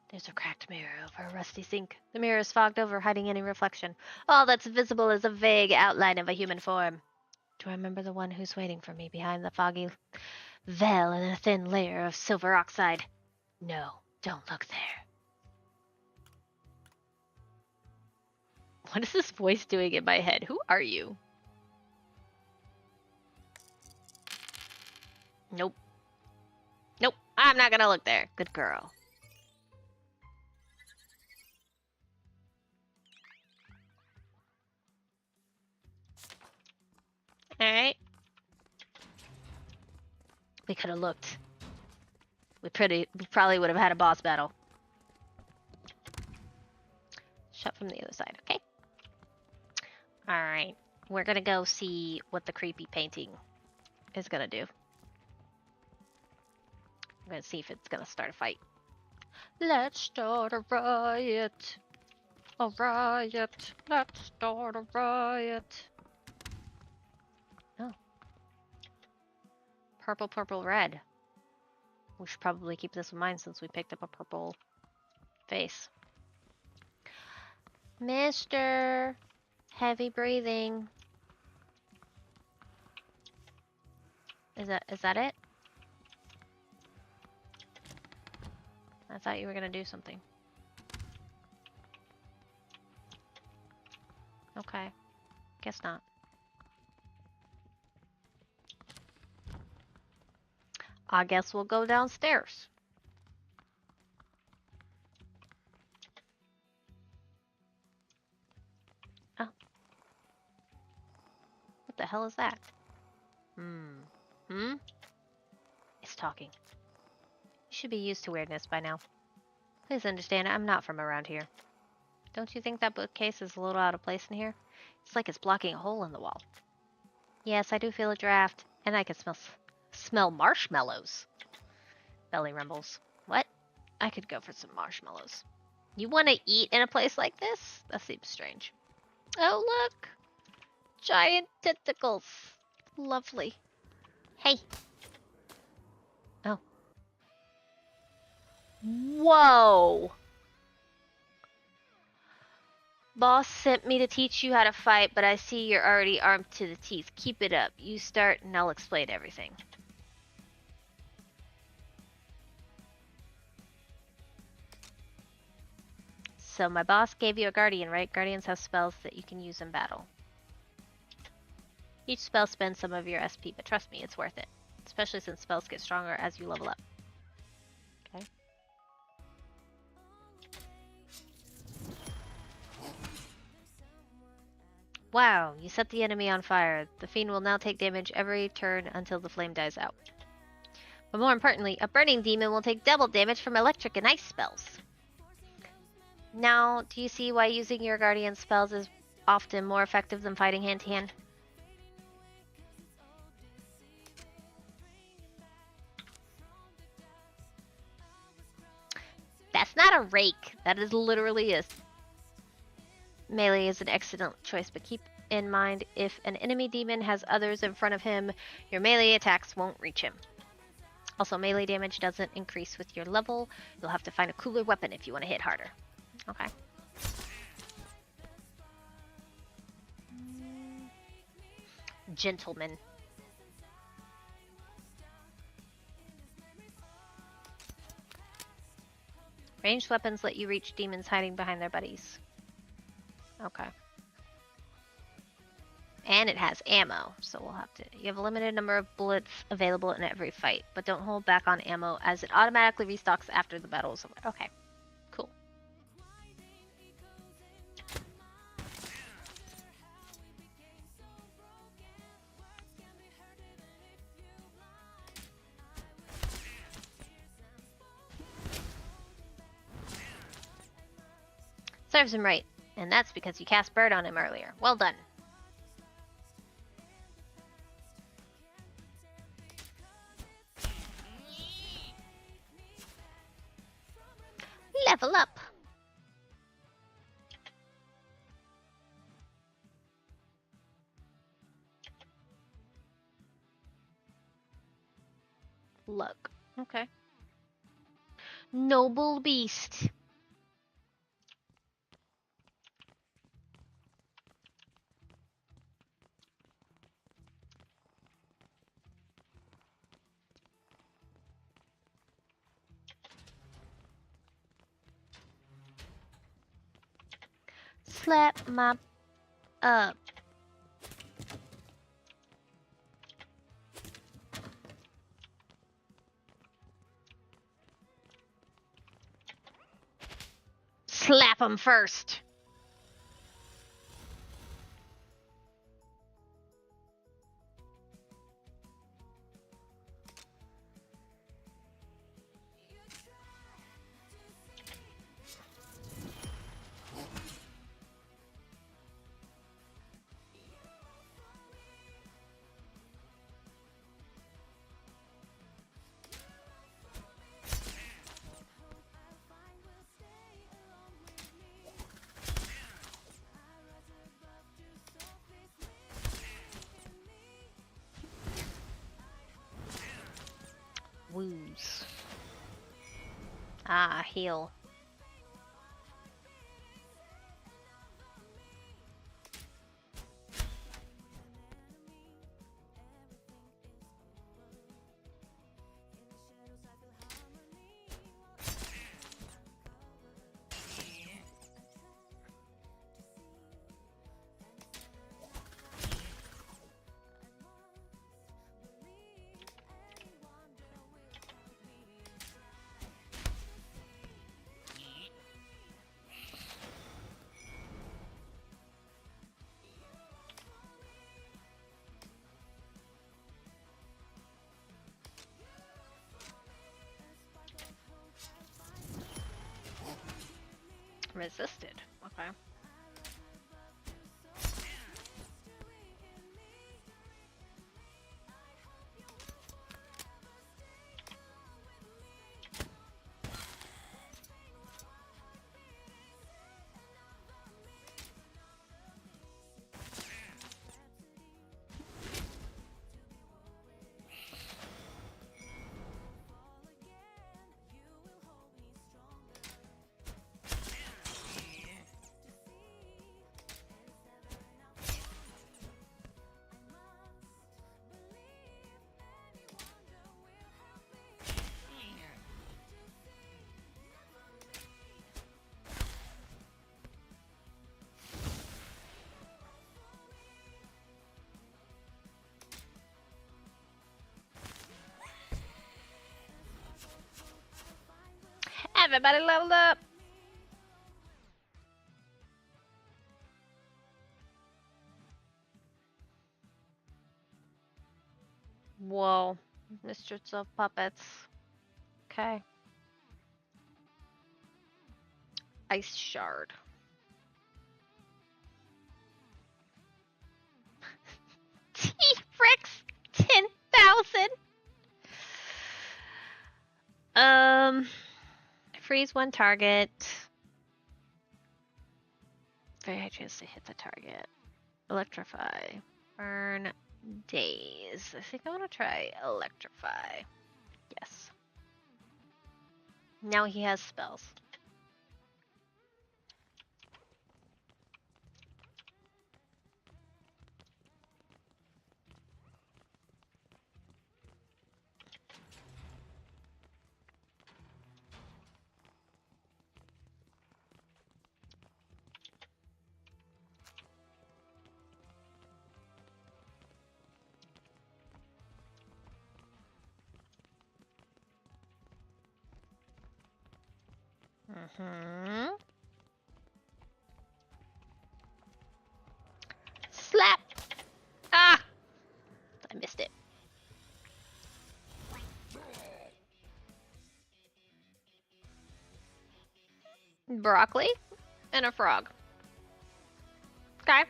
There's a cracked mirror over a rusty sink. The mirror is fogged over, hiding any reflection. All that's visible is a vague outline of a human form. Do I remember the one who's waiting for me behind the foggy veil and a thin layer of silver oxide? No, don't look there. What is this voice doing in my head? Who are you? Nope. Nope, I'm not gonna look there. Good girl. Alright. We could have looked. We probably would have had a boss battle. Shut from the other side, okay? Alright. We're gonna go see what the creepy painting is gonna do. I'm gonna see if it's gonna start a fight. Let's start a riot. A riot. Let's start a riot. Oh. Purple, purple, red. We should probably keep this in mind since we picked up a purple face. Mister, heavy breathing. Is that it? I thought you were gonna do something. Okay. Guess not. I guess we'll go downstairs. Oh. What the hell is that? Hmm? It's talking. You should be used to weirdness by now. Please understand, I'm not from around here. Don't you think that bookcase is a little out of place in here? It's like it's blocking a hole in the wall. Yes, I do feel a draft, and I can smell marshmallows. Belly rumbles. What? I could go for some marshmallows. You want to eat in a place like this? That seems strange. Oh, look! Giant tentacles. Lovely. Hey. Oh. Whoa! Boss sent me to teach you how to fight, but I see you're already armed to the teeth. Keep it up. You start and I'll explain everything. So my boss gave you a guardian, right? Guardians have spells that you can use in battle. Each spell spends some of your SP, but trust me, it's worth it. Especially since spells get stronger as you level up. Okay. Wow, you set the enemy on fire. The fiend will now take damage every turn until the flame dies out. But more importantly, a burning demon will take double damage from electric and ice spells. Now, do you see why using your guardian spells is often more effective than fighting hand to hand? That's not a rake. That is literally a... Melee is an excellent choice, but keep in mind if an enemy demon has others in front of him, your melee attacks won't reach him. Also, melee damage doesn't increase with your level. You'll have to find a cooler weapon if you want to hit harder. Okay. Gentleman. Ranged weapons let you reach demons hiding behind their buddies. Okay. And it has ammo, so we'll have to. You have a limited number of bullets available in every fight, but don't hold back on ammo as it automatically restocks after the battle is over. Okay, cool. Serves him right, and that's because you cast Bird on him earlier. Well done. Level up. Luck. Okay. Noble beast. Slap my up. Slap him first. Woos. Ah, heal. Resisted. Okay. Everybody leveled up. Whoa. Mistress of Puppets. Okay. Ice Shard. T-Rex 10,000. Freeze one target. Very high chance to hit the target. Electrify. Burn. Daze. I think I want to try Electrify. Yes. Now he has spells. Mm-hmm. Slap! Ah! I missed it. Broccoli and a frog. Okay.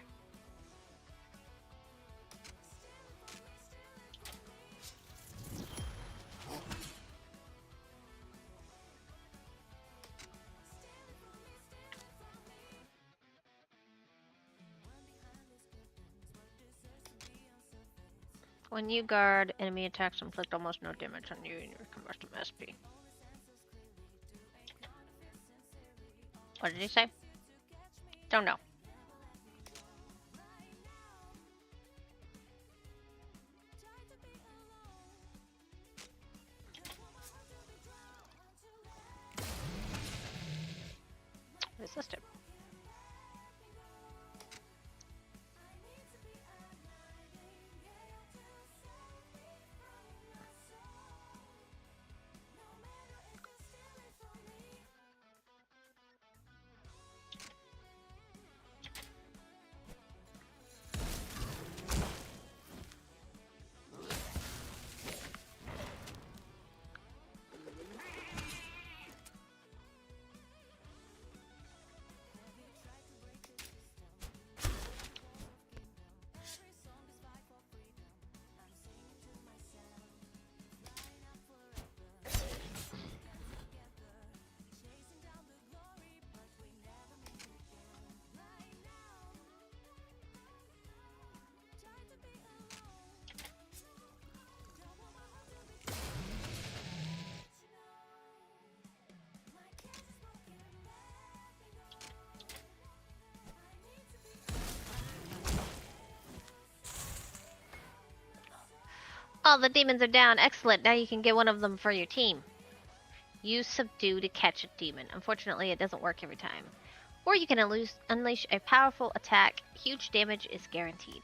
When you guard, enemy attacks inflict almost no damage on you and your cumbersome SP. What did he say? Don't know. Resist it. All the demons are down. Excellent. Now you can get one of them for your team. Use subdue to catch a demon. Unfortunately, it doesn't work every time. Or you can unleash a powerful attack. Huge damage is guaranteed.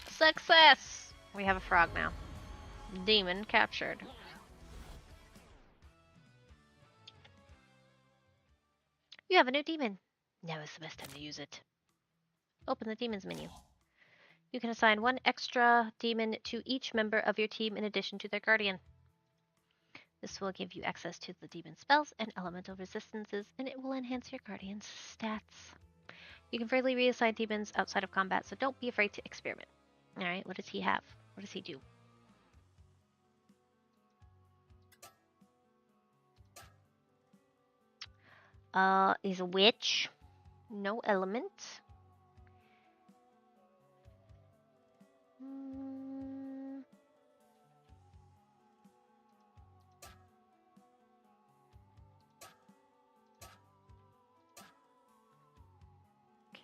Success! We have a frog now. Demon captured. You have a new demon. Now is the best time to use it. Open the demons menu. You can assign one extra demon to each member of your team in addition to their guardian. This will give you access to the demon spells and elemental resistances, and it will enhance your guardian's stats. You can freely reassign demons outside of combat, so don't be afraid to experiment. Alright, what does he have? What does he do? He's a witch. No element.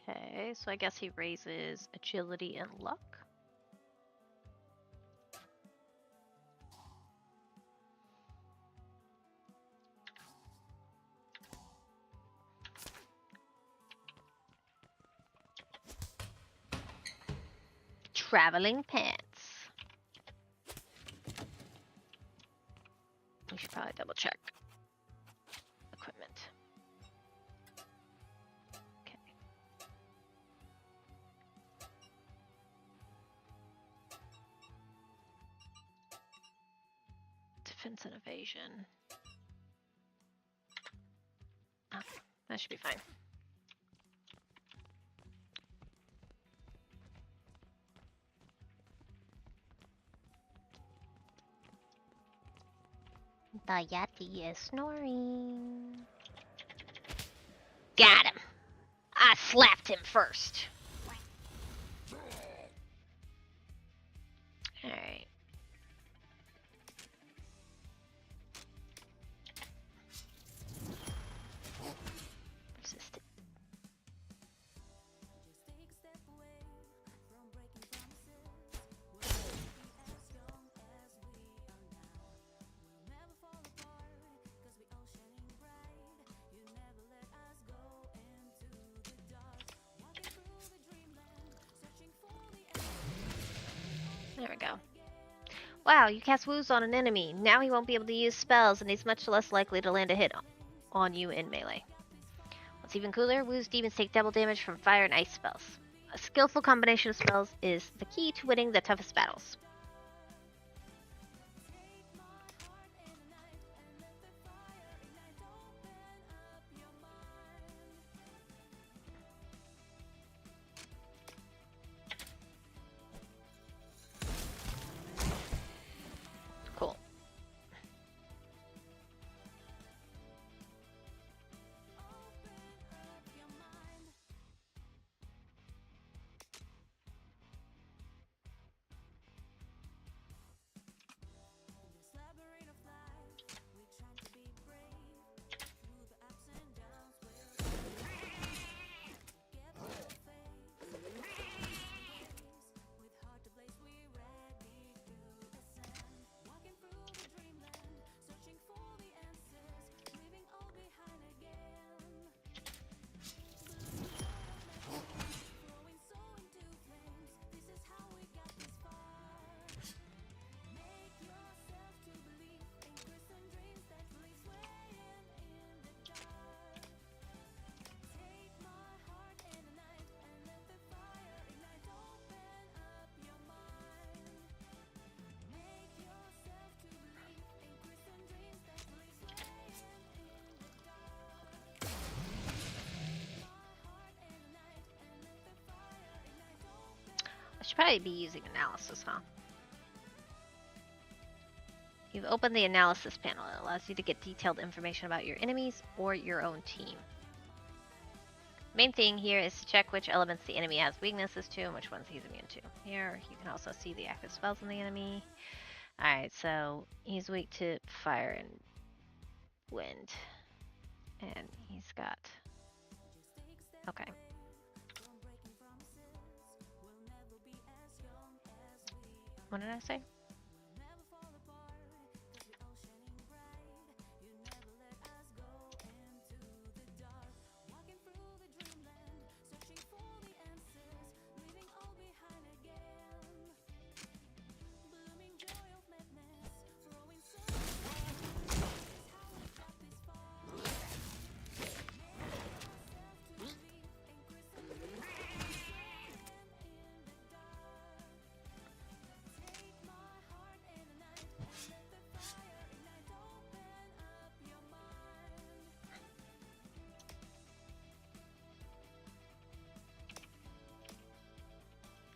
Okay, so I guess he raises agility and luck. Traveling pants. We should probably double check equipment. Okay. Defense and evasion. Okay, that should be fine. The Yeti is snoring. Got him. I slapped him first. Alright. Resist it. There we go. Wow, you cast wounds on an enemy. Now he won't be able to use spells, and he's much less likely to land a hit on you in melee. What's even cooler, Wu's demons take double damage from fire and ice spells. A skillful combination of spells is the key to winning the toughest battles. Cool. I should probably be using analysis, huh? You've opened the analysis panel. It allows you to get detailed information about your enemies or your own team. Main thing here is to check which elements the enemy has weaknesses to and which ones he's immune to. Here, you can also see the active spells on the enemy. Alright, so he's weak to fire and wind. And he's got... Okay. What did I say?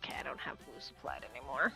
Okay, I don't have blue supplied anymore.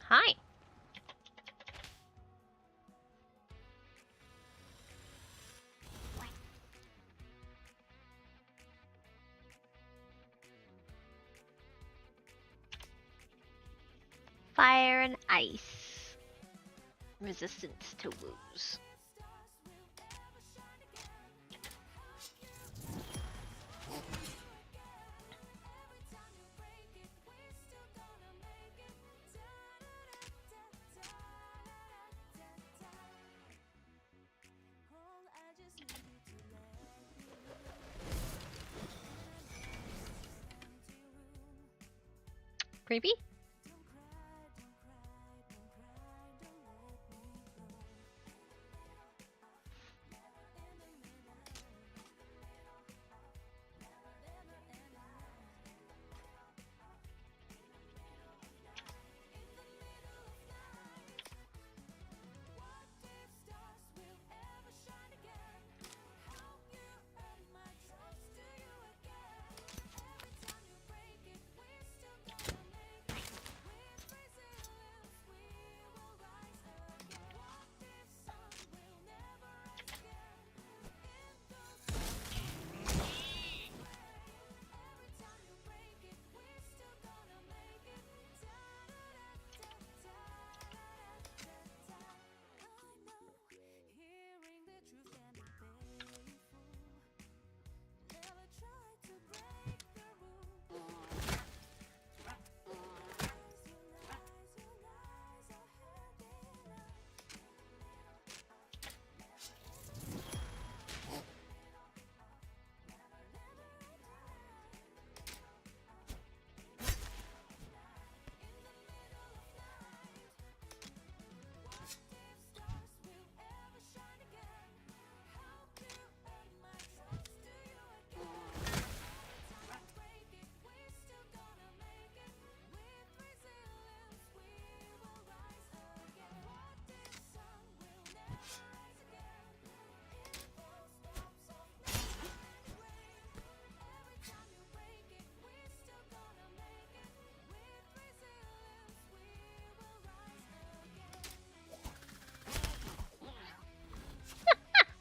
Hi. Fire and ice. Resistance to woos. Creepy?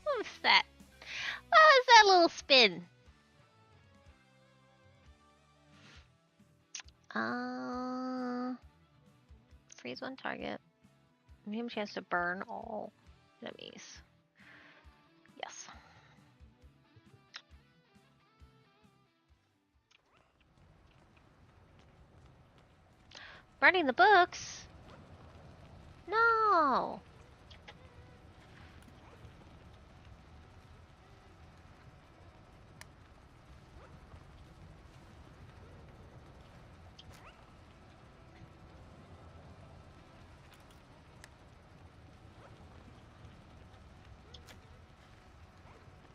What was that? What was that little spin? Freeze one target. Give him a chance to burn all enemies. Yes. Burning the books? No.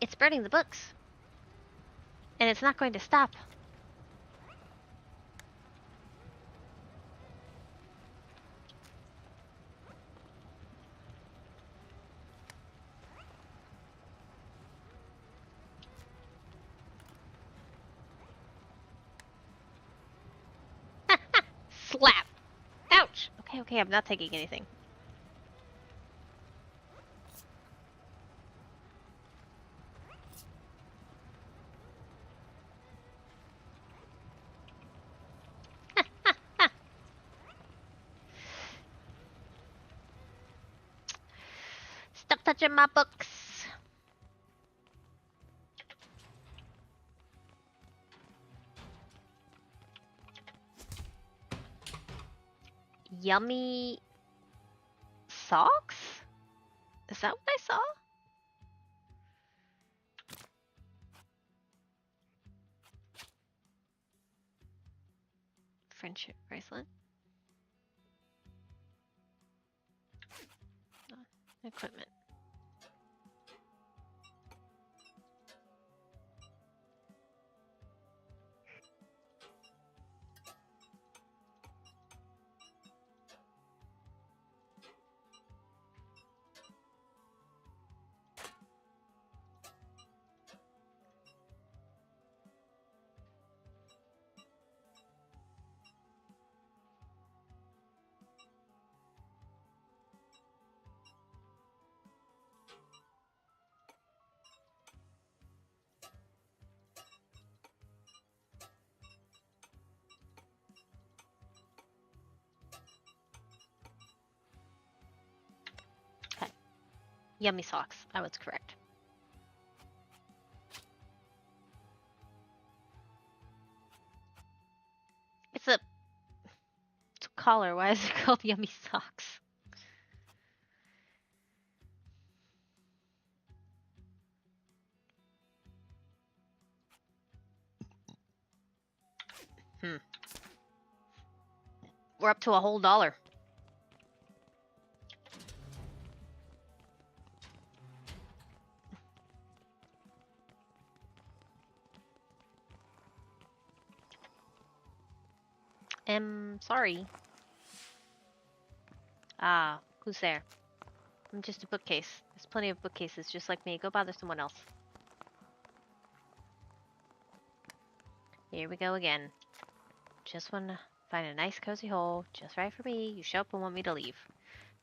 It's burning the books. And it's not going to stop. Slap. Ouch. Okay, I'm not taking anything. Stop touching my books. Yummy socks? Is that what I saw? Friendship bracelet. Equipment. Yummy socks. I was correct. It's a collar. Why is it called yummy socks? We're up to a whole $1. Sorry. Ah, who's there? I'm just a bookcase. There's plenty of bookcases just like me. Go bother someone else. Here we go again. Just want to find a nice cozy hole, just right for me. You show up and want me to leave.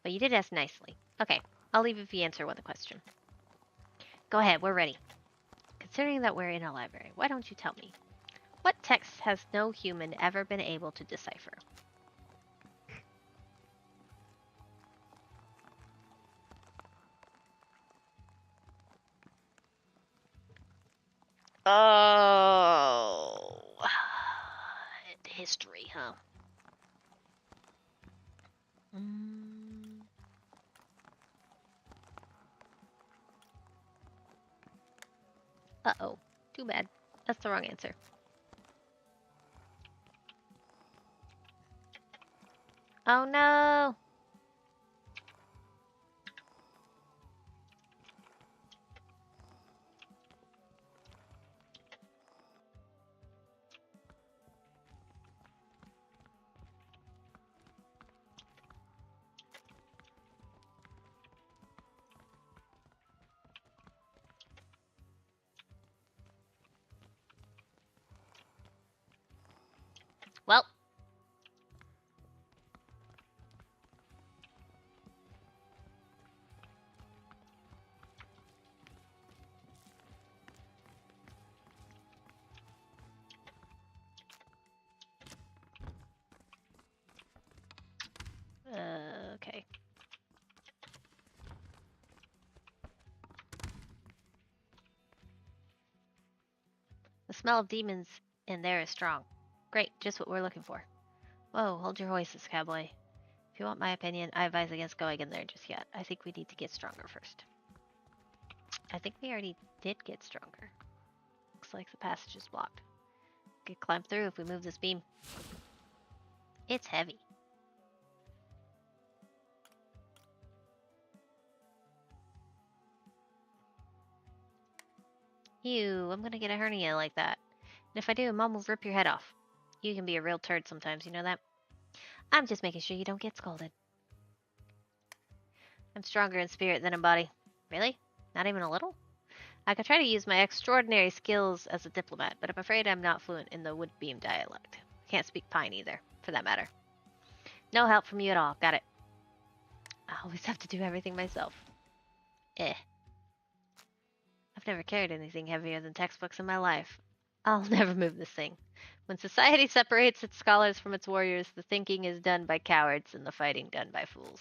But you did ask nicely. Okay, I'll leave if you answer one question. Go ahead, we're ready. Considering that we're in a library, why don't you tell me? What text has no human ever been able to decipher? Oh, history, huh? Uh-oh, too bad. That's the wrong answer. Oh no! Well. Okay. The smell of demons in there is strong. Great, just what we're looking for. Whoa, hold your horses, cowboy. If you want my opinion, I advise against going in there just yet. I think we need to get stronger first. I think we already did get stronger. Looks like the passage is blocked. We could climb through if we move this beam. It's heavy. Ew, I'm gonna get a hernia like that. And if I do, Mom will rip your head off. You can be a real turd sometimes, you know that? I'm just making sure you don't get scolded. I'm stronger in spirit than in body. Really? Not even a little? I could try to use my extraordinary skills as a diplomat, but I'm afraid I'm not fluent in the Woodbeam dialect. Can't speak Pine either, for that matter. No help from you at all. Got it. I always have to do everything myself. Eh. I've never carried anything heavier than textbooks in my life. I'll never move this thing. When society separates its scholars from its warriors, the thinking is done by cowards and the fighting done by fools.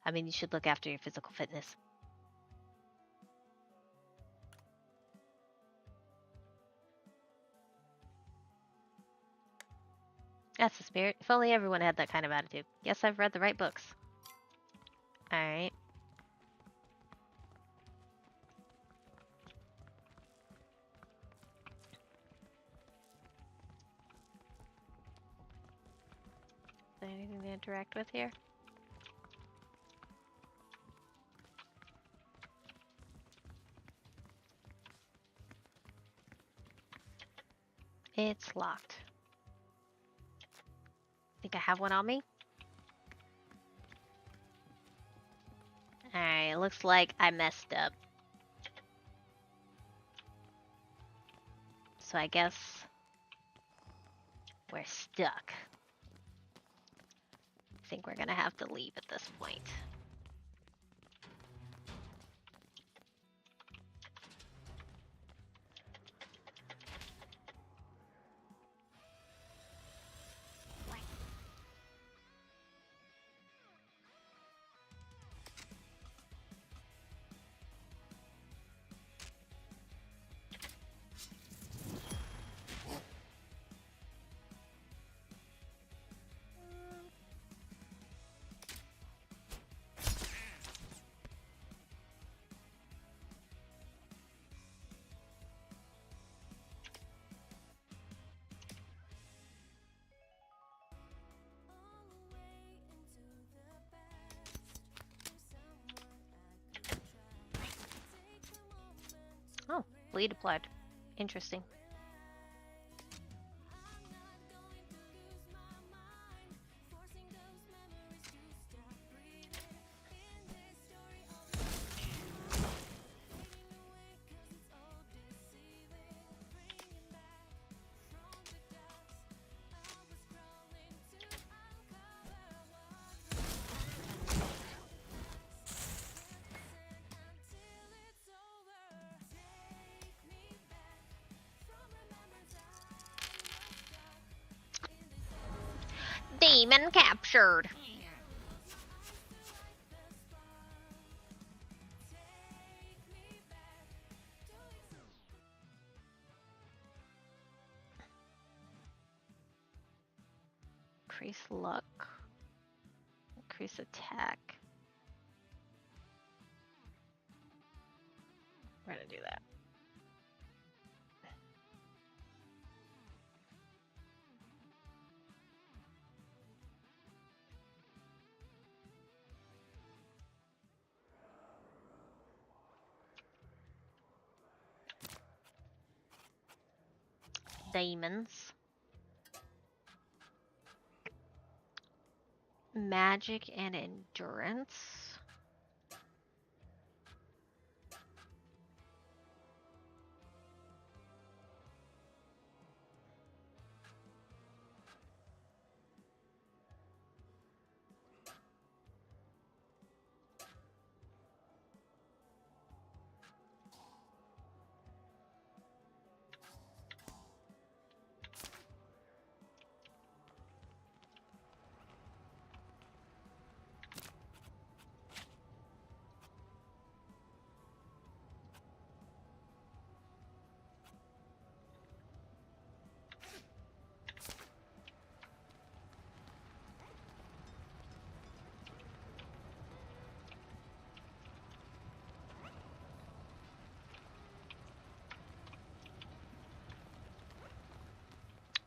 I mean, you should look after your physical fitness. That's the spirit. If only everyone had that kind of attitude. Guess I've read the right books. Alright. Is there anything to interact with here? It's locked. Think I have one on me? Alright, looks like I messed up. So I guess we're stuck. I think we're gonna have to leave at this point. bleed applied. Interesting. Demon captured. Increase luck. Increase attack. We're gonna do that. Demons. Magic and endurance.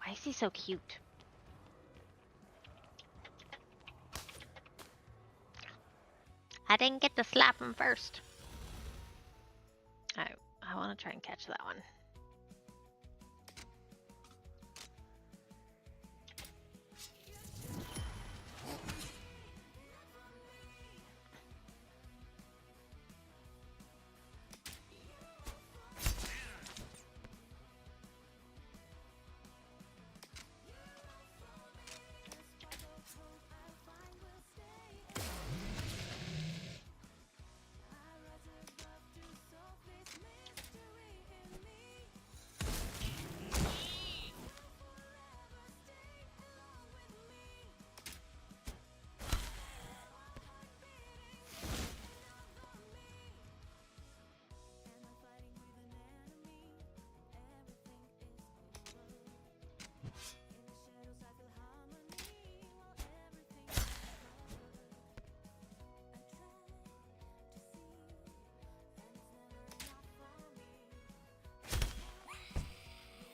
Why is he so cute? I didn't get to slap him first. I want to try and catch that one.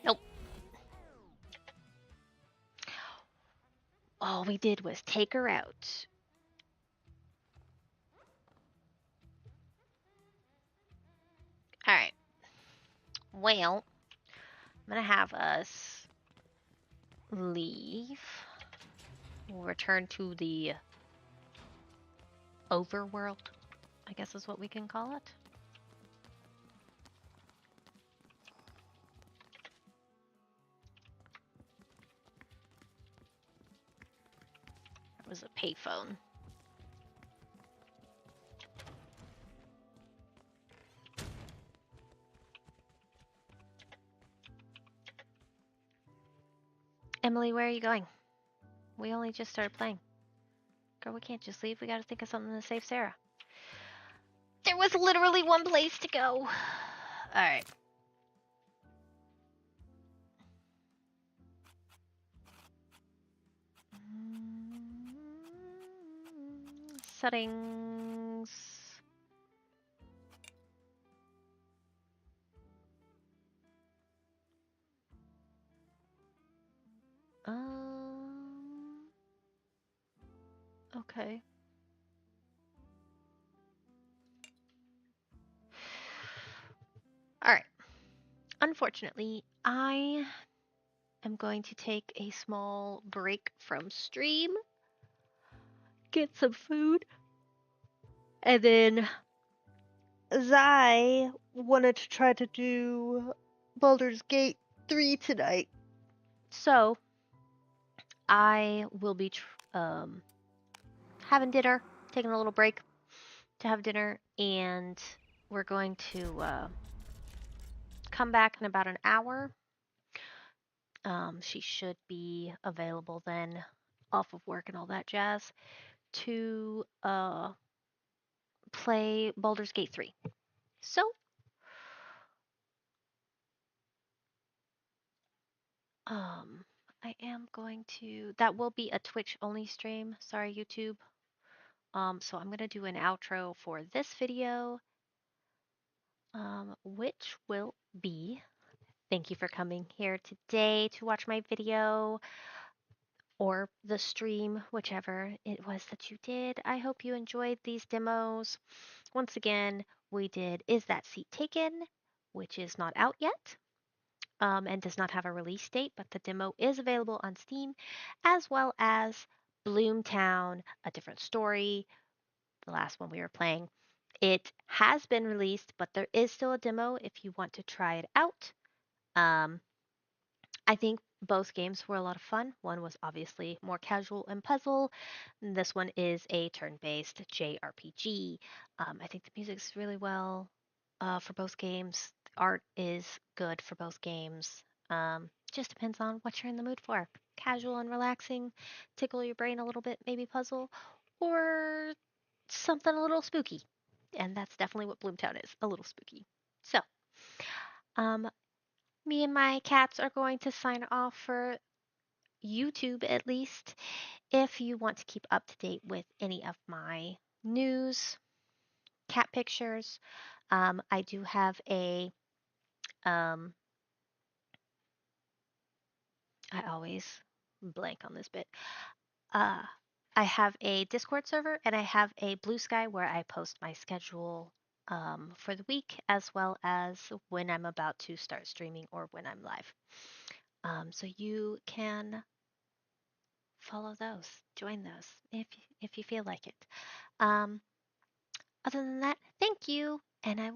Nope. All we did was take her out. Alright. Well, I'm gonna have us leave. We'll return to the overworld, I guess is what we can call it. It was a payphone. Emily, where are you going? We only just started playing. Girl, we can't just leave. We gotta think of something to save Sarah. There was literally one place to go. Alright. Settings. Okay. Alright. Unfortunately, I am going to take a small break from stream, get some food, and then Zai wanted to try to do Baldur's Gate 3 tonight. So I will be having dinner, taking a little break to have dinner, and we're going to come back in about an hour. She should be available then, off of work and all that jazz, to play Baldur's Gate 3. So, um, I am going to. That will be a Twitch only stream. Sorry, YouTube. So I'm gonna do an outro for this video, which will be. Thank you for coming here today to watch my video or the stream, whichever it was that you did. I hope you enjoyed these demos. Once again, we did Is That Seat Taken, which is not out yet, and does not have a release date, but the demo is available on Steam, as well as Bloomtown, A Different Story, the last one we were playing. It has been released, but there is still a demo if you want to try it out. Um, I think both games were a lot of fun. One was obviously more casual and puzzle. And this one is a turn-based JRPG. I think the music's really well for both games. The art is good for both games. Just depends on what you're in the mood for. Casual and relaxing, tickle your brain a little bit, maybe puzzle, or something a little spooky. And that's definitely what Bloomtown is, a little spooky. So, um, me and my cats are going to sign off for YouTube at least. If you want to keep up to date with any of my news, cat pictures, I do have a, um, I always blank on this bit. Uh, I have a Discord server and I have a Blue Sky where I post my schedule for the week as well as when I'm about to start streaming or when I'm live. So you can follow those, join those if you feel like it. Um, Other than that, thank you, and I will